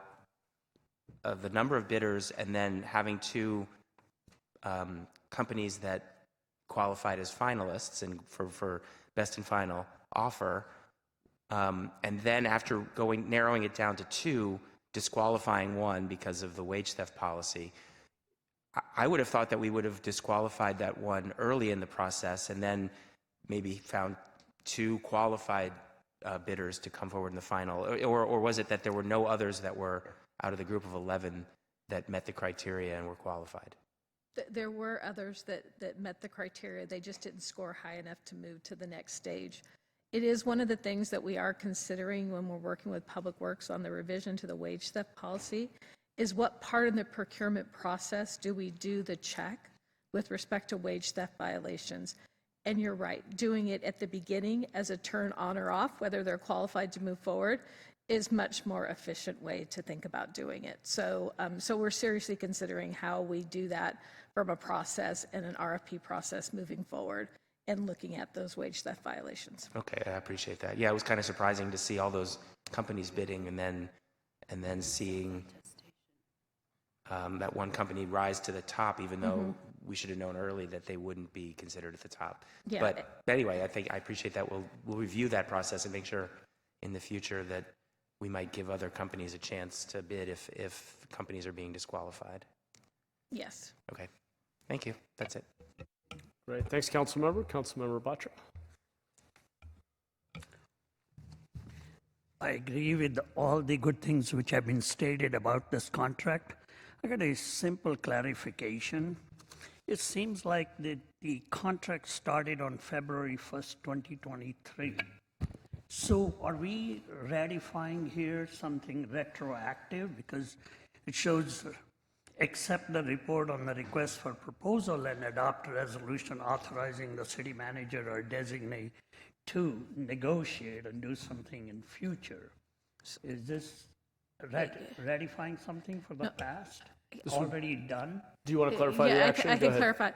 the number of bidders and then having two companies that qualified as finalists and for best and final offer, and then after narrowing it down to two, disqualifying one because of the wage theft policy. I would have thought that we would have disqualified that one early in the process and then maybe found two qualified bidders to come forward in the final, or was it that there were no others that were out of the group of 11 that met the criteria and were qualified? There were others that met the criteria. They just didn't score high enough to move to the next stage. It is one of the things that we are considering when we're working with Public Works on the revision to the wage theft policy, is what part of the procurement process do we do the check with respect to wage theft violations? And you're right, doing it at the beginning as a turn on or off, whether they're qualified to move forward, is much more efficient way to think about doing it. So we're seriously considering how we do that from a process and an RFP process moving forward and looking at those wage theft violations. Okay, I appreciate that. Yeah, it was kind of surprising to see all those companies bidding and then seeing that one company rise to the top, even though we should have known early that they wouldn't be considered at the top. Yeah. But anyway, I appreciate that. We'll review that process and make sure in the future that we might give other companies a chance to bid if companies are being disqualified. Yes. Okay. Thank you. That's it. Great. Thanks, Councilmember. Councilmember Batra. I agree with all the good things which have been stated about this contract. I got a simple clarification. It seems like the contract started on February 1st, 2023. So are we ratifying here something retroactive? Because it shows accept the report on the request for proposal and adopt a resolution authorizing the city manager or designate to negotiate and do something in future. Is this ratifying something for the past? Already done? Do you want to clarify the action? I can clarify.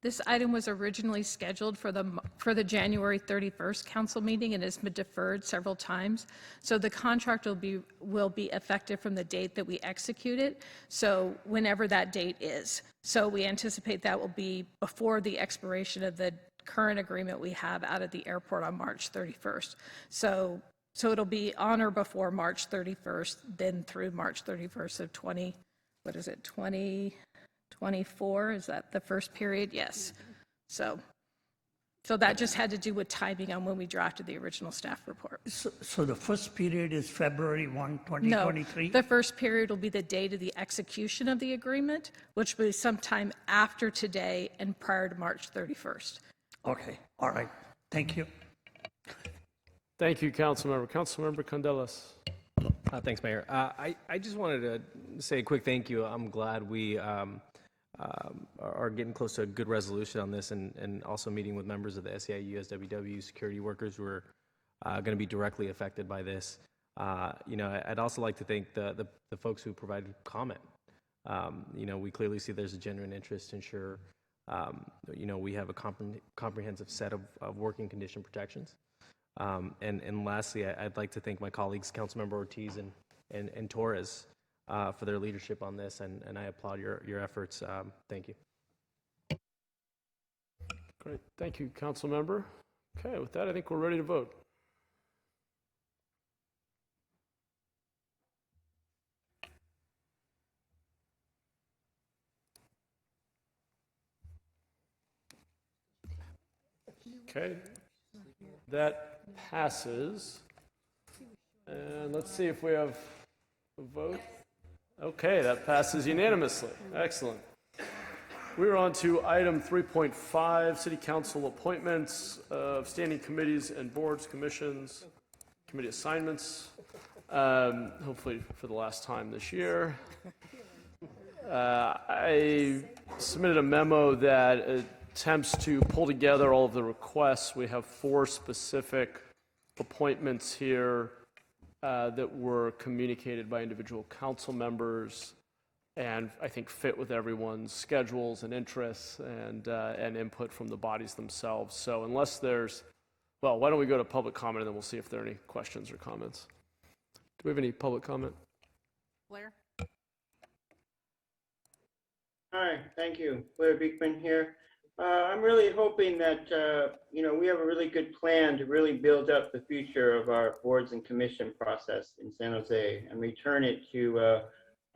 This item was originally scheduled for the January 31st council meeting and has been deferred several times. So the contract will be effective from the date that we execute it. So whenever that date is. So we anticipate that will be before the expiration of the current agreement we have out at the airport on March 31st. So it'll be on or before March 31st, then through March 31st of 2024, is that the first period? Yes. So that just had to do with timing on when we drafted the original staff report. So the first period is February 1, 2023? No, the first period will be the date of the execution of the agreement, which will be sometime after today and prior to March 31st. Okay, all right. Thank you. Thank you, Councilmember. Councilmember Condelas. Thanks, Mayor. I just wanted to say a quick thank you. I'm glad we are getting close to a good resolution on this and also meeting with members of the SEIU, SWW, security workers who are going to be directly affected by this. I'd also like to thank the folks who provided comment. We clearly see there's a genuine interest to ensure we have a comprehensive set of working condition protections. And lastly, I'd like to thank my colleagues, Councilmember Ortiz and Torres, for their leadership on this, and I applaud your efforts. Thank you. Great. Thank you, Councilmember. Okay, with that, I think we're ready to vote. Okay, that passes. And let's see if we have a vote. Okay, that passes unanimously. Excellent. We're on to item 3.5, City Council appointments of standing committees and boards, commissions, committee assignments, hopefully for the last time this year. I submitted a memo that attempts to pull together all of the requests. We have 4 specific appointments here that were communicated by individual council members and I think fit with everyone's schedules and interests and input from the bodies themselves. So unless there's, well, why don't we go to public comment and then we'll see if there are any questions or comments. Do we have any public comment? Blair? Hi, thank you. Blair Beekman here. I'm really hoping that, we have a really good plan to really build up the future of our boards and commission process in San Jose and return it to,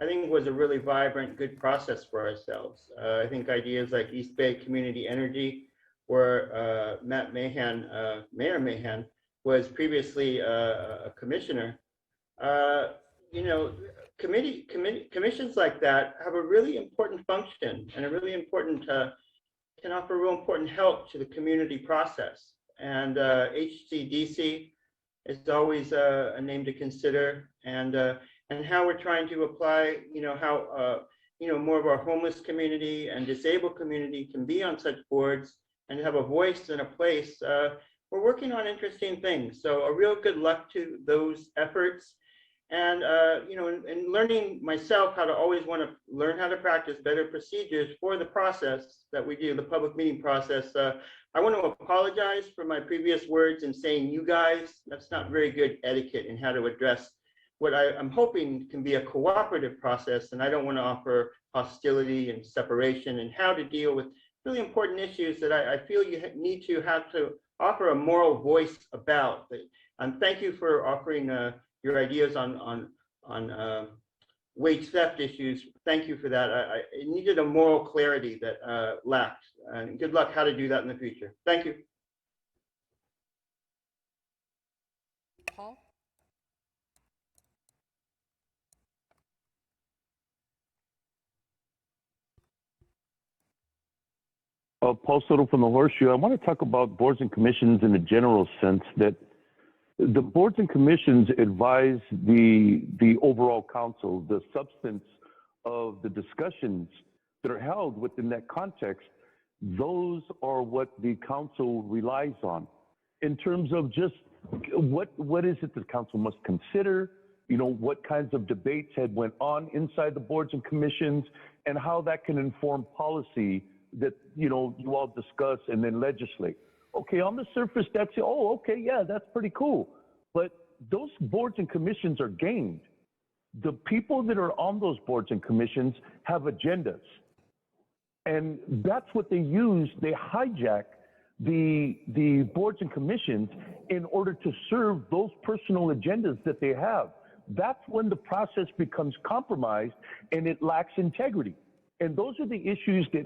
I think it was a really vibrant, good process for ourselves. I think ideas like East Bay Community Energy, where Matt Mahan, Mayor Mahan, was previously a commissioner. Commissions like that have a really important function and a really important, can offer real important help to the community process. And HCDC is always a name to consider, and how we're trying to apply, how more of our homeless community and disabled community can be on such boards and have a voice and a place. We're working on interesting things. So a real good luck to those efforts. And, in learning myself how to always want to learn how to practice better procedures for the process that we do, the public meeting process, I want to apologize for my previous words in saying you guys. That's not very good etiquette in how to address what I'm hoping can be a cooperative process. And I don't want to offer hostility and separation and how to deal with really important issues that I feel you need to have to offer a moral voice about. And thank you for offering your ideas on wage theft issues. Thank you for that. It needed a moral clarity that lacked. And good luck how to do that in the future. Thank you. Paul? Paul Soto from the Horseshoe. I want to talk about boards and commissions in a general sense, that the boards and commissions advise the overall council. The substance of the discussions that are held within that context, those are what the council relies on. In terms of just what is it the council must consider, what kinds of debates had went on inside the boards and commissions, and how that can inform policy that you all discuss and then legislate. Okay, on the surface, that's, that's pretty cool. But those boards and commissions are gamed. The people that are on those boards and commissions have agendas. And that's what they use. They hijack the boards and commissions in order to serve those personal agendas that they have. That's when the process becomes compromised and it lacks integrity. And those are the issues that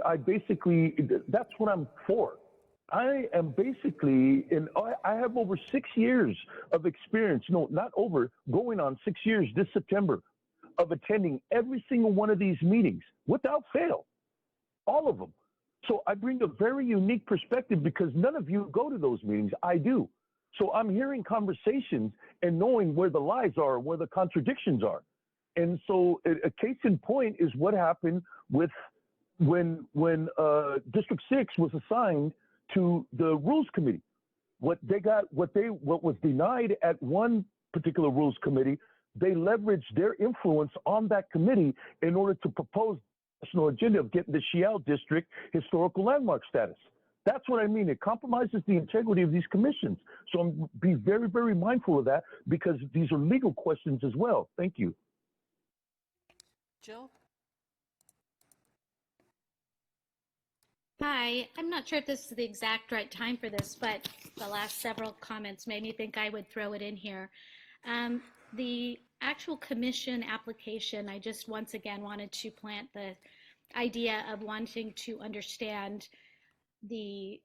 that's what I'm for. I am I have over 6 years of experience, going on 6 years this September, of attending every single one of these meetings without fail, all of them. So I bring a very unique perspective because none of you go to those meetings. I do. So I'm hearing conversations and knowing where the lies are, where the contradictions are. And so a case in point is what happened with when District 6 was assigned to the Rules Committee. What was denied at one particular Rules Committee, they leveraged their influence on that committee in order to propose the national agenda of getting the Shiel District historical landmark status. That's what I mean. It compromises the integrity of these commissions. So I'm be very, very mindful of that because these are legal questions as well. Thank you. Jill? Hi, I'm not sure if this is the exact right time for this, but the last several comments made me think I would throw it in here. The actual commission application, I just once again wanted to plant the idea of wanting to understand the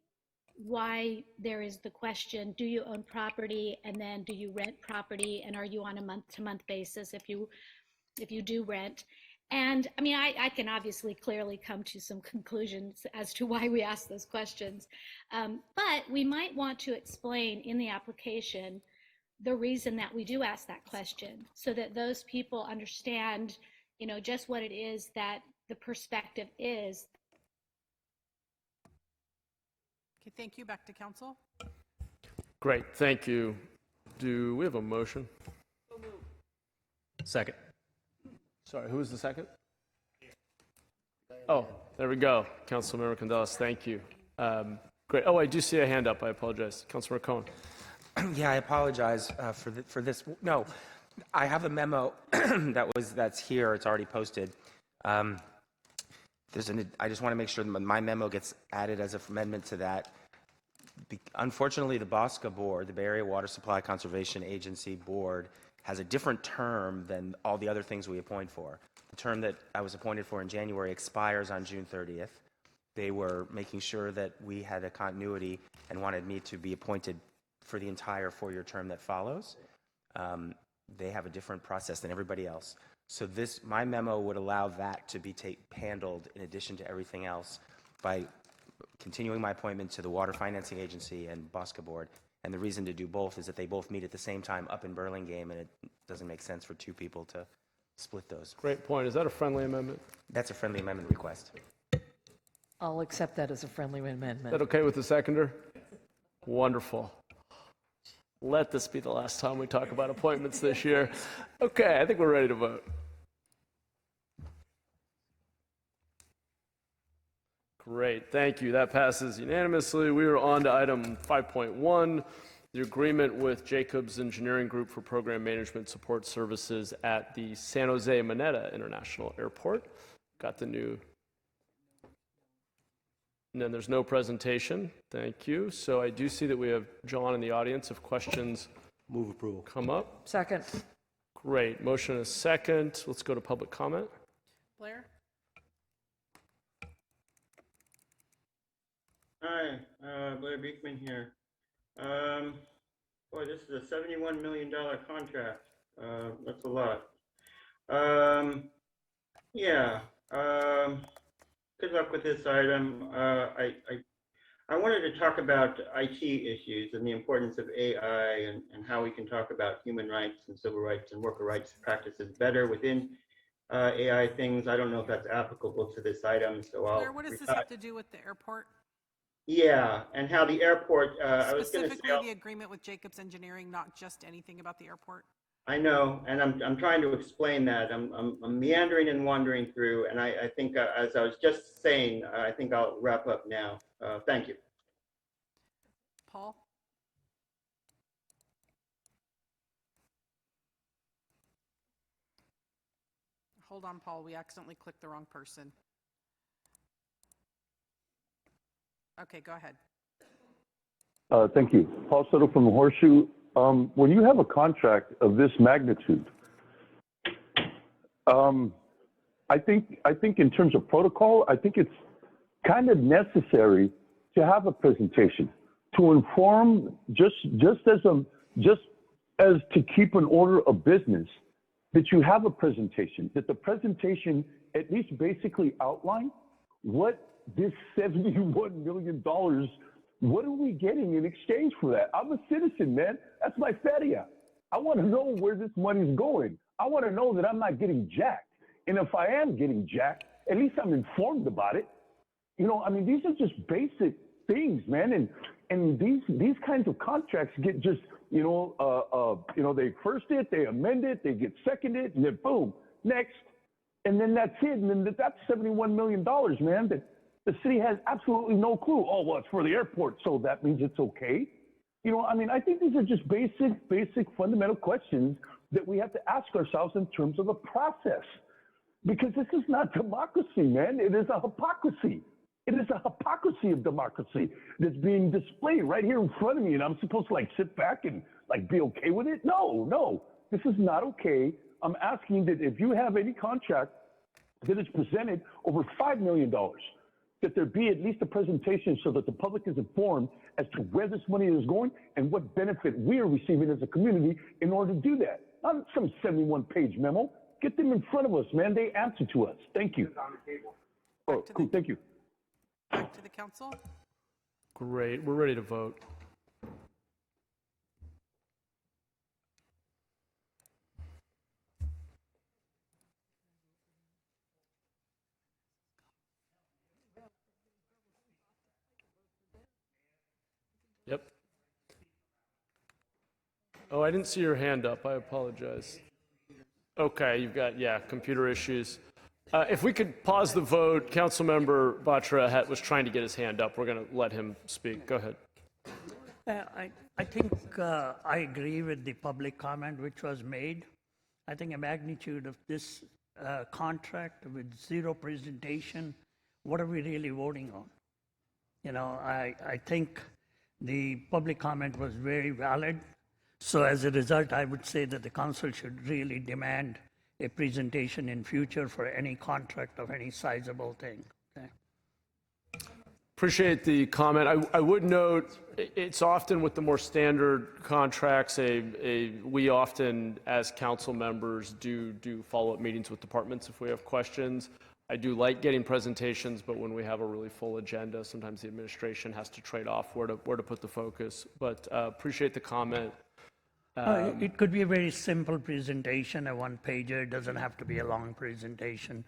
why there is the question, do you own property, and then do you rent property, and are you on a month-to-month basis if you do rent? And I mean, I can obviously clearly come to some conclusions as to why we ask those questions, but we might want to explain in the application the reason that we do ask that question, so that those people understand, you know, just what it is that the perspective is. Okay, thank you. Back to council. Great, thank you. Do we have a motion? Second. Sorry, who was the second? Oh, there we go. Councilmember Candelas, thank you. Great. Oh, I do see a hand up. I apologize. Councilmember Cohen. Yeah, I apologize for this. No, I have a memo that's here. It's already posted. I just want to make sure that my memo gets added as an amendment to that. Unfortunately, the BOSCA board, the Bay Area Water Supply Conservation Agency board, has a different term than all the other things we appoint for. The term that I was appointed for in January expires on June 30th. They were making sure that we had a continuity and wanted me to be appointed for the entire 4-year term that follows. They have a different process than everybody else. So my memo would allow that to be handled in addition to everything else by continuing my appointment to the Water Financing Agency and BOSCA board. And the reason to do both is that they both meet at the same time up in Burlingame, and it doesn't make sense for two people to split those. Great point. Is that a friendly amendment? That's a friendly amendment request. I'll accept that as a friendly amendment. Is that okay with the seconder? Wonderful. Let this be the last time we talk about appointments this year. Okay, I think we're ready to vote. Great, thank you. That passes unanimously. We are on to item 5.1, the agreement with Jacobs Engineering Group for program management support services at the San Jose Maneta International Airport. Got the new, and then there's no presentation. Thank you. So I do see that we have John in the audience. If questions move approval come up. Second. Great, motion and a second. Let's go to public comment. Blair? Hi, Blair Beekman here. Boy, this is a $71 million contract. That's a lot. Good luck with this item. I wanted to talk about IT issues and the importance of AI and how we can talk about human rights and civil rights and worker rights practices better within AI things. I don't know if that's applicable to this item, so I'll... Blair, what does this have to do with the airport? Yeah, and how the airport, I was going to say... Specifically the agreement with Jacobs Engineering, not just anything about the airport? I know, and I'm trying to explain that. I'm meandering and wandering through, and I think, as I was just saying, I think I'll wrap up now. Thank you. Paul? Hold on, Paul. We accidentally clicked the wrong person. Okay, go ahead. Thank you. Paul Soto from the Horseshoe. When you have a contract of this magnitude, I think in terms of protocol, I think it's kind of necessary to have a presentation to inform, just as to keep an order of business, that you have a presentation, that the presentation at least basically outline what this $71 million, what are we getting in exchange for that? I'm a citizen, man. That's my feria. I want to know where this money's going. I want to know that I'm not getting jacked. And if I am getting jacked, at least I'm informed about it. You know, I mean, these are just basic things, man. And these kinds of contracts get just, they first it, they amend it, they get seconded, and then boom, next. And then that's it. And then that's $71 million, man, that the city has absolutely no clue. Oh, well, it's for the airport, so that means it's okay. You know, I mean, I think these are just basic fundamental questions that we have to ask ourselves in terms of the process. Because this is not democracy, man. It is a hypocrisy. It is a hypocrisy of democracy that's being displayed right here in front of me, and I'm supposed to sit back and be okay with it? No, this is not okay. I'm asking that if you have any contract that is presented over $5 million, that there be at least a presentation so that the public is informed as to where this money is going and what benefit we are receiving as a community in order to do that. Not some 71-page memo. Get them in front of us, man. They answer to us. Thank you. Oh, cool. Thank you. Back to the council. Great. We're ready to vote. Yep. Oh, I didn't see your hand up. I apologize. Okay, you've got, yeah, computer issues. If we could pause the vote, Councilmember Batra was trying to get his hand up. We're going to let him speak. Go ahead. I think I agree with the public comment which was made. I think a magnitude of this contract with zero presentation, what are we really voting on? You know, I think the public comment was very valid. So as a result, I would say that the council should really demand a presentation in future for any contract of any sizable thing. Okay? Appreciate the comment. I would note it's often with the more standard contracts, we often, as council members, do follow-up meetings with departments if we have questions. I do like getting presentations, but when we have a really full agenda, sometimes the administration has to trade off where to put the focus. But appreciate the comment. It could be a very simple presentation, a one-pager. It doesn't have to be a long presentation.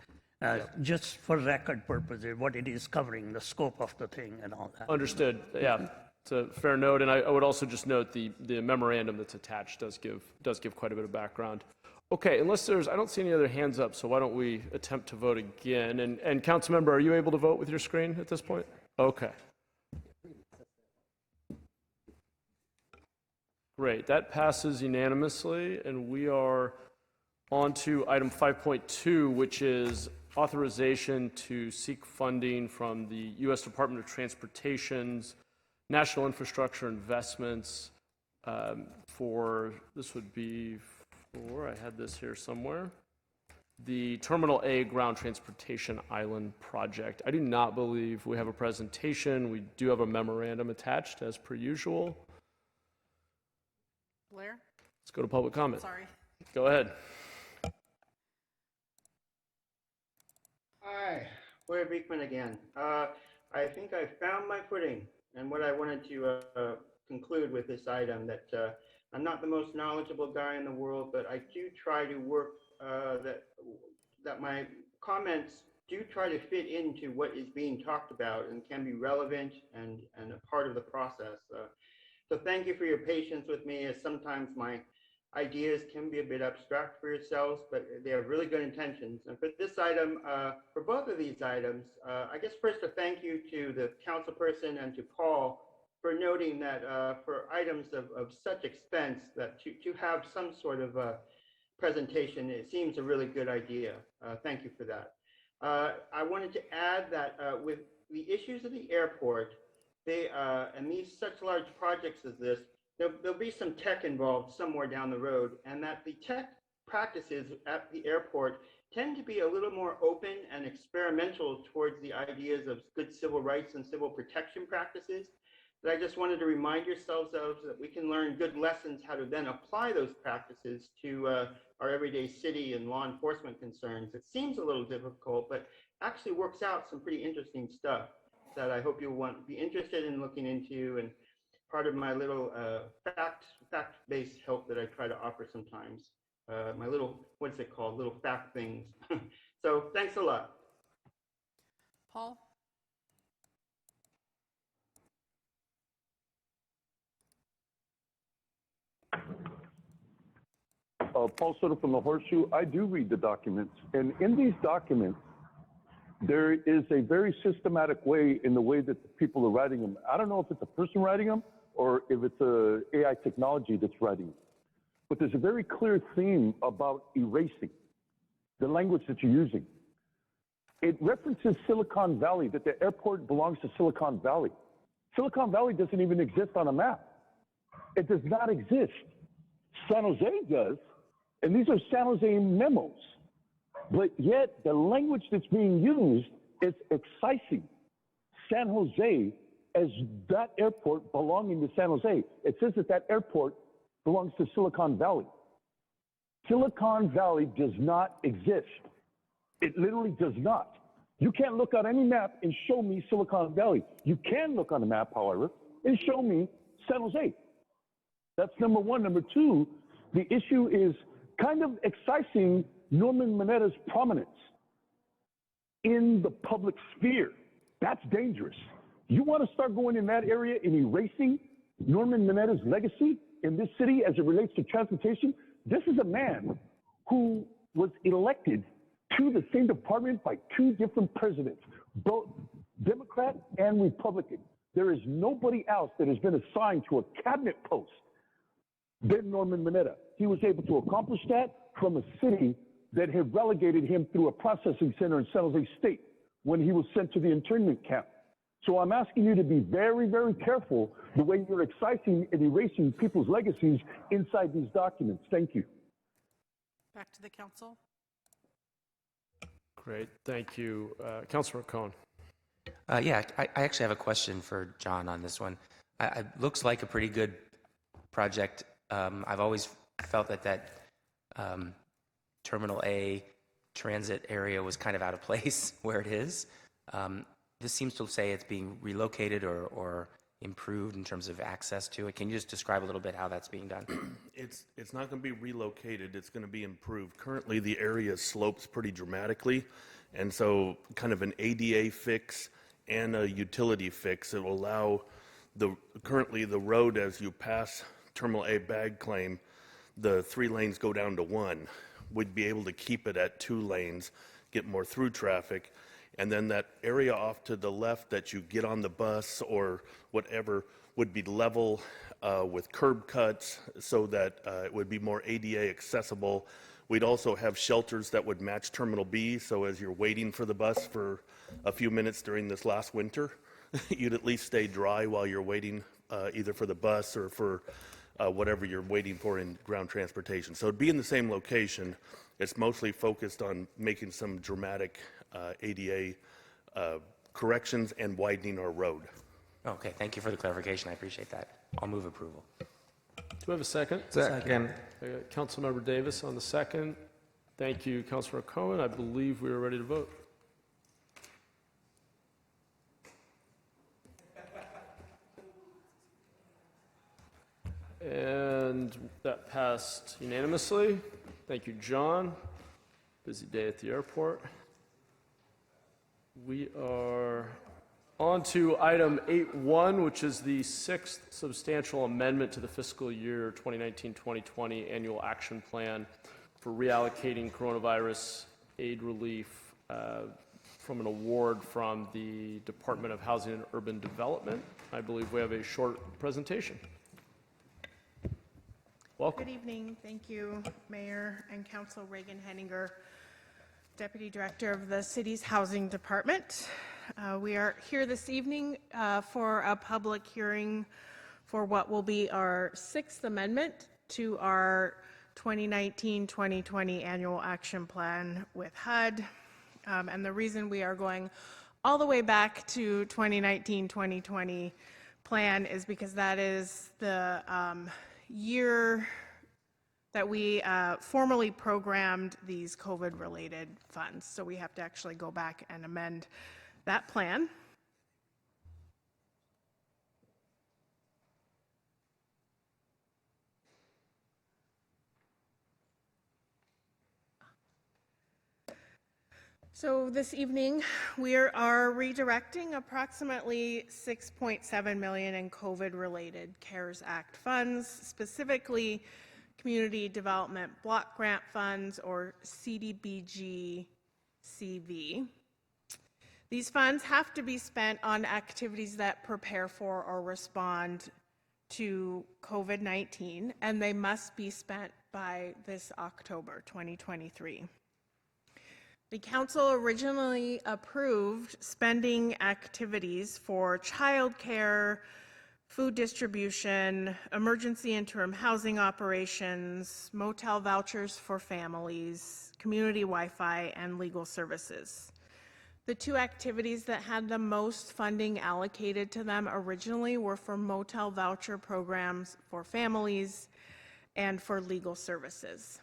Just for record purposes, what it is covering, the scope of the thing and all that. Understood. Yeah, it's a fair note. And I would also just note the memorandum that's attached does give quite a bit of background. Okay, unless I don't see any other hands up, so why don't we attempt to vote again? And Councilmember, are you able to vote with your screen at this point? Okay. Great, that passes unanimously, and we are on to item 5.2, which is authorization to seek funding from the U.S. Department of Transportation's National Infrastructure Investments this would be for, I had this here somewhere, the Terminal A Ground Transportation Island Project. I do not believe we have a presentation. We do have a memorandum attached, as per usual. Blair? Let's go to public comment. Sorry. Go ahead. Hi, Blair Beekman again. I think I found my footing and what I wanted to conclude with this item, that I'm not the most knowledgeable guy in the world, but I do try to work that my comments do try to fit into what is being talked about and can be relevant and a part of the process. So thank you for your patience with me, as sometimes my ideas can be a bit abstract for yourselves, but they have really good intentions. And for this item, for both of these items, I guess first a thank you to the councilperson and to Paul for noting that for items of such expense, that to have some sort of presentation, it seems a really good idea. Thank you for that. I wanted to add that with the issues of the airport, and these such large projects as this, there'll be some tech involved somewhere down the road, and that the tech practices at the airport tend to be a little more open and experimental towards the ideas of good civil rights and civil protection practices. That I just wanted to remind yourselves of, so that we can learn good lessons how to then apply those practices to our everyday city and law enforcement concerns. It seems a little difficult, but actually works out some pretty interesting stuff that I hope you'll be interested in looking into, and part of my little fact-based help that I try to offer sometimes. My little, what's it called? Little fact things. So thanks a lot. Paul? Paul Soto from the Horseshoe. I do read the documents, and in these documents, there is a very systematic way in the way that the people are writing them. I don't know if it's a person writing them or if it's a AI technology that's writing them, but there's a very clear theme about erasing the language that you're using. It references Silicon Valley, that the airport belongs to Silicon Valley. Silicon Valley doesn't even exist on a map. It does not exist. San Jose does, and these are San Jose memos. But yet the language that's being used is excising San Jose as that airport belonging to San Jose. It says that that airport belongs to Silicon Valley. Silicon Valley does not exist. It literally does not. You can't look on any map and show me Silicon Valley. You can look on the map, however, and show me San Jose. That's number one. Number two, the issue is kind of excising Norman Mineta's prominence in the public sphere. That's dangerous. You want to start going in that area and erasing Norman Mineta's legacy in this city as it relates to transportation? This is a man who was elected to the same department by two different presidents, both Democrat and Republican. There is nobody else that has been assigned to a cabinet post than Norman Mineta. He was able to accomplish that from a city that had relegated him through a processing center in San Jose State when he was sent to the internment camp. So I'm asking you to be very, very careful the way you're excising and erasing people's legacies inside these documents. Thank you. Back to the council. Great, thank you. Councilor Cohen. Yeah, I actually have a question for John on this one. It looks like a pretty good project. I've always felt that Terminal A transit area was kind of out of place where it is. This seems to say it's being relocated or improved in terms of access to it. Can you just describe a little bit how that's being done? It's not going to be relocated. It's going to be improved. Currently, the area slopes pretty dramatically, and so kind of an ADA fix and a utility fix. It will allow currently the road as you pass Terminal A bag claim, the 3 lanes go down to 1. We'd be able to keep it at 2 lanes, get more through traffic. And then that area off to the left that you get on the bus or whatever would be level with curb cuts so that it would be more ADA accessible. We'd also have shelters that would match Terminal B, so as you're waiting for the bus for a few minutes during this last winter, you'd at least stay dry while you're waiting either for the bus or for whatever you're waiting for in ground transportation. So it'd be in the same location. It's mostly focused on making some dramatic ADA corrections and widening our road. Okay, thank you for the clarification. I appreciate that. I'll move approval. Do we have a second? Second. Councilmember Davis on the second. Thank you, Councilor Cohen. I believe we are ready to vote. And that passed unanimously. Thank you, John. Busy day at the airport. We are on to item 8.1, which is the 6th substantial amendment to the fiscal year 2019-2020 annual action plan for reallocating coronavirus aid relief from an award from the Department of Housing and Urban Development. I believe we have a short presentation. Welcome. Good evening. Thank you, Mayor and Council. Reagan Henninger, Deputy Director of the city's Housing Department. We are here this evening for a public hearing for what will be our 6th amendment to our 2019-2020 annual action plan with HUD. And the reason we are going all the way back to 2019-2020 plan is because that is the year that we formally programmed these COVID-related funds. So we have to actually go back and amend that plan. So this evening, we are redirecting approximately $6.7 million in COVID-related CARES Act funds, specifically Community Development Block Grant Funds, or CDBG-CV. These funds have to be spent on activities that prepare for or respond to COVID-19, and they must be spent by this October 2023. The council originally approved spending activities for childcare, food distribution, emergency interim housing operations, motel vouchers for families, community Wi-Fi, and legal services. The two activities that had the most funding allocated to them originally were for motel voucher programs for families and for legal services.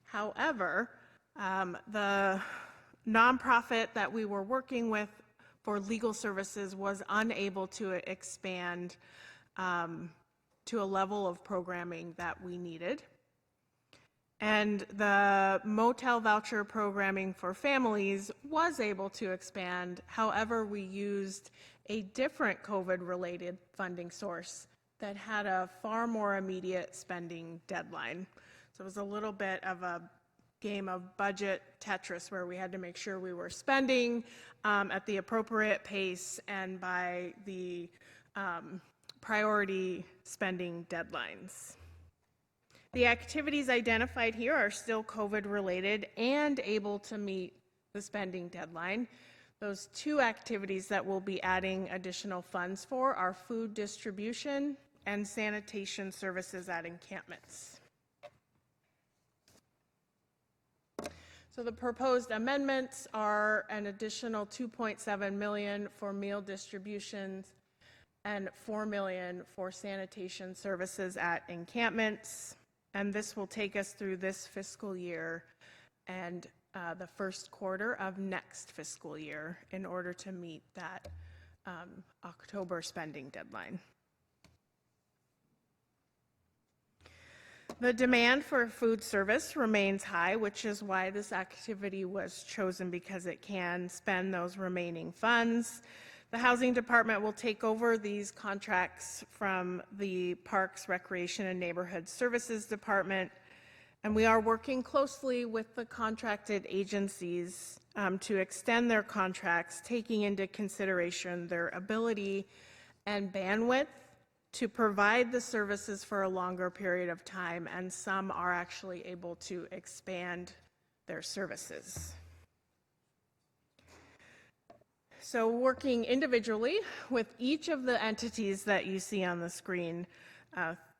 However, the nonprofit that we were working with for legal services was unable to expand to a level of programming that we needed. And the motel voucher programming for families was able to expand. However, we used a different COVID-related funding source that had a far more immediate spending deadline. So it was a little bit of a game of budget Tetris where we had to make sure we were spending at the appropriate pace and by the priority spending deadlines. The activities identified here are still COVID-related and able to meet the spending deadline. Those two activities that we'll be adding additional funds for are food distribution and sanitation services at encampments. So the proposed amendments are an additional $2.7 million for meal distributions and $4 million for sanitation services at encampments. And this will take us through this fiscal year and the first quarter of next fiscal year in order to meet that October spending deadline. The demand for food service remains high, which is why this activity was chosen, because it can spend those remaining funds. The Housing Department will take over these contracts from the Parks, Recreation, and Neighborhood Services Department, and we are working closely with the contracted agencies to extend their contracts, taking into consideration their ability and bandwidth to provide the services for a longer period of time, and some are actually able to expand their services. So working individually with each of the entities that you see on the screen,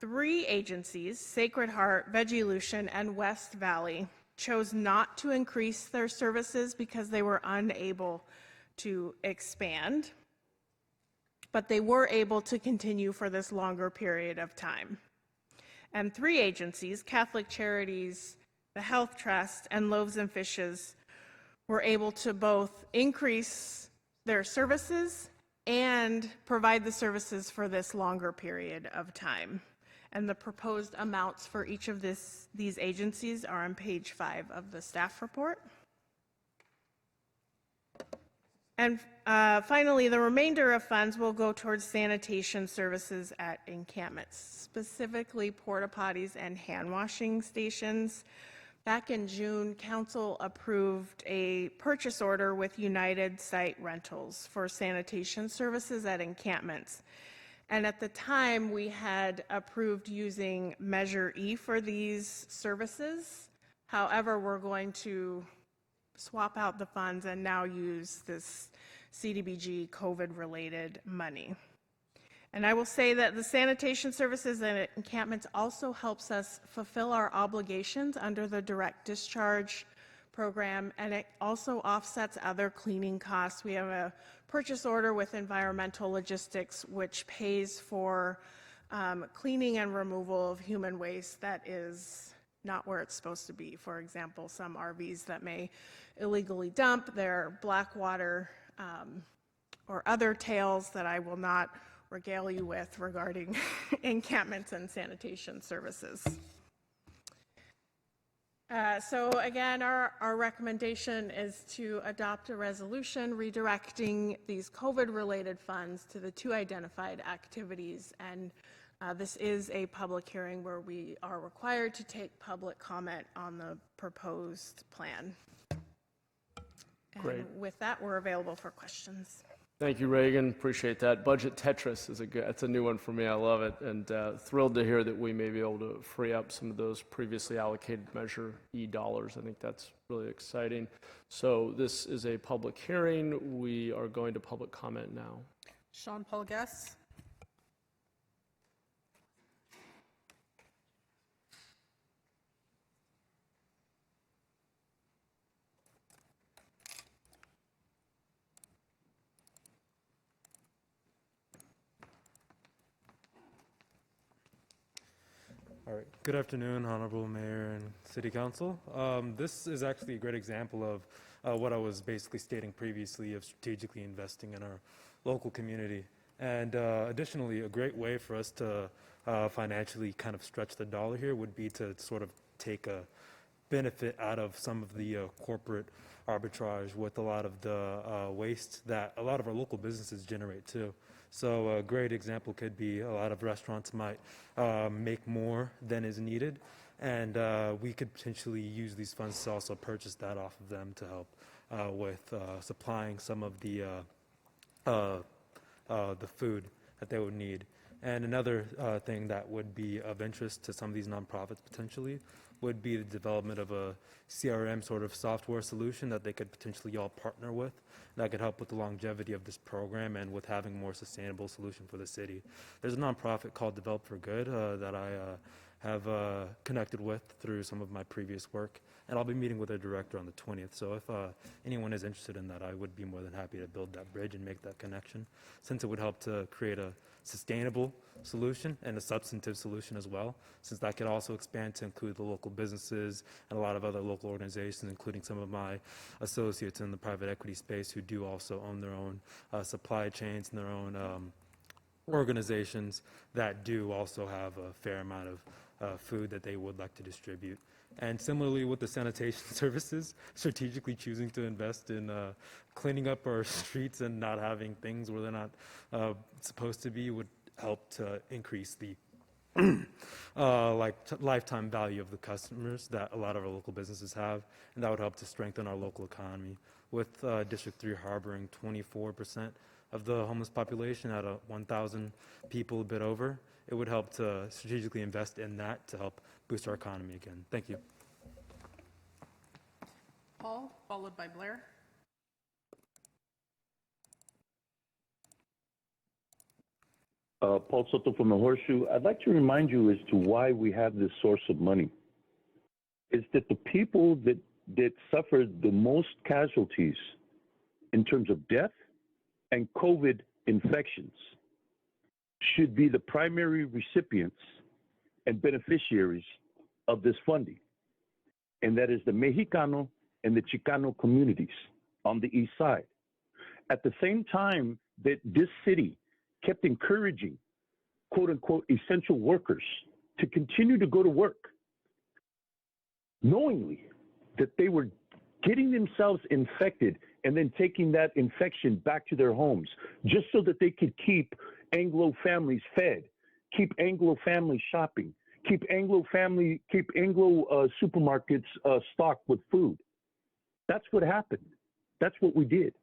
3 agencies, Sacred Heart, Veggielution, and West Valley, chose not to increase their services because they were unable to expand, but they were able to continue for this longer period of time. And 3 agencies, Catholic Charities, the Health Trust, and Loaves and Fishes, were able to both increase their services and provide the services for this longer period of time. And the proposed amounts for each of these agencies are on page 5 of the staff report. And finally, the remainder of funds will go towards sanitation services at encampments, specifically porta potties and hand washing stations. Back in June, Council approved a purchase order with United Site Rentals for sanitation services at encampments. And at the time, we had approved using Measure E for these services. However, we're going to swap out the funds and now use this CDBG COVID-related money. And I will say that the sanitation services at encampments also helps us fulfill our obligations under the direct discharge program, and it also offsets other cleaning costs. We have a purchase order with Environmental Logistics, which pays for cleaning and removal of human waste that is not where it's supposed to be. For example, some RVs that may illegally dump their black water or other tales that I will not regale you with regarding encampments and sanitation services. So again, our recommendation is to adopt a resolution redirecting these COVID-related funds to the 2 identified activities. And this is a public hearing where we are required to take public comment on the proposed plan. Great. And with that, we're available for questions. Thank you, Reagan. Appreciate that. Budget Tetris is that's a new one for me. I love it, and thrilled to hear that we may be able to free up some of those previously allocated Measure E dollars. I think that's really exciting. So this is a public hearing. We are going to public comment now. Sean Paul Guess. All right. Good afternoon, Honorable Mayor and City Council. This is actually a great example of what I was basically stating previously of strategically investing in our local community. And additionally, a great way for us to financially kind of stretch the dollar here would be to sort of take a benefit out of some of the corporate arbitrage with a lot of the waste that a lot of our local businesses generate too. So a great example could be a lot of restaurants might make more than is needed, and we could potentially use these funds to also purchase that off of them to help with supplying some of the food that they would need. And another thing that would be of interest to some of these nonprofits potentially would be the development of a CRM sort of software solution that they could potentially all partner with that could help with the longevity of this program and with having a more sustainable solution for the city. There's a nonprofit called Develop for Good that I have connected with through some of my previous work, and I'll be meeting with their director on the 20th. So if anyone is interested in that, I would be more than happy to build that bridge and make that connection, since it would help to create a sustainable solution and a substantive solution as well, since that could also expand to include the local businesses and a lot of other local organizations, including some of my associates in the private equity space who do also own their own supply chains and their own organizations that do also have a fair amount of food that they would like to distribute. And similarly with the sanitation services, strategically choosing to invest in cleaning up our streets and not having things where they're not supposed to be would help to increase the lifetime value of the customers that a lot of our local businesses have, and that would help to strengthen our local economy. With District 3 harboring 24% of the homeless population at 1,000 people, a bit over, it would help to strategically invest in that to help boost our economy again. Thank you. Paul, followed by Blair. Paul Soto from the Horseshoe. I'd like to remind you as to why we have this source of money. Is that the people that suffered the most casualties in terms of death and COVID infections should be the primary recipients and beneficiaries of this funding. And that is the Mexicano and the Chicano communities on the east side. At the same time that this city kept encouraging quote unquote essential workers to continue to go to work, knowingly that they were getting themselves infected and then taking that infection back to their homes just so that they could keep Anglo families fed, keep Anglo families shopping, keep Anglo supermarkets stocked with food. That's what happened. That's what we did.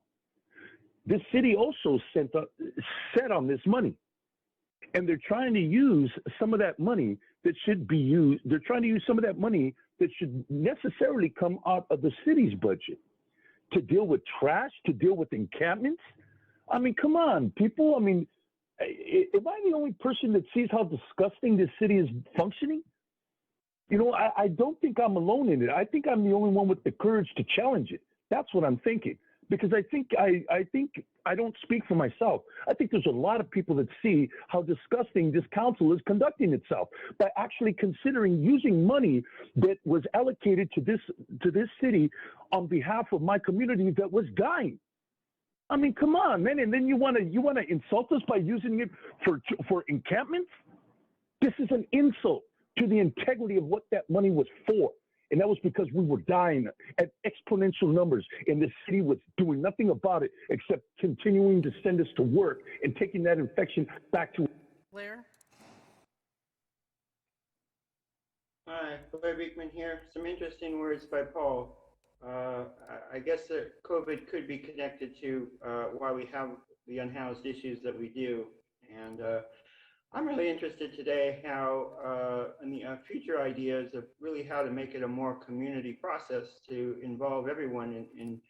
This city also set on this money, and they're trying to use some of that money that should be used. They're trying to use some of that money that should necessarily come out of the city's budget to deal with trash, to deal with encampments. I mean, come on, people. I mean, am I the only person that sees how disgusting this city is functioning? You know, I don't think I'm alone in it. I think I'm the only one with the courage to challenge it. That's what I'm thinking. Because I think I don't speak for myself. I think there's a lot of people that see how disgusting this council is conducting itself by actually considering using money that was allocated to this city on behalf of my community that was dying. I mean, come on, man! And then you want to insult us by using it for encampments? This is an insult to the integrity of what that money was for. And that was because we were dying at exponential numbers, and the city was doing nothing about it except continuing to send us to work and taking that infection back to Blair. Hi, Blair Beekman here. Some interesting words by Paul. I guess that COVID could be connected to why we have the unhoused issues that we do. And I'm really interested today how, in the future ideas of really how to make it a more community process to involve everyone in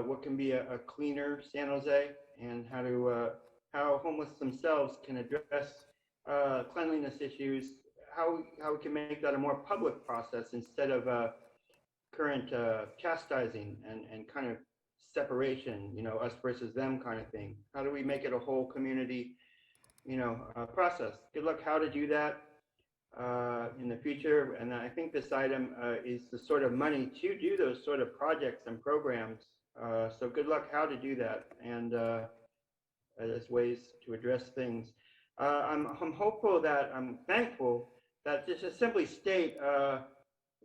what can be a cleaner San Jose, and how homeless themselves can address cleanliness issues, how we can make that a more public process instead of current chastising and kind of separation, you know, us versus them kind of thing. How do we make it a whole community process? Good luck how to do that. in the future. And I think this item is the sort of money to do those sort of projects and programs. So good luck how to do that, and as ways to address things. I'm hopeful that, I'm thankful that, just to simply state,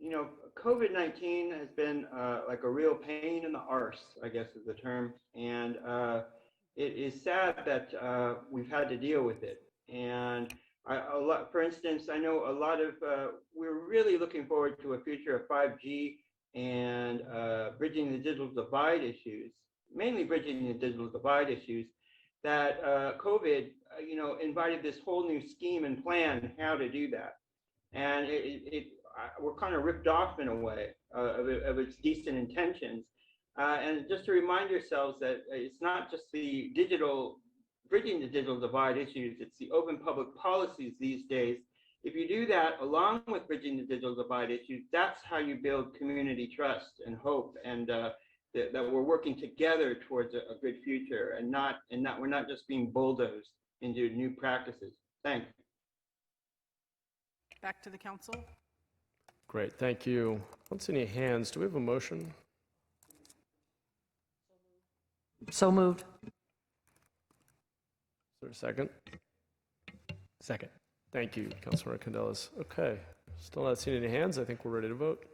you know, COVID-19 has been like a real pain in the arse, I guess is the term. And it is sad that we've had to deal with it. And for instance, I know a lot of, we're really looking forward to a future of 5G and bridging the digital divide issues, mainly bridging the digital divide issues, that COVID, you know, invited this whole new scheme and plan how to do that. And we're kind of ripped off in a way of its decent intentions. And just to remind yourselves that it's not just the digital, bridging the digital divide issues, it's the open public policies these days. If you do that along with bridging the digital divide issues, that's how you build community trust and hope, and that we're working together towards a good future, and we're not just being bulldozed into new practices. Thanks. Back to the council. Great, thank you. I don't see any hands. Do we have a motion? So moved. Is there a second? Second. Thank you, Councilmember Candelas. Okay, still not seeing any hands. I think we're ready to vote.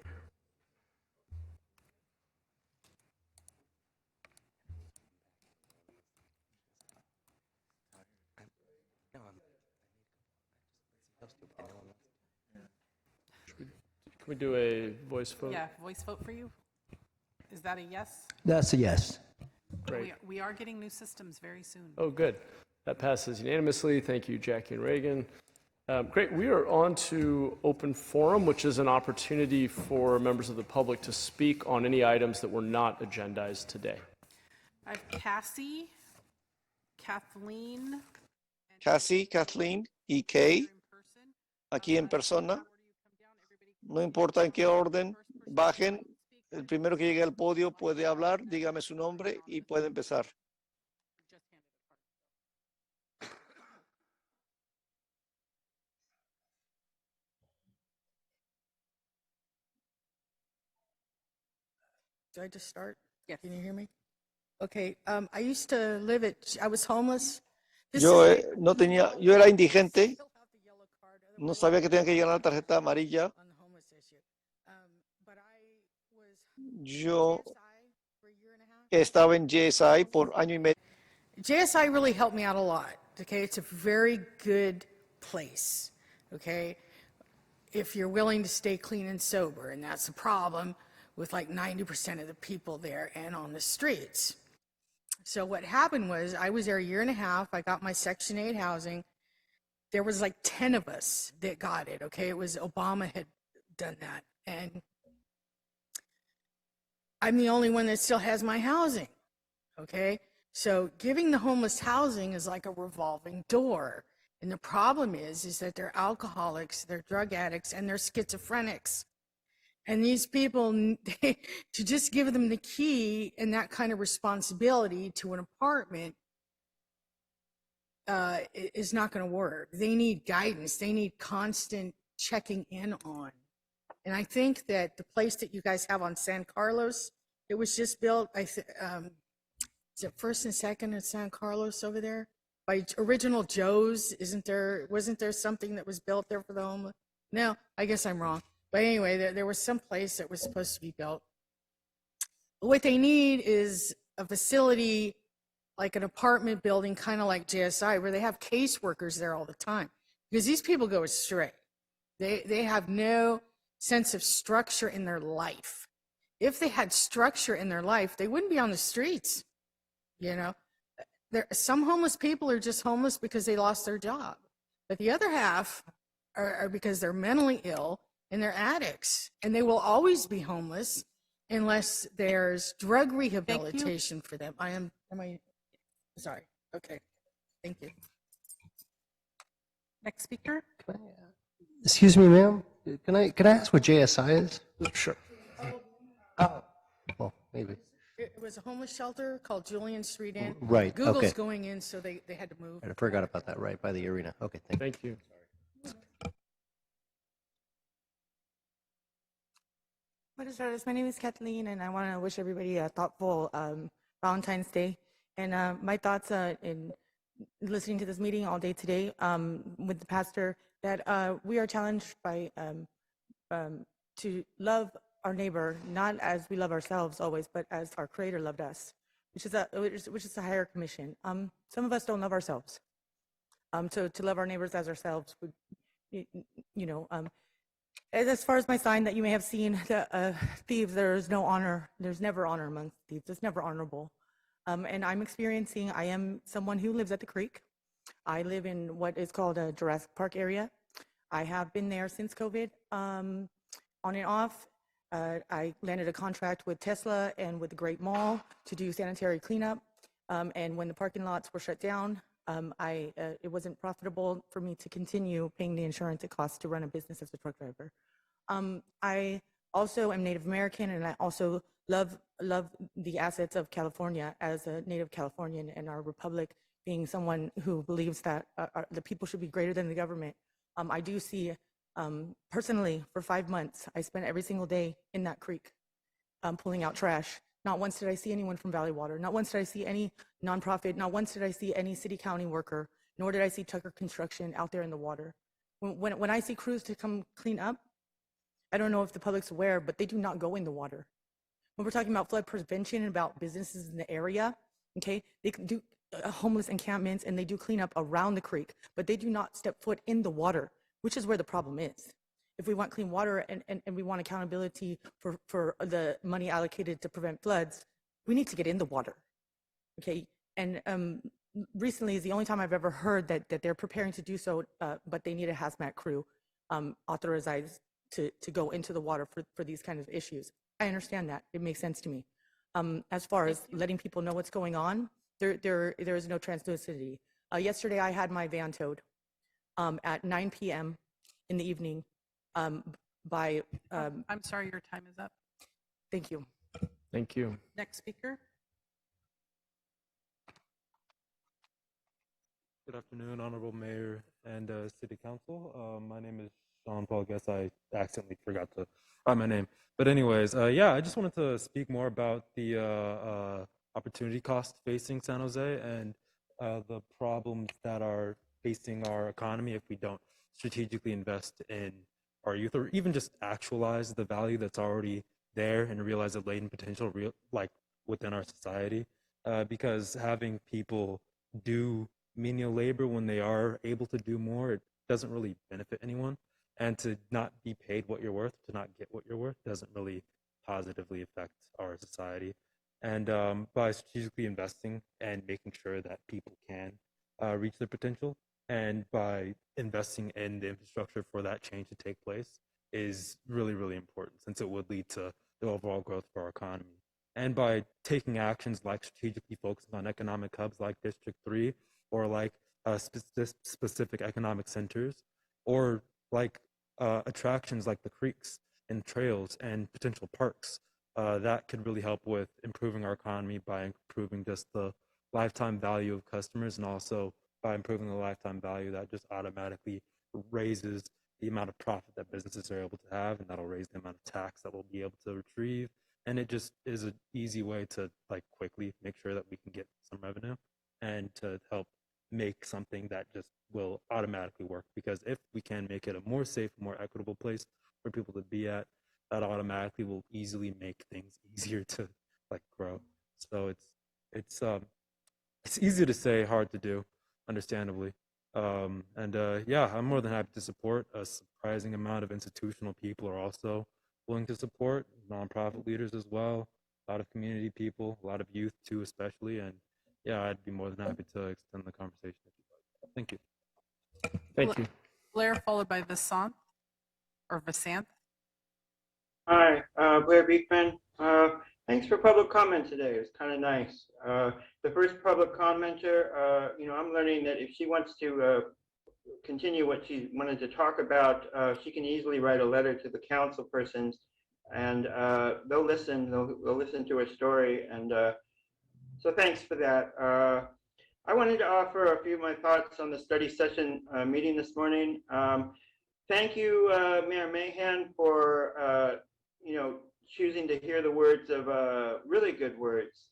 Can we do a voice vote? Yeah, voice vote for you? Is that a yes? That's a yes. Great. We are getting new systems very soon. Oh, good. That passes unanimously. Thank you, Jackie and Reagan. Great. We are on to open forum, which is an opportunity for members of the public to speak on any items that were not agendized today. I have Cassie, Kathleen. Cassie, Kathleen y Kay, aquí en persona. No importa en qué orden, bajen. El primero que llegue al podio puede hablar, dígame su nombre y puede empezar. Do I just start? Yes. Can you hear me? Okay. I used to live I was homeless. Yo era indigente, no sabía que tenía que llenar la tarjeta amarilla. Yo estaba en JSI por año y medio. JSI really helped me out a lot. Okay, it's a very good place. Okay, if you're willing to stay clean and sober, and that's a problem with like 90% of the people there and on the streets. So what happened was, I was there a year and a half. I got my Section 8 housing. There was like 10 of us that got it. Okay, it was Obama had done that, and I'm the only one that still has my housing. Okay, so giving the homeless housing is like a revolving door. And the problem is that they're alcoholics, they're drug addicts, and they're schizophrenics. And these people, to just give them the key and that kind of responsibility to an apartment is not going to work. They need guidance. They need constant checking in on. And I think that the place that you guys have on San Carlos, it was just built, is it First and Second in San Carlos over there? By Original Joe's, wasn't there something that was built there for the homeless? No, I guess I'm wrong. But anyway, there was some place that was supposed to be built. But what they need is a facility like an apartment building, kind of like JSI, where they have caseworkers there all the time. Because these people go astray. They have no sense of structure in their life. If they had structure in their life, they wouldn't be on the streets. You know, some homeless people are just homeless because they lost their job. But the other half are because they're mentally ill and they're addicts. And they will always be homeless unless there's drug rehabilitation for them. Am I sorry. Okay. Thank you. Next speaker. Excuse me, ma'am. Can I ask what JSI is? Sure. Oh, well, maybe. It was a homeless shelter called Julian Street Inn. Right, Google's okay. going in, so they had to move. I forgot about that, right, by the arena. Okay, thank you. Thank you. Buenas tardes. My name is Kathleen, and I want to wish everybody a thoughtful Valentine's Day. And my thoughts in listening to this meeting all day today with the pastor, that we are challenged by to love our neighbor, not as we love ourselves always, but as our Creator loved us, which is a higher commission. Some of us don't love ourselves. So to love our neighbors as ourselves would, you know, as far as my sign that you may have seen, thieves, there's no honor. There's never honor amongst thieves. It's never honorable. And I am someone who lives at the creek. I live in what is called a Jurassic Park area. I have been there since COVID, on and off. I landed a contract with Tesla and with the Great Mall to do sanitary cleanup. And when the parking lots were shut down, it wasn't profitable for me to continue paying the insurance it costs to run a business as a truck driver. I also am Native American, and I also love the assets of California as a Native Californian, and our republic being someone who believes that the people should be greater than the government. I do see, personally, for 5 months, I spent every single day in that creek pulling out trash. Not once did I see anyone from Valley Water. Not once did I see any nonprofit. Not once did I see any city county worker, nor did I see Tucker Construction out there in the water. When I see crews to come clean up, I don't know if the public's aware, but they do not go in the water. When we're talking about flood prevention and about businesses in the area, okay, they can do homeless encampments and they do clean up around the creek, but they do not step foot in the water, which is where the problem is. If we want clean water and we want accountability for the money allocated to prevent floods, we need to get in the water, okay? And recently is the only time I've ever heard that they're preparing to do so, but they need a hazmat crew authorized to go into the water for these kind of issues. I understand that. It makes sense to me. As far as letting people know what's going on, there is no translucidity. Yesterday, I had my van towed at 9 p.m. in the evening by... I'm sorry, your time is up. Thank you. Thank you. Next speaker. Good afternoon, Honorable Mayor and City Council. My name is Sean Paul. I guess I accidentally forgot to write my name. But anyways, yeah, I just wanted to speak more about the opportunity cost facing San Jose and the problems that are facing our economy if we don't strategically invest in our youth, or even just actualize the value that's already there and realize the latent potential within our society. Because having people do menial labor when they are able to do more, it doesn't really benefit anyone. And to not be paid what you're worth, to not get what you're worth, doesn't really positively affect our society. And by strategically investing and making sure that people can reach their potential, and by investing in the infrastructure for that change to take place, is really, really important, since it would lead to the overall growth of our economy. And by taking actions like strategically focusing on economic hubs like District 3, or like specific economic centers, or like attractions like the creeks and trails and potential parks, that could really help with improving our economy by improving just the lifetime value of customers, and also by improving the lifetime value, that just automatically raises the amount of profit that businesses are able to have, and that'll raise the amount of tax that we'll be able to retrieve. And it just is an easy way to quickly make sure that we can get some revenue, and to help make something that just will automatically work. Because if we can make it a more safe, more equitable place for people to be at, that automatically will easily make things easier to grow. So it's easy to say, hard to do, understandably. Yeah, I'm more than happy to support. A surprising amount of institutional people are also willing to support, nonprofit leaders as well, a lot of community people, a lot of youth too, especially. And yeah, I'd be more than happy to extend the conversation if you'd like. Thank you. Thank you. Blair, followed by Vasanth, or Vasanth. Hi, Blair Beekman. Thanks for public comment today. It was kind of nice. The first public commenter, I'm learning that if she wants to continue what she wanted to talk about, she can easily write a letter to the council persons, and they'll listen. They'll listen to her story, and so thanks for that. I wanted to offer a few of my thoughts on the study session meeting this morning. Thank you, Mayor Mahan, for choosing to hear the words of really good words,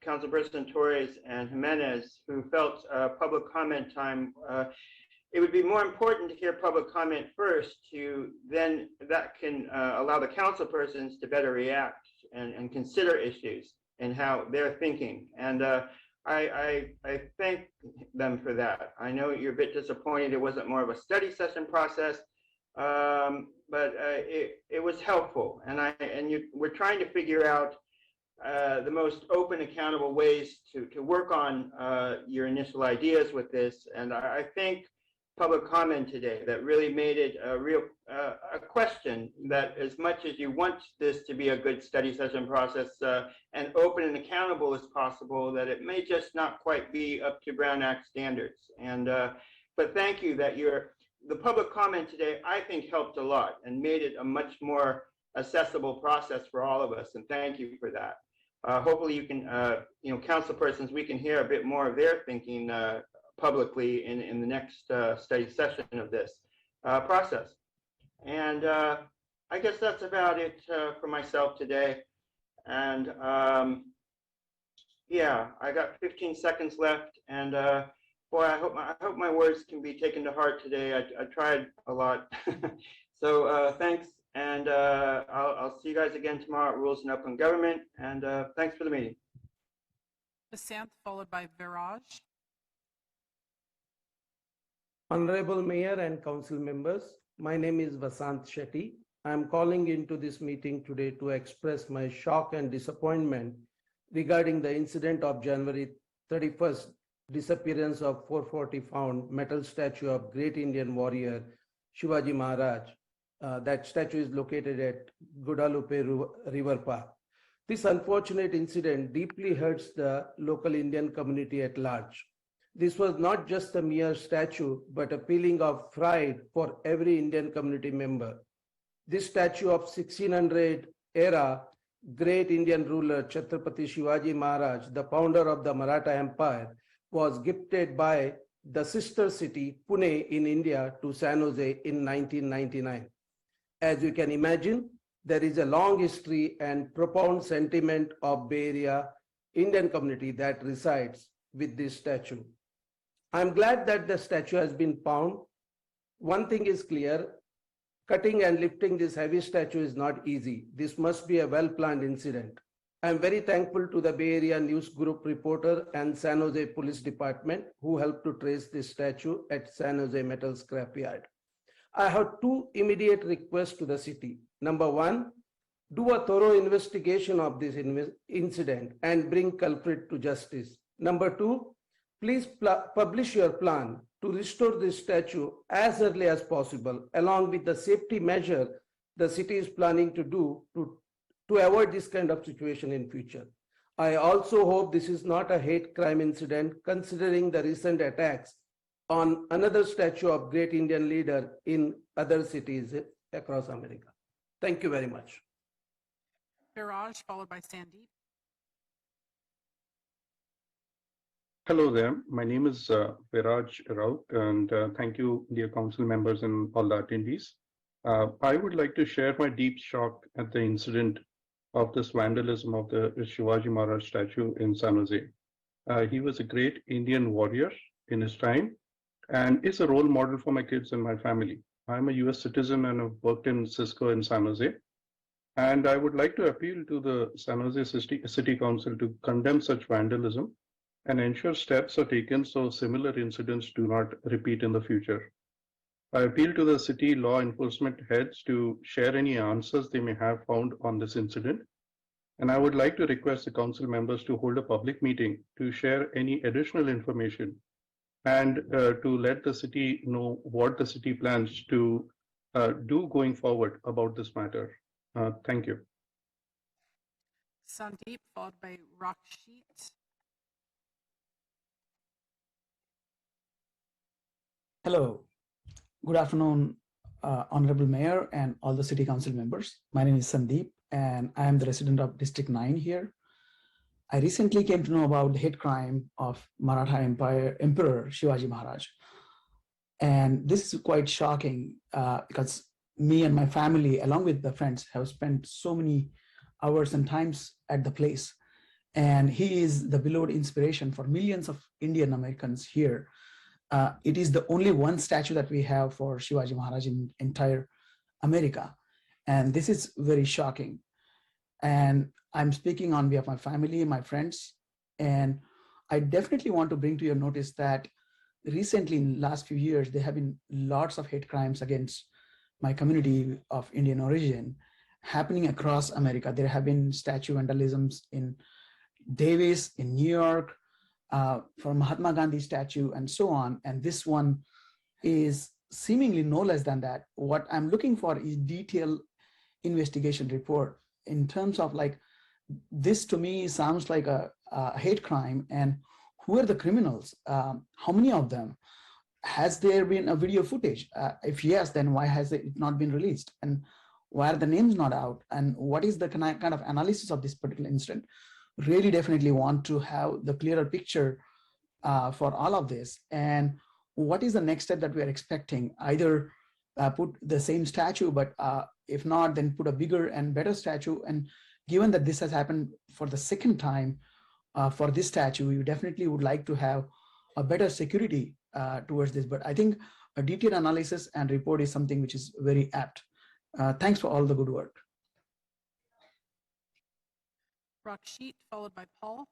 Councilperson Torres and Jimenez, who felt public comment time. It would be more important to hear public comment first, to then that can allow the councilpersons to better react and consider issues and how they're thinking. And I thank them for that. I know you're a bit disappointed it wasn't more of a study session process, but it was helpful. And we're trying to figure out the most open, accountable ways to work on your initial ideas with this. And I think public comment today that really made it a real a question that, as much as you want this to be a good study session process and open and accountable as possible, that it may just not quite be up to Brown Act standards. And but thank you that the public comment today, I think, helped a lot and made it a much more accessible process for all of us. And thank you for that. Hopefully you can, councilpersons, we can hear a bit more of their thinking publicly in the next study session of this process. And I guess that's about it for myself today. And yeah, I got 15 seconds left. And boy, I hope my words can be taken to heart today. I tried a lot. So thanks. And I'll see you guys again tomorrow at Rules and Open Government. And thanks for the meeting. Basanth, followed by Viraj. Honorable Mayor and Council members, my name is Vasant Shetty. I am calling into this meeting today to express my shock and disappointment regarding the incident of January 31st disappearance of 440 found metal statue of great Indian warrior Shivaji Maharaj. That statue is located at Guadalupe River Park. This unfortunate incident deeply hurts the local Indian community at large. This was not just a mere statue, but a feeling of pride for every Indian community member. This statue of 1600 era great Indian ruler Chhatrapati Shivaji Maharaj, the founder of the Maratha Empire, was gifted by the sister city Pune in India to San Jose in 1999. As you can imagine, there is a long history and profound sentiment of Bay Area Indian community that resides with this statue. I'm glad that the statue has been found. One thing is clear, cutting and lifting this heavy statue is not easy. This must be a well-planned incident. I'm very thankful to the Bay Area News Group reporter and San Jose Police Department who helped to trace this statue at San Jose Metal Scrapyard. I have two immediate requests to the city. Number one, do a thorough investigation of this incident and bring culprit to justice. Number two, please publish your plan to restore this statue as early as possible, along with the safety measure the city is planning to do to avoid this kind of situation in future. I also hope this is not a hate crime incident, considering the recent attacks on another statue of great Indian leader in other cities across America. Thank you very much. Viraj, followed by Sandeep. Hello there. My name is Viraj Raut, and thank you, dear council members and all the attendees. I would like to share my deep shock at the incident of this vandalism of the Shivaji Maharaj statue in San Jose. He was a great Indian warrior in his time and is a role model for my kids and my family. I'm a US citizen and have worked in Cisco in San Jose. And I would like to appeal to the San Jose City Council to condemn such vandalism and ensure steps are taken so similar incidents do not repeat in the future. I appeal to the city law enforcement heads to share any answers they may have found on this incident. And I would like to request the council members to hold a public meeting to share any additional information and to let the city know what the city plans to do going forward about this matter. Thank you. Sandeep, followed by Rakshit. Hello, good afternoon, Honorable Mayor and all the City Council members. My name is Sandeep and I am the resident of District 9 here. I recently came to know about the hate crime of Maratha Emperor Shivaji Maharaj. And this is quite shocking because me and my family, along with the friends, have spent so many hours and times at the place. And he is the beloved inspiration for millions of Indian Americans here. It is the only one statue that we have for Shivaji Maharaj in entire America. And this is very shocking. And I'm speaking on behalf of my family, my friends, and I definitely want to bring to your notice that recently in the last few years, there have been lots of hate crimes against my community of Indian origin happening across America. There have been statue vandalisms in Davis, in New York, for Mahatma Gandhi statue and so on. And this one is seemingly no less than that. What I'm looking for is detailed investigation report in terms of like, this to me sounds like a hate crime, and who are the criminals? How many of them? Has there been a video footage? If yes, then why has it not been released? And why are the names not out? And what is the kind of analysis of this particular incident? Really definitely want to have the clearer picture for all of this. And what is the next step that we are expecting? Either put the same statue, but if not, then put a bigger and better statue. And given that this has happened for the second time for this statue, we definitely would like to have a better security towards this. But I think a detailed analysis and report is something which is very apt. Thanks for all the good work. Rakshit, followed by Paul.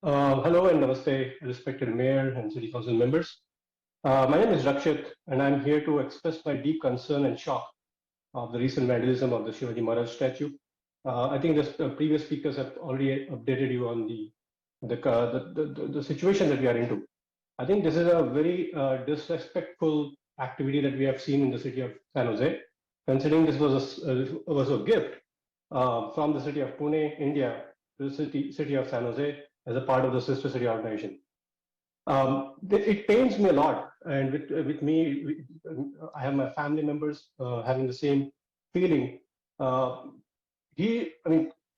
Hello and namaste, respected Mayor and City Council members. My name is Rakshit, and I'm here to express my deep concern and shock of the recent vandalism of the Shivaji Maharaj statue. I think the previous speakers have already updated you on the situation that we are into. I think this is a very disrespectful activity that we have seen in the city of San Jose, considering this was a gift from the city of Pune, India, to the city of San Jose as a part of the sister city organization. It pains me a lot, and with me, I have my family members having the same feeling. Shivaji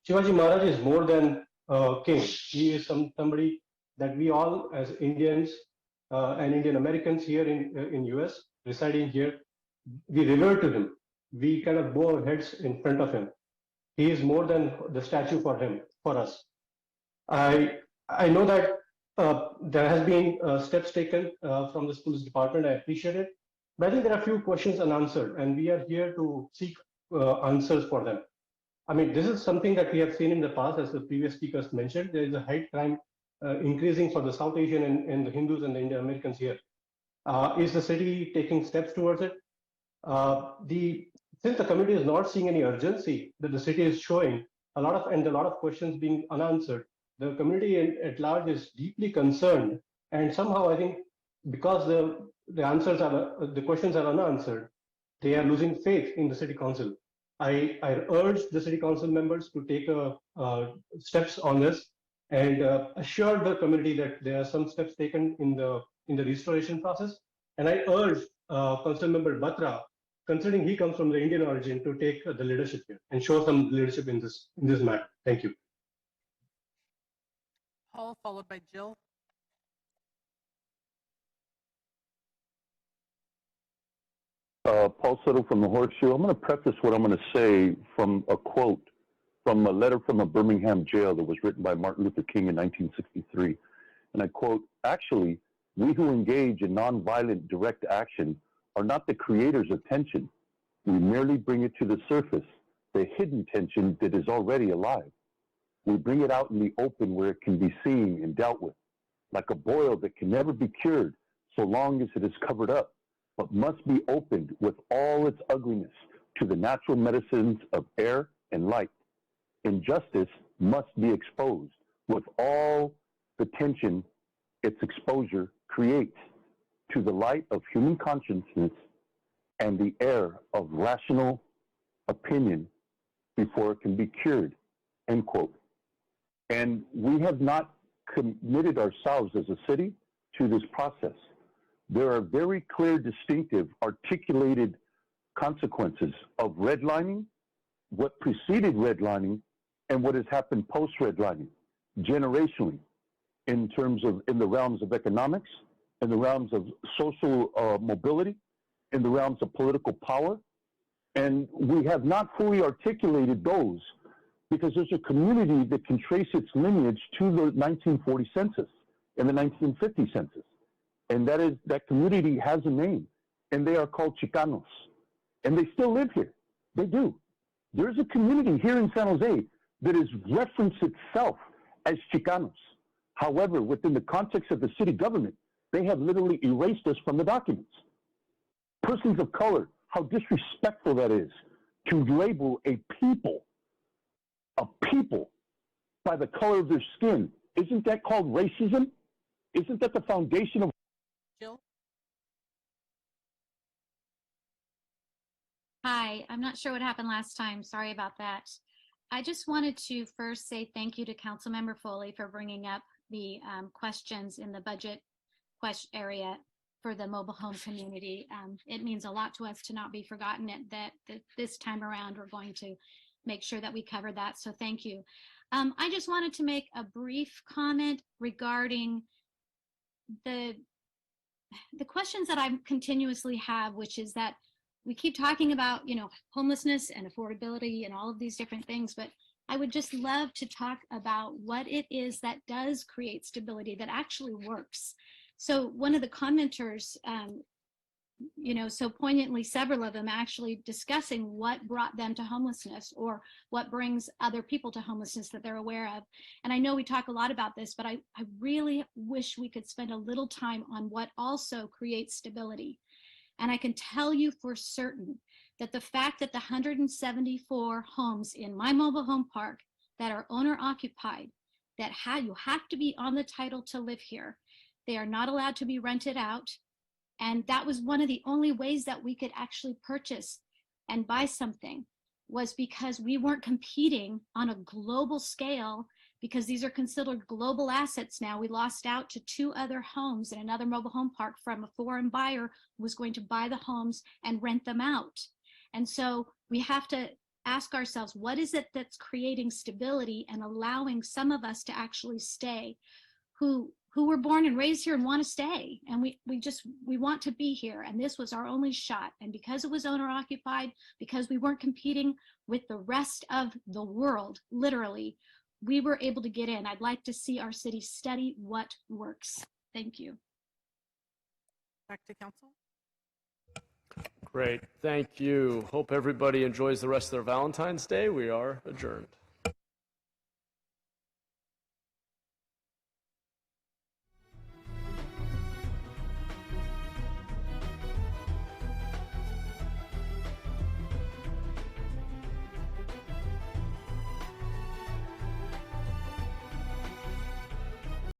Maharaj is more than a king. He is somebody that we all, as Indians and Indian Americans here in US, residing here, we revere to him. We kind of bow our heads in front of him. He is more than the statue for us. I know that there has been steps taken from the police department. I appreciate it, but I think there are a few questions unanswered, and we are here to seek answers for them. I mean, this is something that we have seen in the past, as the previous speakers mentioned. There is a hate crime increasing for the South Asian and the Hindus and the Indian Americans here. Is the city taking steps towards it? Since the community is not seeing any urgency that the city is showing, a lot of questions being unanswered, the community at large is deeply concerned, and somehow I think because the questions are unanswered, they are losing faith in the city council. I urge the city council members to take steps on this and assure the community that there are some steps taken in the restoration process. And I urge Council Member Batra, considering he comes from the Indian origin, to take the leadership here and show some leadership in this matter. Thank you. Paul, followed by Jill. Paul Soto from the Horseshoe. I'm going to preface what I'm going to say from a quote from a letter from a Birmingham jail that was written by Martin Luther King in 1963. And I quote, "Actually, we who engage in nonviolent direct action are not the creators of tension. We merely bring it to the surface, the hidden tension that is already alive. We bring it out in the open where it can be seen and dealt with, like a boil that can never be cured so long as it is covered up, but must be opened with all its ugliness to the natural medicines of air and light. Injustice must be exposed with all the tension its exposure creates to the light of human consciousness and the air of rational opinion before it can be cured," end quote. And we have not committed ourselves as a city to this process. There are very clear, distinctive, articulated consequences of redlining, what preceded redlining, and what has happened post-redlining, generationally, in the realms of economics, in the realms of social mobility, in the realms of political power, And we have not fully articulated those because there's a community that can trace its lineage to the 1940 census and the 1950 census. And that community has a name, and they are called Chicanos. And they still live here. They do. There's a community here in San Jose that has referenced itself as Chicanos. However, within the context of the city government, they have literally erased us from the documents. Persons of color, how disrespectful that is to label a people by the color of their skin. Isn't that called racism? Isn't that the foundation of Jill? Hi, I'm not sure what happened last time. Sorry about that. I just wanted to first say thank you to Councilmember Foley for bringing up the questions in the budget area for the mobile home community. It means a lot to us to not be forgotten that this time around we're going to make sure that we cover that. So thank you. I just wanted to make a brief comment regarding the questions that I continuously have, which is that we keep talking about, homelessness and affordability and all of these different things, but I would just love to talk about what it is that does create stability, that actually works. So one of the commenters, so poignantly, several of them actually discussing what brought them to homelessness or what brings other people to homelessness that they're aware of. And I know we talk a lot about this, but I really wish we could spend a little time on what also creates stability. And I can tell you for certain that the fact that the 174 homes in my mobile home park that are owner occupied, that you have to be on the title to live here. They are not allowed to be rented out. And that was one of the only ways that we could actually purchase and buy something, was because we weren't competing on a global scale, because these are considered global assets now. We lost out to 2 other homes in another mobile home park from a foreign buyer who was going to buy the homes and rent them out. And so we have to ask ourselves, what is it that's creating stability and allowing some of us to actually stay, who were born and raised here and want to stay, and we want to be here, and this was our only shot. And because it was owner occupied, because we weren't competing with the rest of the world, literally, we were able to get in. I'd like to see our city study what works. Thank you. Back to council. Great, thank you. Hope everybody enjoys the rest of their Valentine's Day. We are adjourned.